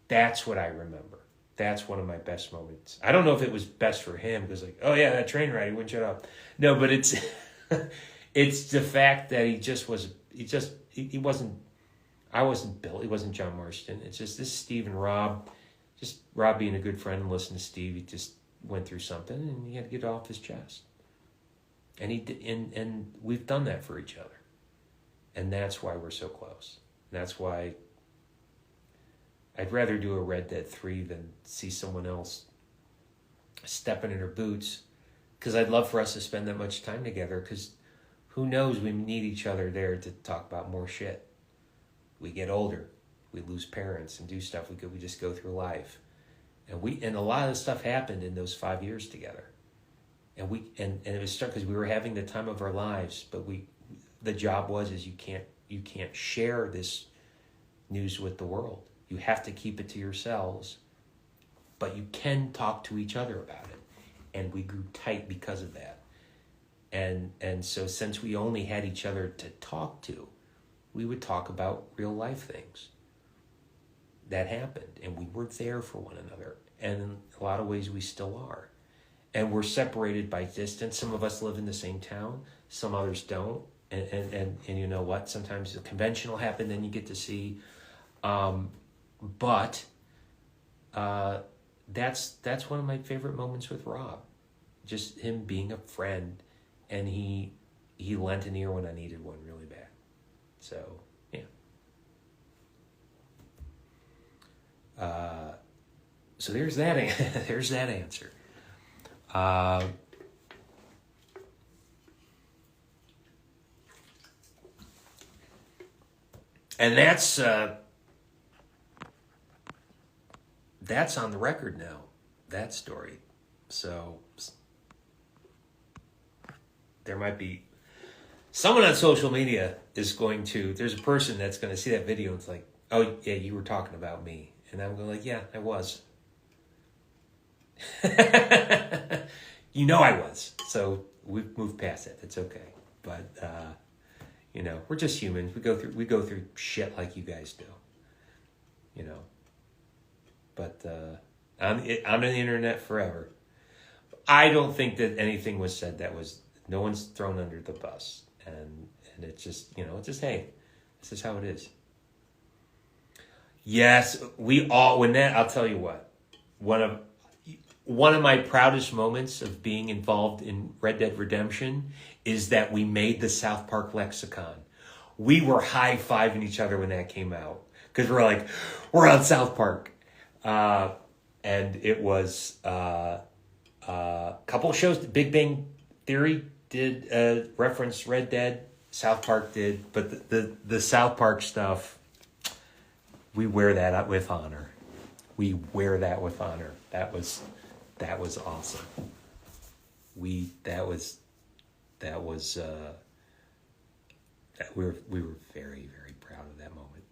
A: That's what I remember. That's one of my best moments. I don't know if it was best for him because that train ride, he wouldn't shut up. No, but it's it's the fact that he wasn't, I wasn't Bill. It wasn't John Marston. It's just this Steve and Rob. Just Rob being a good friend and listening to Steve. He just went through something and he had to get it off his chest. And he did, and we've done that for each other. And that's why we're so close. That's why I'd rather do a Red Dead 3 than see someone else stepping in her boots, because I'd love for us to spend that much time together, because who knows, we need each other there to talk about more shit. We get older, we lose parents and do stuff, we just go through life. And a lot of the stuff happened in those 5 years together. And it was because we were having the time of our lives, but the job was you can't share this news with the world. You have to keep it to yourselves, but you can talk to each other about it. And we grew tight because of that. And so since we only had each other to talk to, we would talk about real life things that happened, and we were there for one another. And in a lot of ways we still are. And we're separated by distance. Some of us live in the same town, some others don't. And you know what? Sometimes the convention will happen, then you get to see. But that's one of my favorite moments with Rob. Just him being a friend, and he lent an ear when I needed one really bad. So yeah. So there's that. There's that answer. And that's on the record now, that story. So there might be someone on social media there's a person that's going to see that video and it's like, oh yeah, you were talking about me. And I'm going like, yeah, I was. You know I was. So we've moved past it. It's okay. But we're just humans. We go through shit like you guys do. But I'm on the internet forever. I don't think that anything was said no one's thrown under the bus. And it's just, it's just, hey, this is how it is. Yes, I'll tell you what, one of my proudest moments of being involved in Red Dead Redemption is that we made the South Park lexicon. We were high-fiving each other when that came out, because we're like, we're on South Park. And it was a couple of shows. Big Bang Theory did reference Red Dead. South Park did, but the South Park stuff, we wear that up with honor. We wear that with honor. That was awesome. We were very, very proud of that moment.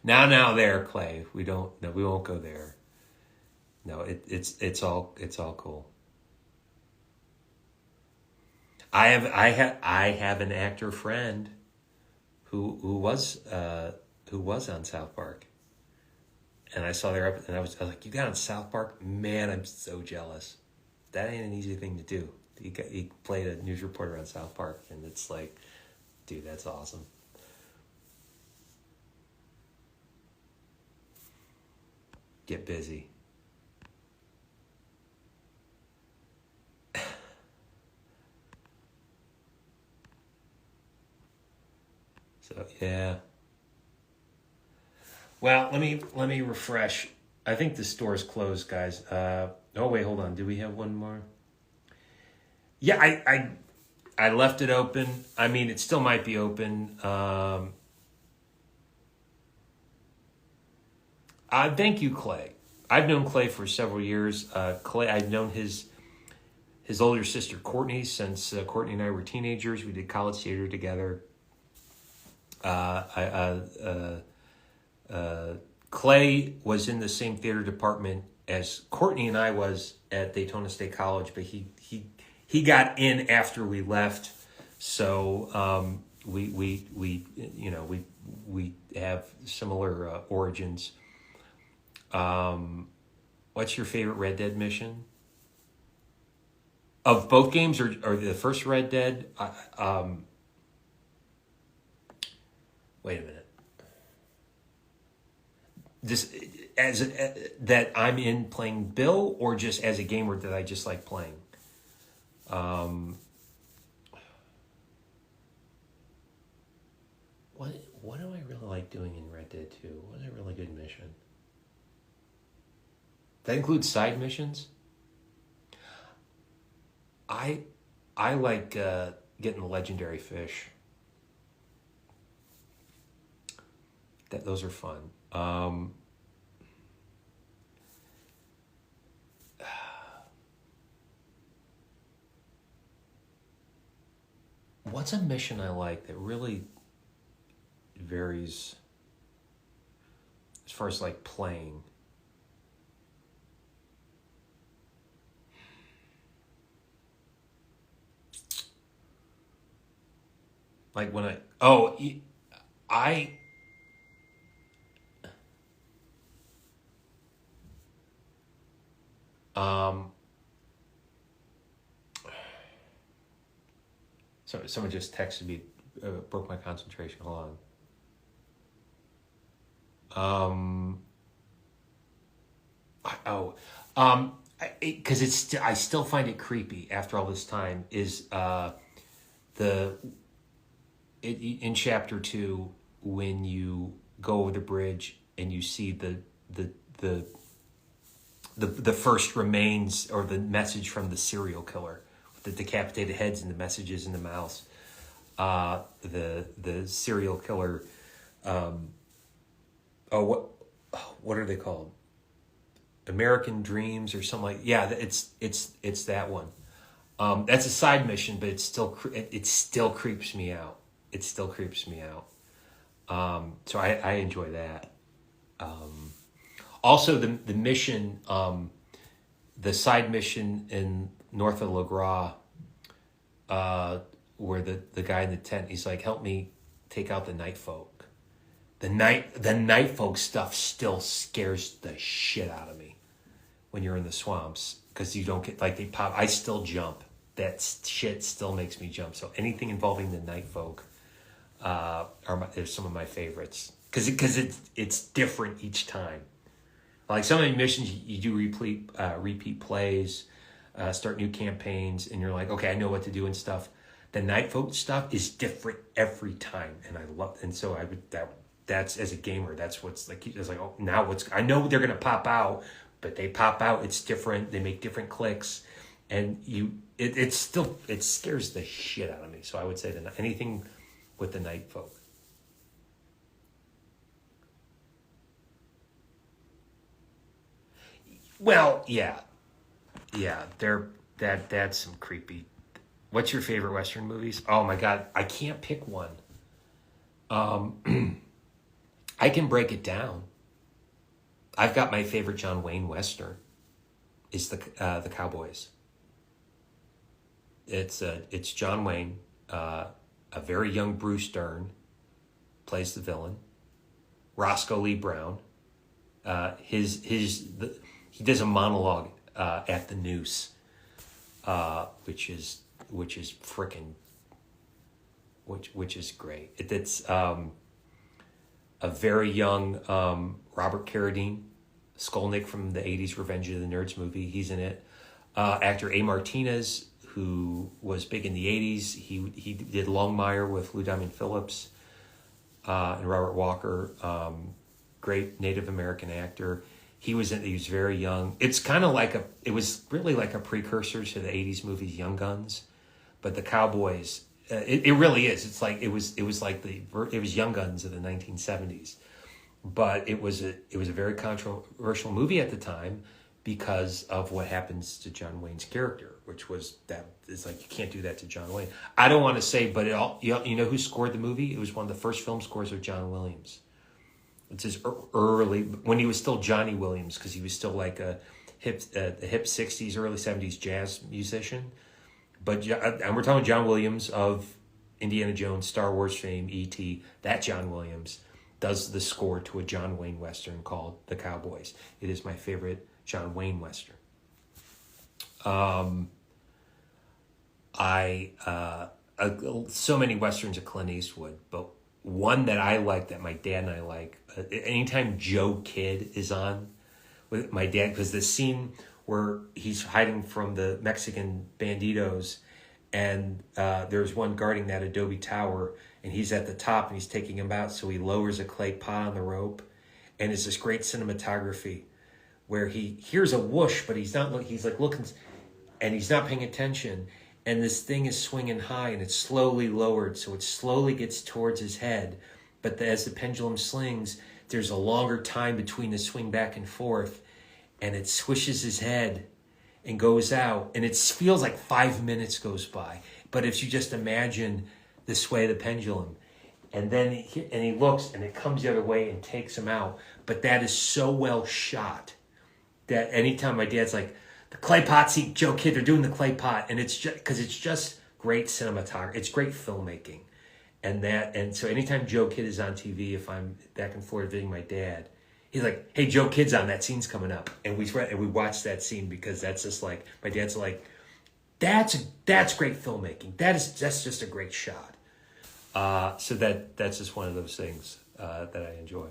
A: Now there, Clay. We won't go there. No, it's all cool. I have an actor friend who was on South Park, and I saw their episode, and I was like, "You got on South Park, man! I'm so jealous. That ain't an easy thing to do." He played a news reporter on South Park, and it's like, dude, that's awesome. Get busy. So yeah. Well, let me refresh. I think the store's closed, guys. Oh wait, hold on. Do we have one more? Yeah, I left it open. I mean, it still might be open. Thank you, Clay. I've known Clay for several years. Clay, I've known his older sister Courtney since Courtney and I were teenagers. We did college theater together. Clay was in the same theater department as Courtney and I was at Daytona State College, but he got in after we left. So we have similar origins. What's your favorite Red Dead mission? Of both games, or the first Red Dead. Wait a minute. This that I'm in playing Bill, or just as a gamer that I just like playing. What do I really like doing in Red Dead 2? What's a really good mission? That includes side missions. I like getting the legendary fish. Those are fun. What's a mission I like that really varies as far as like playing? Like when I so someone just texted me, broke my concentration. Hold on. Because I still find it creepy after all this time. Is in chapter 2 when you go over the bridge and you see the first remains, or the message from the serial killer, with the decapitated heads and the messages in the mouths. The serial killer. What are they called? American Dreams or something like. Yeah, it's that one. That's a side mission, but it still creeps me out. It still creeps me out. So I enjoy that. Also, the mission, the side mission in north of Le Gras, where the guy in the tent, he's like, "Help me take out the night folk." The night folk stuff still scares the shit out of me when you're in the swamps, because you don't get, like, they pop. I still jump. That shit still makes me jump. So anything involving the night folk are some of my favorites, because it's different each time. Like some of the missions, you do repeat plays, start new campaigns, and you're like, okay, I know what to do and stuff. The night folk stuff is different every time, and I love. And so that's as a gamer, that's what's like. It's like, oh, now I know they're gonna pop out, but they pop out. It's different. They make different clicks, and it scares the shit out of me. So I would say that anything with the night folk. Well, yeah, that's some creepy. What's your favorite Western movies? Oh my God, I can't pick one. I can break it down. I've got my favorite John Wayne Western. Is the Cowboys. It's John Wayne, a very young Bruce Dern plays the villain. Roscoe Lee Brown, he does a monologue at the Noose, which is frickin', which is great. It's a very young Robert Carradine, Skolnick from the 80s Revenge of the Nerds movie. He's in it. Actor A. Martinez, who was big in the 80s. He did Longmire with Lou Diamond Phillips and Robert Walker. Great Native American actor. He was very young. It's kind of like it was really like a precursor to the 80s movies Young Guns, but the Cowboys, it really is. It's like it was Young Guns of the 1970s, but it was a very controversial movie at the time because of what happens to John Wayne's character, which was that it's like, you can't do that to John Wayne. I don't want to say, but you know who scored the movie? It was one of the first film scores of John Williams. It's his early, when he was still Johnny Williams, because he was still like a hip 60s, early 70s jazz musician. But and we're talking John Williams of Indiana Jones, Star Wars fame, E.T. That John Williams does the score to a John Wayne Western called The Cowboys. It is my favorite John Wayne Western. So many westerns of Clint Eastwood, but one that I like, that my dad and I like, anytime Joe Kidd is on with my dad, because the scene where he's hiding from the Mexican banditos, and there's one guarding that adobe tower, and he's at the top and he's taking him out, so he lowers a clay pot on the rope, and it's this great cinematography where he hears a whoosh, but he's not. He's like looking, and he's not paying attention. And this thing is swinging high, and it's slowly lowered, so it slowly gets towards his head. But as the pendulum slings, there's a longer time between the swing back and forth, and it swishes his head and goes out, and it feels like 5 minutes goes by. But if you just imagine the sway of the pendulum, and then he looks, and it comes the other way and takes him out. But that is so well shot that anytime my dad's like, the clay pot, see Joe Kidd, they're doing the clay pot, and it's just because it's just great cinematography, it's great filmmaking, and so anytime Joe Kidd is on TV, if I'm back and forth visiting my dad, he's like, "Hey, Joe Kidd's on, that scene's coming up," and we watch that scene because that's just like my dad's like, that's great filmmaking, that's just a great shot, so that's just one of those things that I enjoy.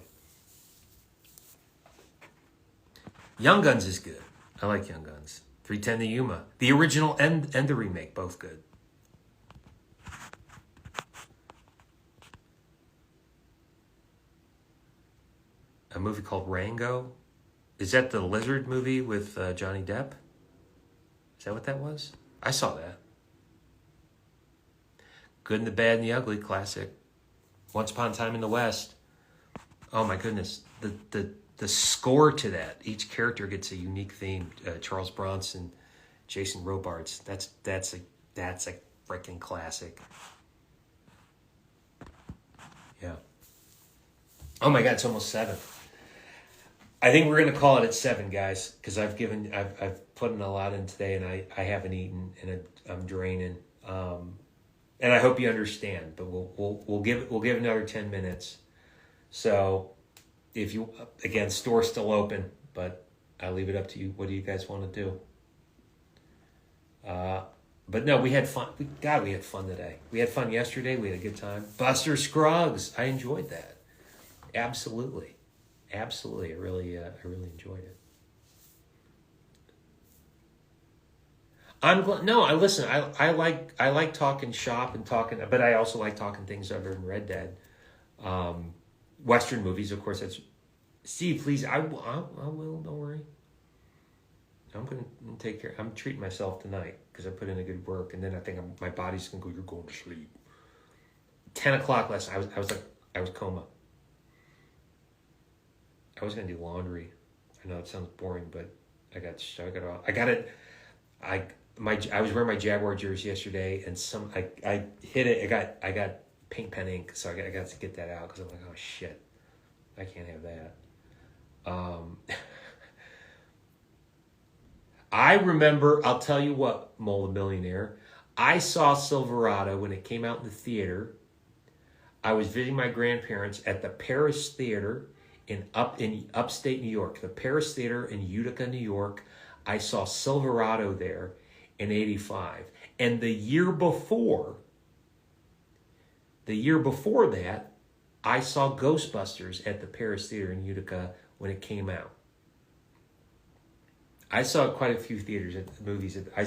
A: Young Guns is good. I like Young Guns. 310 to Yuma. The original and the remake, both good. A movie called Rango. Is that the lizard movie with Johnny Depp? Is that what that was? I saw that. Good and the Bad and the Ugly, classic. Once Upon a Time in the West. Oh my goodness. The score to that, each character gets a unique theme. Charles Bronson, Jason Robards. That's a freaking classic. Yeah. Oh my God, it's almost 7. I think we're gonna call it at 7, guys, because I've put in a lot in today, and I haven't eaten, and I'm draining. And I hope you understand. But we'll give another 10 minutes. So. If you, again, store's still open, but I'll leave it up to you. What do you guys want to do? But no, we had fun. We had fun today. We had fun yesterday. We had a good time. Buster Scruggs. I enjoyed that. Absolutely. I really enjoyed it. I'm glad. No, I like talking shop and talking, but I also like talking things other than Red Dead. Western movies, of course. That's Steve. Please, I will. Don't worry. I'm gonna take care. I'm treating myself tonight because I put in a good work, and then I think my body's gonna go. You're going to sleep. 10:00 last night. I was coma. I was gonna do laundry. I know it sounds boring, but I got it. I was wearing my Jaguar jersey yesterday, and I hit it. I got pink pen ink, so I got to get that out because I'm like, oh shit, I can't have that. I remember, I'll tell you what, Mole the Millionaire, I saw Silverado when it came out in the theater. I was visiting my grandparents at the Paris Theater in upstate New York, the Paris Theater in Utica, New York. I saw Silverado there in '85, and the year before that, I saw Ghostbusters at the Paris Theater in Utica when it came out. I saw quite a few theaters at the movies. I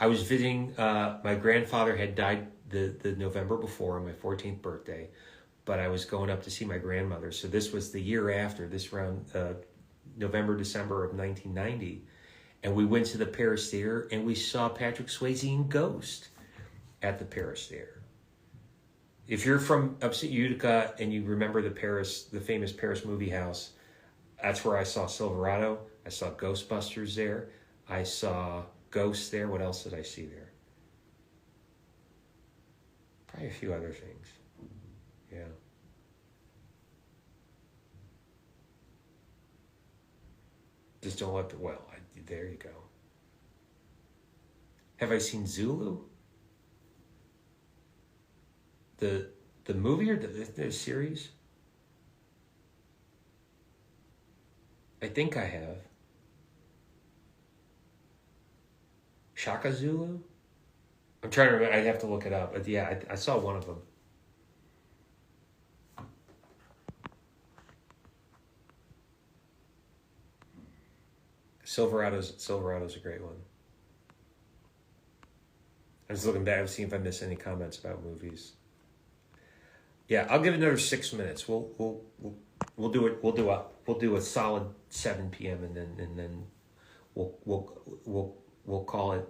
A: was visiting, my grandfather had died the November before on my 14th birthday, but I was going up to see my grandmother. So this was the year after, this around November, December of 1990. And we went to the Paris Theater and we saw Patrick Swayze in Ghost at the Paris Theater. If you're from upstate Utica and you remember the famous Paris movie house, that's where I saw Silverado. I saw Ghostbusters there. I saw Ghosts there. What else did I see there? Probably a few other things. Yeah. Just don't let there you go. Have I seen Zulu? The movie or the series? I think I have. Shaka Zulu? I'm trying to remember. I'd have to look it up. But yeah, I saw one of them. Silverado's a great one. I was looking back, seeing if I missed any comments about movies. Yeah, I'll give it another 6 minutes. We'll do it. We'll do a solid 7 p.m. and then we'll call it.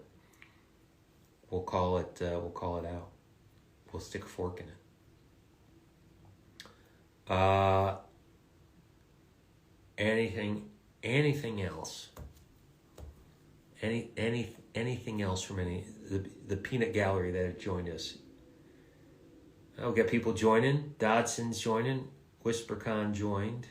A: We'll call it out. We'll stick a fork in it. Anything else? Anything else from the peanut gallery that have joined us? Oh, we got people joining. Dodson's joining. WhisperCon joined.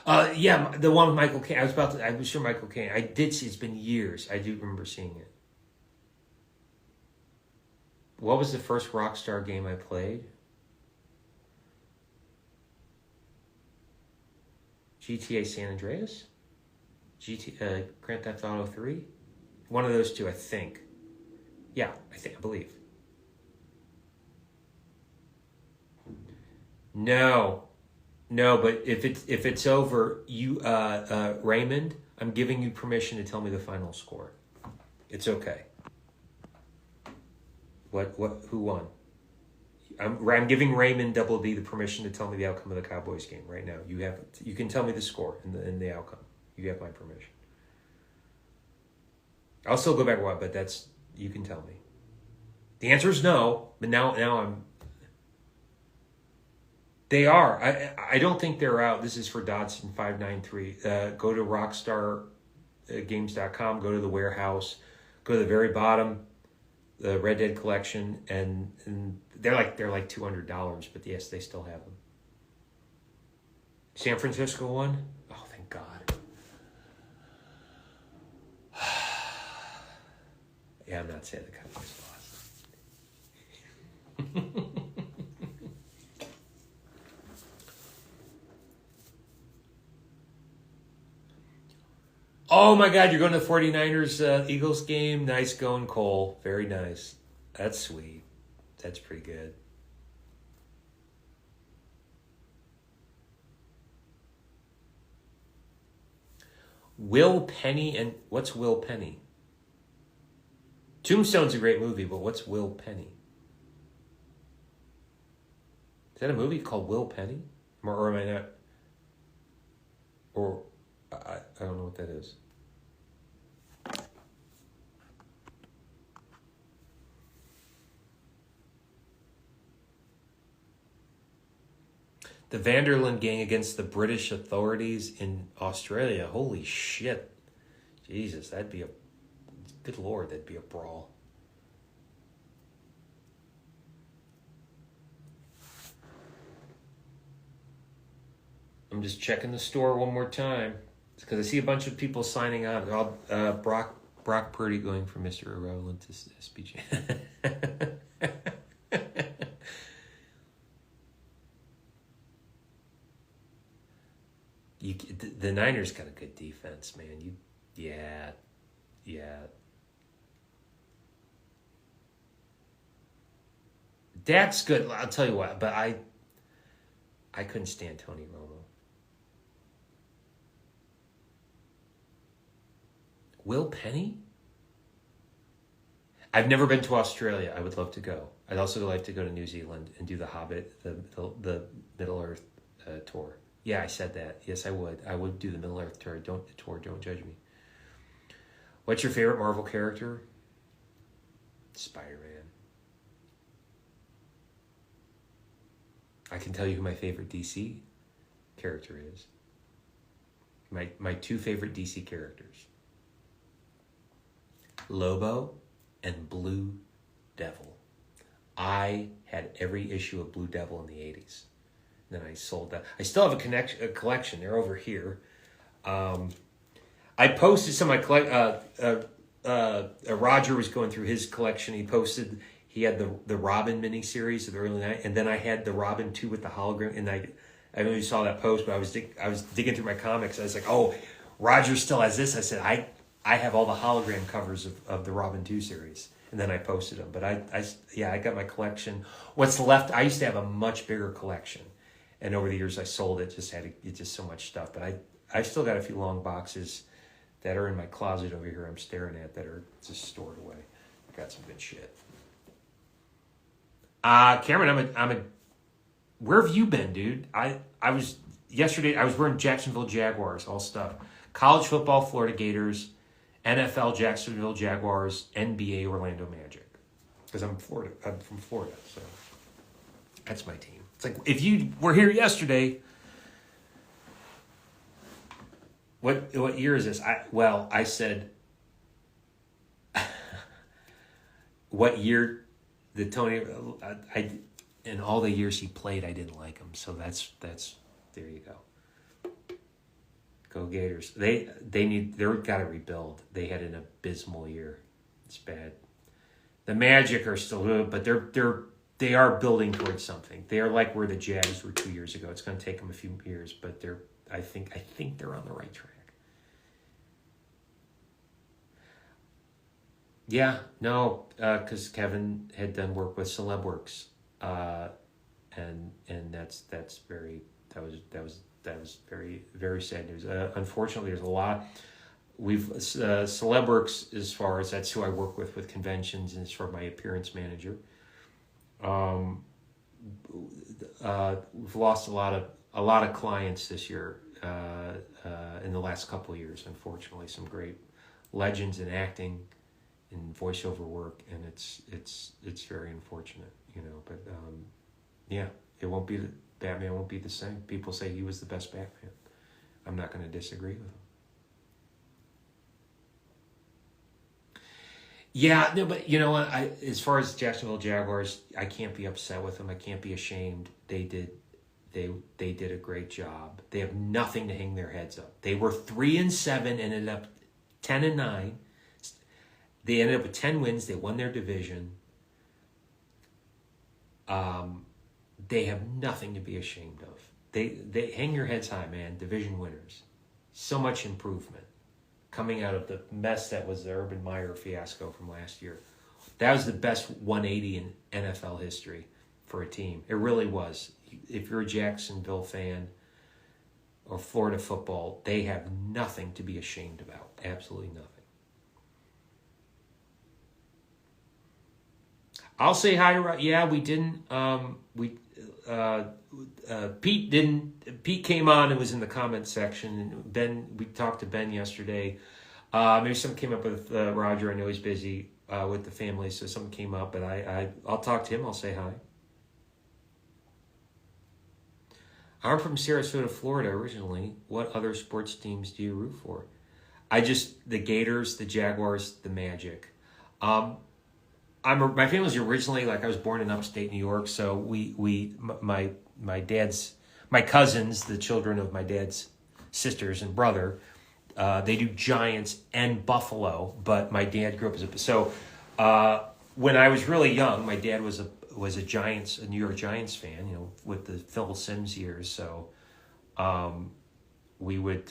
A: Yeah, the one with Michael Caine. I was sure Michael Caine. I did see. It's been years. I do remember seeing it. What was the first Rockstar game I played? GTA San Andreas? Grand Theft Auto 3? One of those two, I think. Yeah, I believe. No, but if it's over, you Raymond, I'm giving you permission to tell me the final score. It's okay. Who won? I'm giving Raymond Double D the permission to tell me the outcome of the Cowboys game right now. You can tell me the score and the outcome. You have my permission. I'll still go back but you can tell me. The answer is no, but now I'm. They are. I don't think they're out. This is for Dodson 593. Go to rockstargames.com. Go to the warehouse. Go to the very bottom, the Red Dead collection, and they're like $200. But yes, they still have them. San Francisco won. Oh, thank God. Yeah, I'm not saying the Cowboys lost. Oh my God, you're going to the 49ers Eagles game? Nice going, Cole. Very nice. That's sweet. That's pretty good. Will Penny and what's Will Penny? Tombstone's a great movie, but what's Will Penny? Is that a movie called Will Penny? Or am I not? Or I don't know what that is. The Vanderlyn gang against the British authorities in Australia. Holy shit. Jesus, that'd be good Lord, that'd be a brawl. I'm just checking the store one more time. It's because I see a bunch of people signing on. Brock Purdy going from Mr. Irrelevant to SPG. The Niners got a good defense, man. Yeah. Dak's good. I'll tell you what, but I couldn't stand Tony Romo. Will Penny? I've never been to Australia. I would love to go. I'd also like to go to New Zealand and do the Hobbit, the Middle Earth tour. Yeah, I said that. Yes, I would. I would do the Middle Earth tour. Don't judge me. What's your favorite Marvel character? Spider-Man. I can tell you who my favorite DC character is. My two favorite DC characters. Lobo and Blue Devil. I had every issue of Blue Devil in the 80s. Then I sold that. I still have a collection. They're over here. I posted some of my Roger was going through his collection. He had the Robin miniseries of the early 90s, and then I had the Robin 2 with the hologram. And I know you saw that post, but I was digging through my comics. I was like, oh, Roger still has this. I said, I have all the hologram covers of the Robin 2 series, and then I posted them. But I got my collection. What's left? I used to have a much bigger collection, and over the years I sold it. It's just so much stuff. But I've still got a few long boxes that are in my closet over here. I'm staring at that are just stored away. I got some good shit. Cameron, where have you been, dude? Yesterday I was wearing Jacksonville Jaguars, all stuff. College football, Florida Gators, NFL, Jacksonville Jaguars, NBA, Orlando Magic. Because I'm from Florida, so that's my team. It's like, if you were here yesterday, what year is this? I said, what year the Tony, in all the years he played, I didn't like him. So that's there you go. Go Gators. They're got to rebuild. They had an abysmal year. It's bad. The Magic are still good, but they are building towards something. They are like where the Jags were 2 years ago. It's going to take them a few years, but I think they're on the right track. Yeah, no, because Kevin had done work with Celebworks, and that was very, very sad news. Unfortunately, there's a lot. Celebworks, as far as that's who I work with conventions, and as for my appearance manager. We've lost a lot of clients this year, in the last couple of years. Unfortunately, some great legends in acting, in voiceover work, and it's very unfortunate, But yeah, Batman won't be the same. People say he was the best Batman. I'm not going to disagree with him. Yeah, no, but you know what? As far as Jacksonville Jaguars, I can't be upset with them. I can't be ashamed. They did a great job. They have nothing to hang their heads up. They were 3-7, ended up 10-9. They ended up with 10 wins. They won their division. They have nothing to be ashamed of. They hang your heads high, man. Division winners. So much improvement coming out of the mess that was the Urban Meyer fiasco from last year. That was the best 180 in NFL history for a team. It really was. If you're a Jacksonville fan or Florida football, they have nothing to be ashamed about. Absolutely nothing. I'll say hi. Yeah, we didn't. Pete didn't. Pete came on and was in the comment section. And Ben, we talked to Ben yesterday. Maybe something came up with Roger. I know he's busy with the family, so something came up. But I'll talk to him. I'll say hi. I'm from Sarasota, Florida originally. What other sports teams do you root for? The Gators, the Jaguars, the Magic. My family's originally, I was born in upstate New York, so my cousins, the children of my dad's sisters and brother, they do Giants and Buffalo, but my dad grew up when I was really young, my dad was a New York Giants fan, with the Phil Simms years, so we would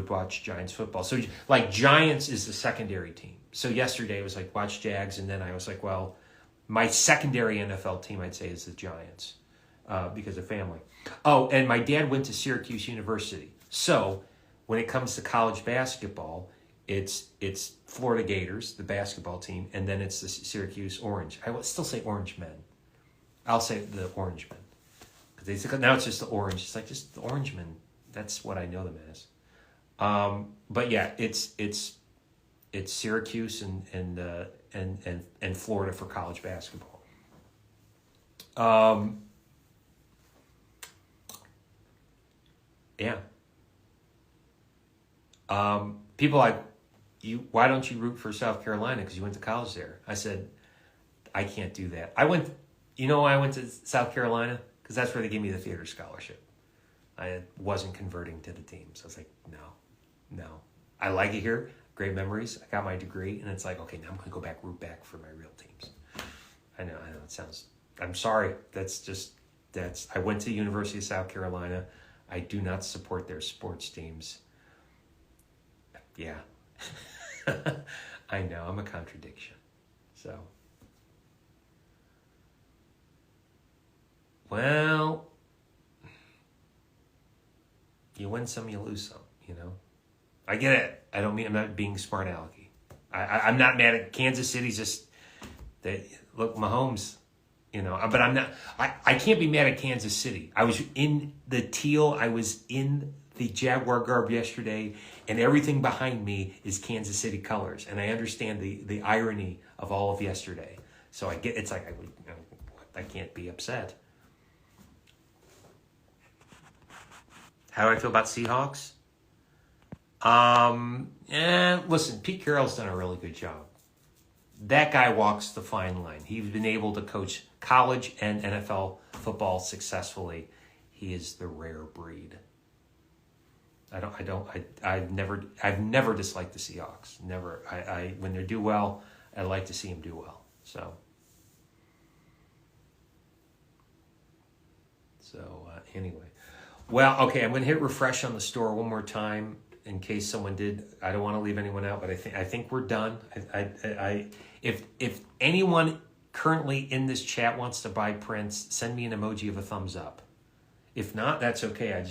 A: watch Giants football. So Giants is the secondary team. So yesterday it was watch Jags, and then I was well, my secondary NFL team I'd say is the Giants because of family. Oh, and my dad went to Syracuse University. So when it comes to college basketball, it's Florida Gators, the basketball team, and then it's the Syracuse Orange. I will still say Orange Men. I'll say the Orange Men. Because now it's just the Orange. It's just the Orange Men. That's what I know them as. But yeah, it's Syracuse and Florida for college basketball. Yeah. People why don't you root for South Carolina? Because you went to college there. I said, I can't do that. I went to South Carolina? Because that's where they gave me the theater scholarship. I wasn't converting to the team. So I was no. I like it here. Great memories. I got my degree. And it's okay, now I'm going to go root back for my real teams. I know it sounds, I'm sorry. I went to the University of South Carolina. I do not support their sports teams. Yeah. I know, I'm a contradiction. So, well, you win some, you lose some, you know? I get it. I'm not being smart alecky. I'm not mad at Kansas City's just, look, Mahomes, you know, but I'm not, I can't be mad at Kansas City. I was in the teal, I was in the Jaguar garb yesterday, and everything behind me is Kansas City colors. And I understand the irony of all of yesterday. So I get, it's like, I can't be upset. How do I feel about Seahawks? Listen, Pete Carroll's done a really good job. That guy walks the fine line. He's been able to coach college and NFL football successfully. He is the rare breed. I've never disliked the Seahawks. Never. When they do well, I like to see them do well. So anyway. Well, okay, I'm going to hit refresh on the store one more time in case someone did. I don't want to leave anyone out, but I think we're done. If anyone currently in this chat wants to buy prints, send me an emoji of a thumbs up. If not, that's okay.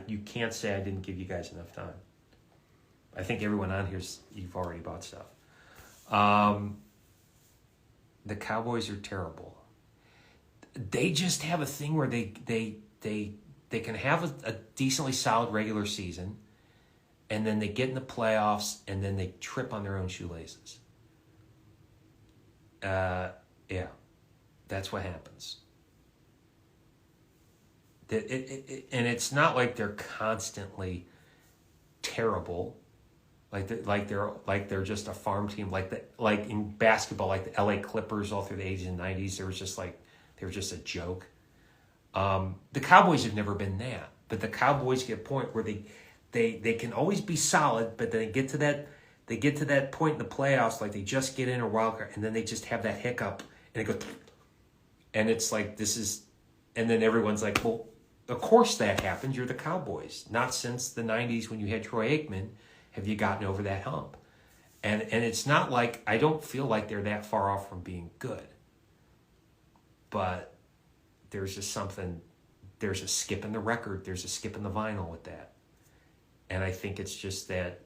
A: You can't say I didn't give you guys enough time. I think everyone on here's you've already bought stuff. The Cowboys are terrible. They just have a thing where they can have a decently solid regular season, and then they get in the playoffs, and then they trip on their own shoelaces. Yeah, that's what happens. And it's not like they're constantly terrible, like they're just a farm team, like in basketball, like the LA Clippers all through the 80s and 90s. They were just a joke. The Cowboys have never been that, but the Cowboys get a point where they can always be solid, but they get to that point in the playoffs, like they just get in a wild card, and then they just have that hiccup, and it goes, and it's like and then everyone's like, well, of course that happens. You're the Cowboys. Not since the 90s when you had Troy Aikman have you gotten over that hump, and it's not like I don't feel like they're that far off from being good, but there's just something. There's a skip in the record. There's a skip in the vinyl with that. And I think it's just that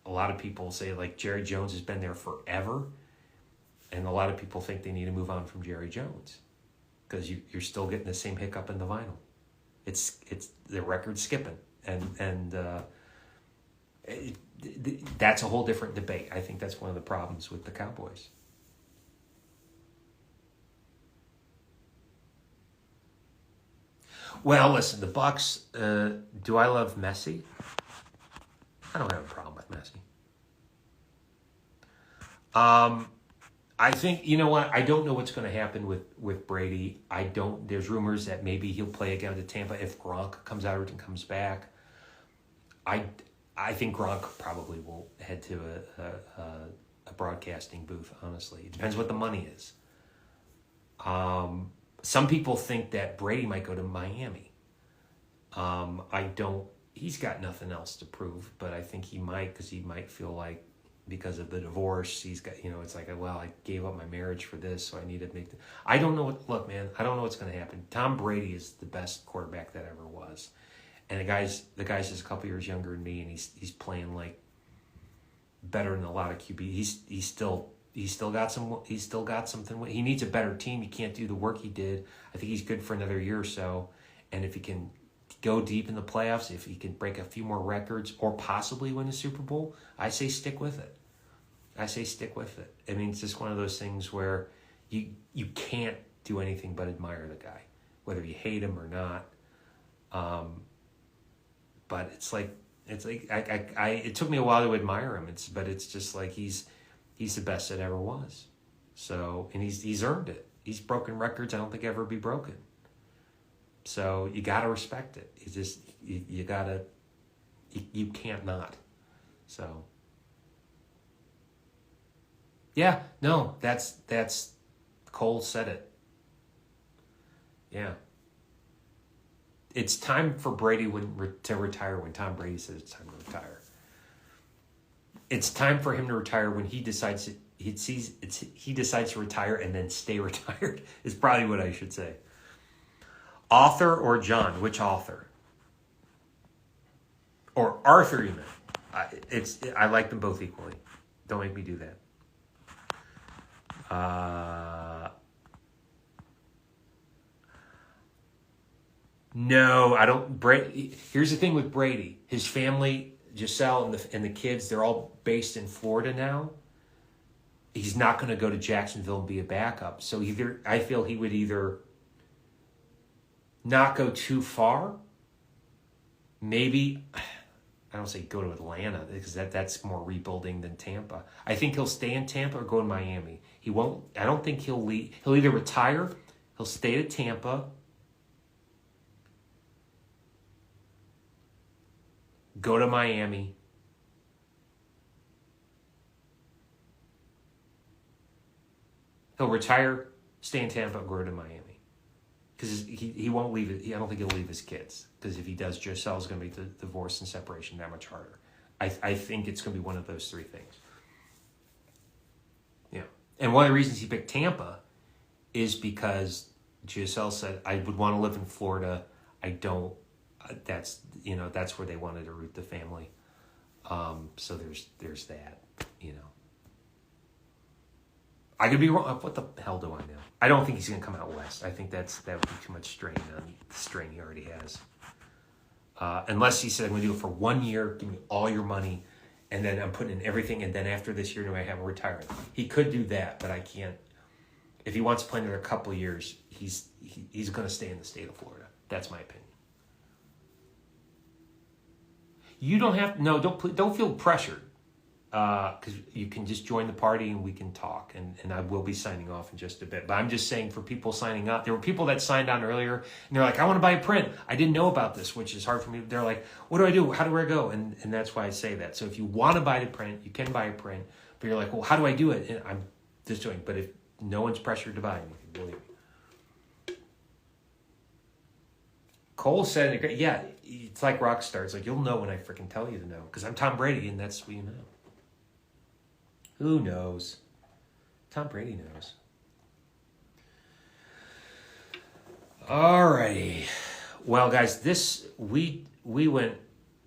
A: a lot of people say, like, Jerry Jones has been there forever. And a lot of people think they need to move on from Jerry Jones because you're still getting the same hiccup in the vinyl. It's the record's skipping. And that's a whole different debate. I think that's one of the problems with the Cowboys. Well, listen, the Bucks. Do I love Messi? I don't have a problem with Messi. I think, you know what? I don't know what's going to happen with Brady. There's rumors that maybe he'll play again to Tampa if Gronk comes out and comes back. I think Gronk probably will head to a broadcasting booth, honestly. It depends what the money is. Some people think that Brady might go to Miami. He's got nothing else to prove, but I think he might, because he might feel like because of the divorce, he's got, it's like, well, I gave up my marriage for this, so I need to make I don't know look, man, I don't know what's going to happen. Tom Brady is the best quarterback that ever was. And the guy's just a couple years younger than me, and he's playing like better than a lot of QB. He's still got something. He needs a better team. He can't do the work he did. I think he's good for another year or so. And if he can go deep in the playoffs, if he can break a few more records or possibly win a Super Bowl, I say stick with it. I mean, it's just one of those things where you can't do anything but admire the guy, whether you hate him or not. But it took me a while to admire him. But it's just like he's the best that ever was. So, and he's earned it. He's broken records I don't think ever be broken. So you got to respect it. It's just, you can't not. So, yeah, no, that's Cole said it. Yeah. It's time for Brady to retire when Tom Brady says it's time to retire. it's time for him to retire when he decides he decides to retire and then stay retired is probably what I should say. Author or John? Which author? Or Arthur, you mean? I like them both equally. Don't make me do that. No, I don't. Here's the thing with Brady. His family, Giselle and the kids, they're all based in Florida now. He's not going to go to Jacksonville and be a backup. So I feel he would either not go too far. Maybe, I don't say go to Atlanta because that's more rebuilding than Tampa. I think he'll stay in Tampa or go to Miami. He won't. I don't think he'll leave. He'll either retire, he'll stay at Tampa, go to Miami. He'll retire, stay in Tampa, go to Miami. Because he won't leave it. I don't think he'll leave his kids. Because if he does, Giselle's going to make the divorce and separation that much harder. I think it's going to be one of those three things. Yeah. And one of the reasons he picked Tampa is because Giselle said, I would want to live in Florida. I don't. That's where they wanted to root the family. So there's that, I could be wrong. What the hell do I know? I don't think he's going to come out west. I think that would be too much strain on the strain he already has. Unless he said, I'm going to do it for 1 year, give me all your money, and then I'm putting in everything, and then after this year, I have him retire. He could do that, but I can't. If he wants to play another couple of years, he's going to stay in the state of Florida. That's my opinion. You don't have to. No, don't feel pressured. Because you can just join the party and we can talk. And I will be signing off in just a bit. But I'm just saying for people signing up, there were people that signed on earlier and they're like, I want to buy a print. I didn't know about this, which is hard for me. They're like, what do I do? How do I go? And that's why I say that. So if you want to buy the print, you can buy a print. But you're like, well, how do I do it? And I'm just doing. But if no one's pressured to buy anything, believe me. Cole said, yeah, it's like rock stars. Like, you'll know when I freaking tell you to know. Because I'm Tom Brady and that's what you know. Who knows? Tom Brady knows. Alrighty. Well, guys, we went.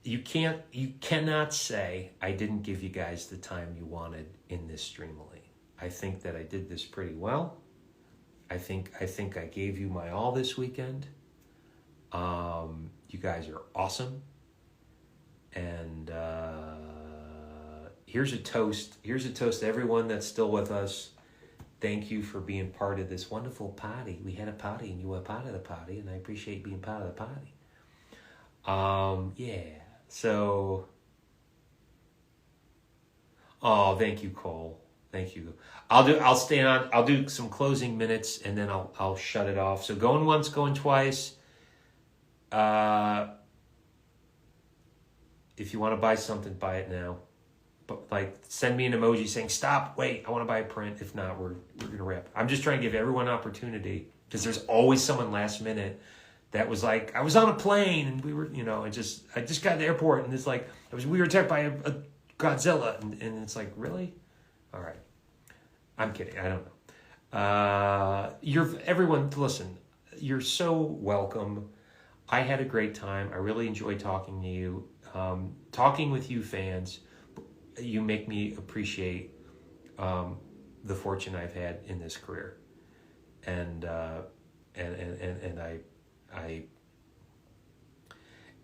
A: You cannot say I didn't give you guys the time you wanted in this Streamily. I think that I did this pretty well. I think I gave you my all this weekend. You guys are awesome, and. Here's a toast. Here's a toast to everyone that's still with us. Thank you for being part of this wonderful party. We had a party and you were part of the party, and I appreciate being part of the party. Yeah. So, thank you, Cole. Thank you. I'll stay on. I'll do some closing minutes and then I'll shut it off. So going once, going twice. If you want to buy something, buy it now. But send me an emoji saying, stop, wait, I want to buy a print. If not, we're going to wrap. I'm just trying to give everyone an opportunity because there's always someone last minute that was like, I was on a plane and we were, I just got to the airport and it's like, we were attacked by a Godzilla. And it's like, really? All right. I'm kidding. I don't know. Everyone, listen, you're so welcome. I had a great time. I really enjoyed talking to you. Talking with you fans. You make me appreciate the fortune I've had in this career, and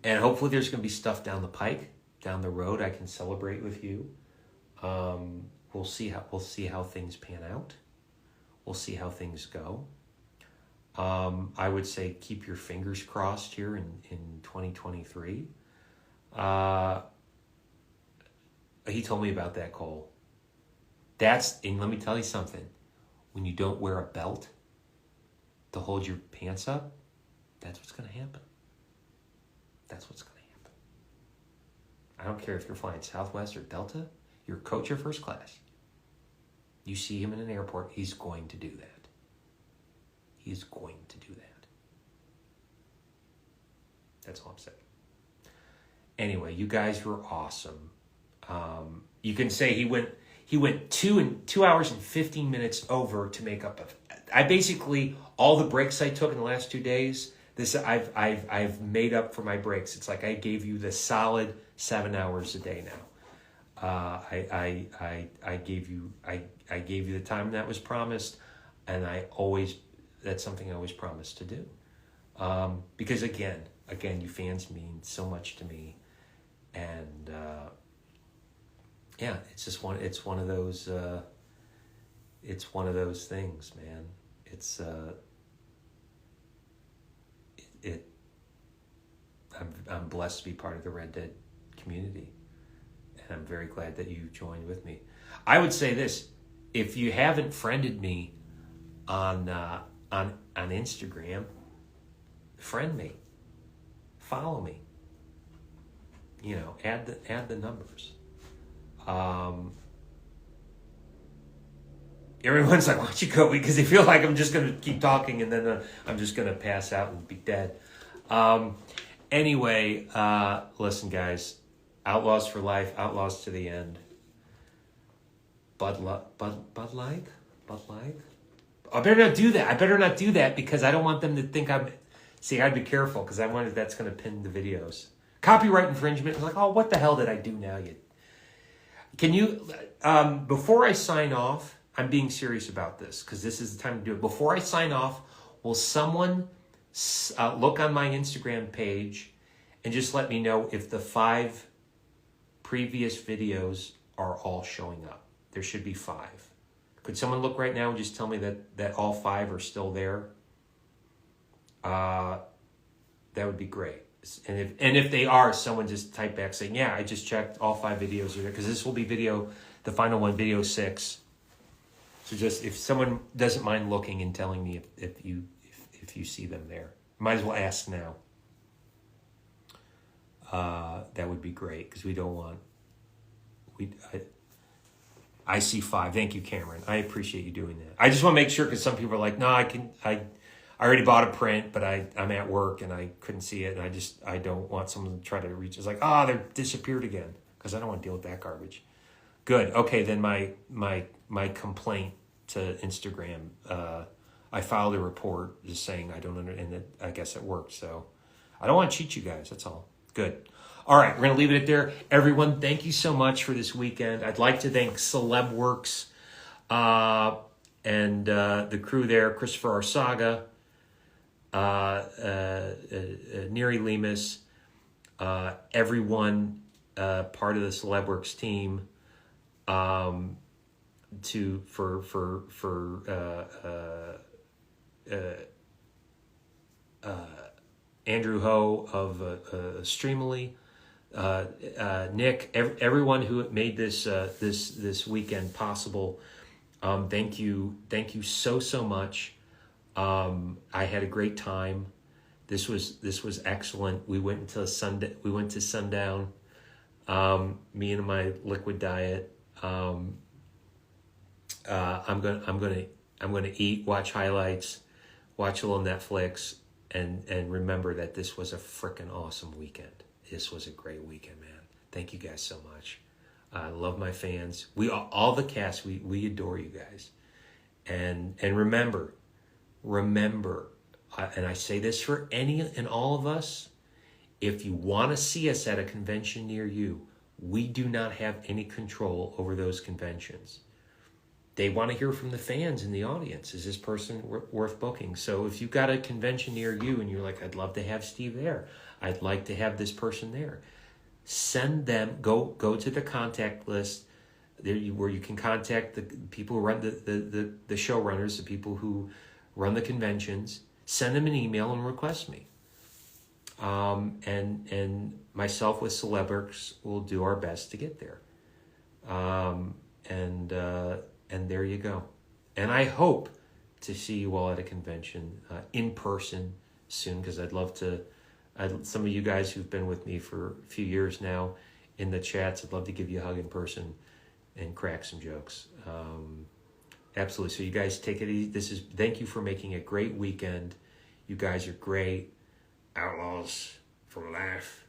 A: hopefully there's going to be stuff down the pike, down the road I can celebrate with you. We'll see how things pan out. We'll see how things go. I would say keep your fingers crossed here in 2023. He told me about that, Cole. And let me tell you something. When you don't wear a belt to hold your pants up, that's what's going to happen. That's what's going to happen. I don't care if you're flying Southwest or Delta. Your coach or first class. You see him in an airport, he's going to do that. He's going to do that. That's all I'm saying. Anyway, you guys were awesome. You can say he went 2 hours and 15 minutes over to make up. I basically, all the breaks I took in the last 2 days, I've made up for my breaks. It's like I gave you the solid 7 hours a day now. I gave you the time that was promised, and that's something I always promised to do. Because again, you fans mean so much to me, and yeah, it's one of those things, man. I'm blessed to be part of the Red Dead community, and I'm very glad that you joined with me. I would say this: if you haven't friended me on Instagram, friend me, follow me. Add the numbers. Everyone's like, why don't you go? Because they feel like I'm just going to keep talking and then I'm just going to pass out and be dead. Anyway, listen, guys. Outlaws for life, outlaws to the end. Bud Light? I better not do that because I don't want them to think See, I'd be careful because I wonder if that's going to pin the videos. Copyright infringement. I'm like, oh, what the hell did I do now? Can you, before I sign off, I'm being serious about this because this is the time to do it. Before I sign off, will someone look on my Instagram page and just let me know if the 5 previous videos are all showing up? There should be 5. Could someone look right now and just tell me that all 5 are still there? That would be great. And if they are, someone just type back saying, yeah, I just checked, all 5 videos are there, because this will be the final one, video 6. So just if someone doesn't mind looking and telling me if you see them there, might as well ask now. That would be great because we don't want. I see 5. Thank you, Cameron. I appreciate you doing that. I just want to make sure because some people are like, no, I already bought a print, but I'm at work and I couldn't see it, and I don't want someone to try to reach. It's like, they're disappeared again, because I don't want to deal with that garbage. Good. Okay, then my complaint to Instagram, I filed a report just saying I don't understand it. I guess it worked, so I don't want to cheat you guys. That's all. Good. All right, we're gonna leave it there. Everyone, thank you so much for this weekend. I'd like to thank CelebWorks and the crew there, Christopher Arsaga, Neri Lemus, everyone part of the CelebWorks team, Andrew Ho of Streamily, Nick, everyone who made this weekend possible. Thank you so much. I had a great time. This was excellent. We went to sundown. Me and my liquid diet. I'm gonna eat, watch highlights, watch a little Netflix, and remember that this was a freaking awesome weekend. This was a great weekend, man. Thank you guys so much. I love my fans. All the cast, we adore you guys. And remember, and I say this for any and all of us, if you want to see us at a convention near you, we do not have any control over those conventions. They want to hear from the fans in the audience. Is this person worth booking? So if you've got a convention near you and you're like, I'd love to have Steve there, I'd like to have this person there, send them, go to the contact list there where you can contact the people who run the showrunners, the people who run the conventions. Send them an email and request me. And myself with CelebWorks will do our best to get there. And there you go. And I hope to see you all at a convention in person soon, because I'd love to. Some of you guys who've been with me for a few years now in the chats, I'd love to give you a hug in person and crack some jokes. Absolutely. So you guys take it easy. Thank you for making a great weekend. You guys are great. Outlaws for life.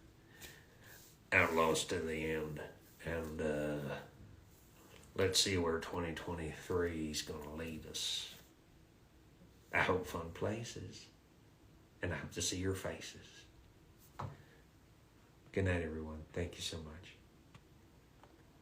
A: Outlaws to the end. And let's see where 2023 is going to lead us. I hope fun places, and I hope to see your faces. Good night, everyone. Thank you so much.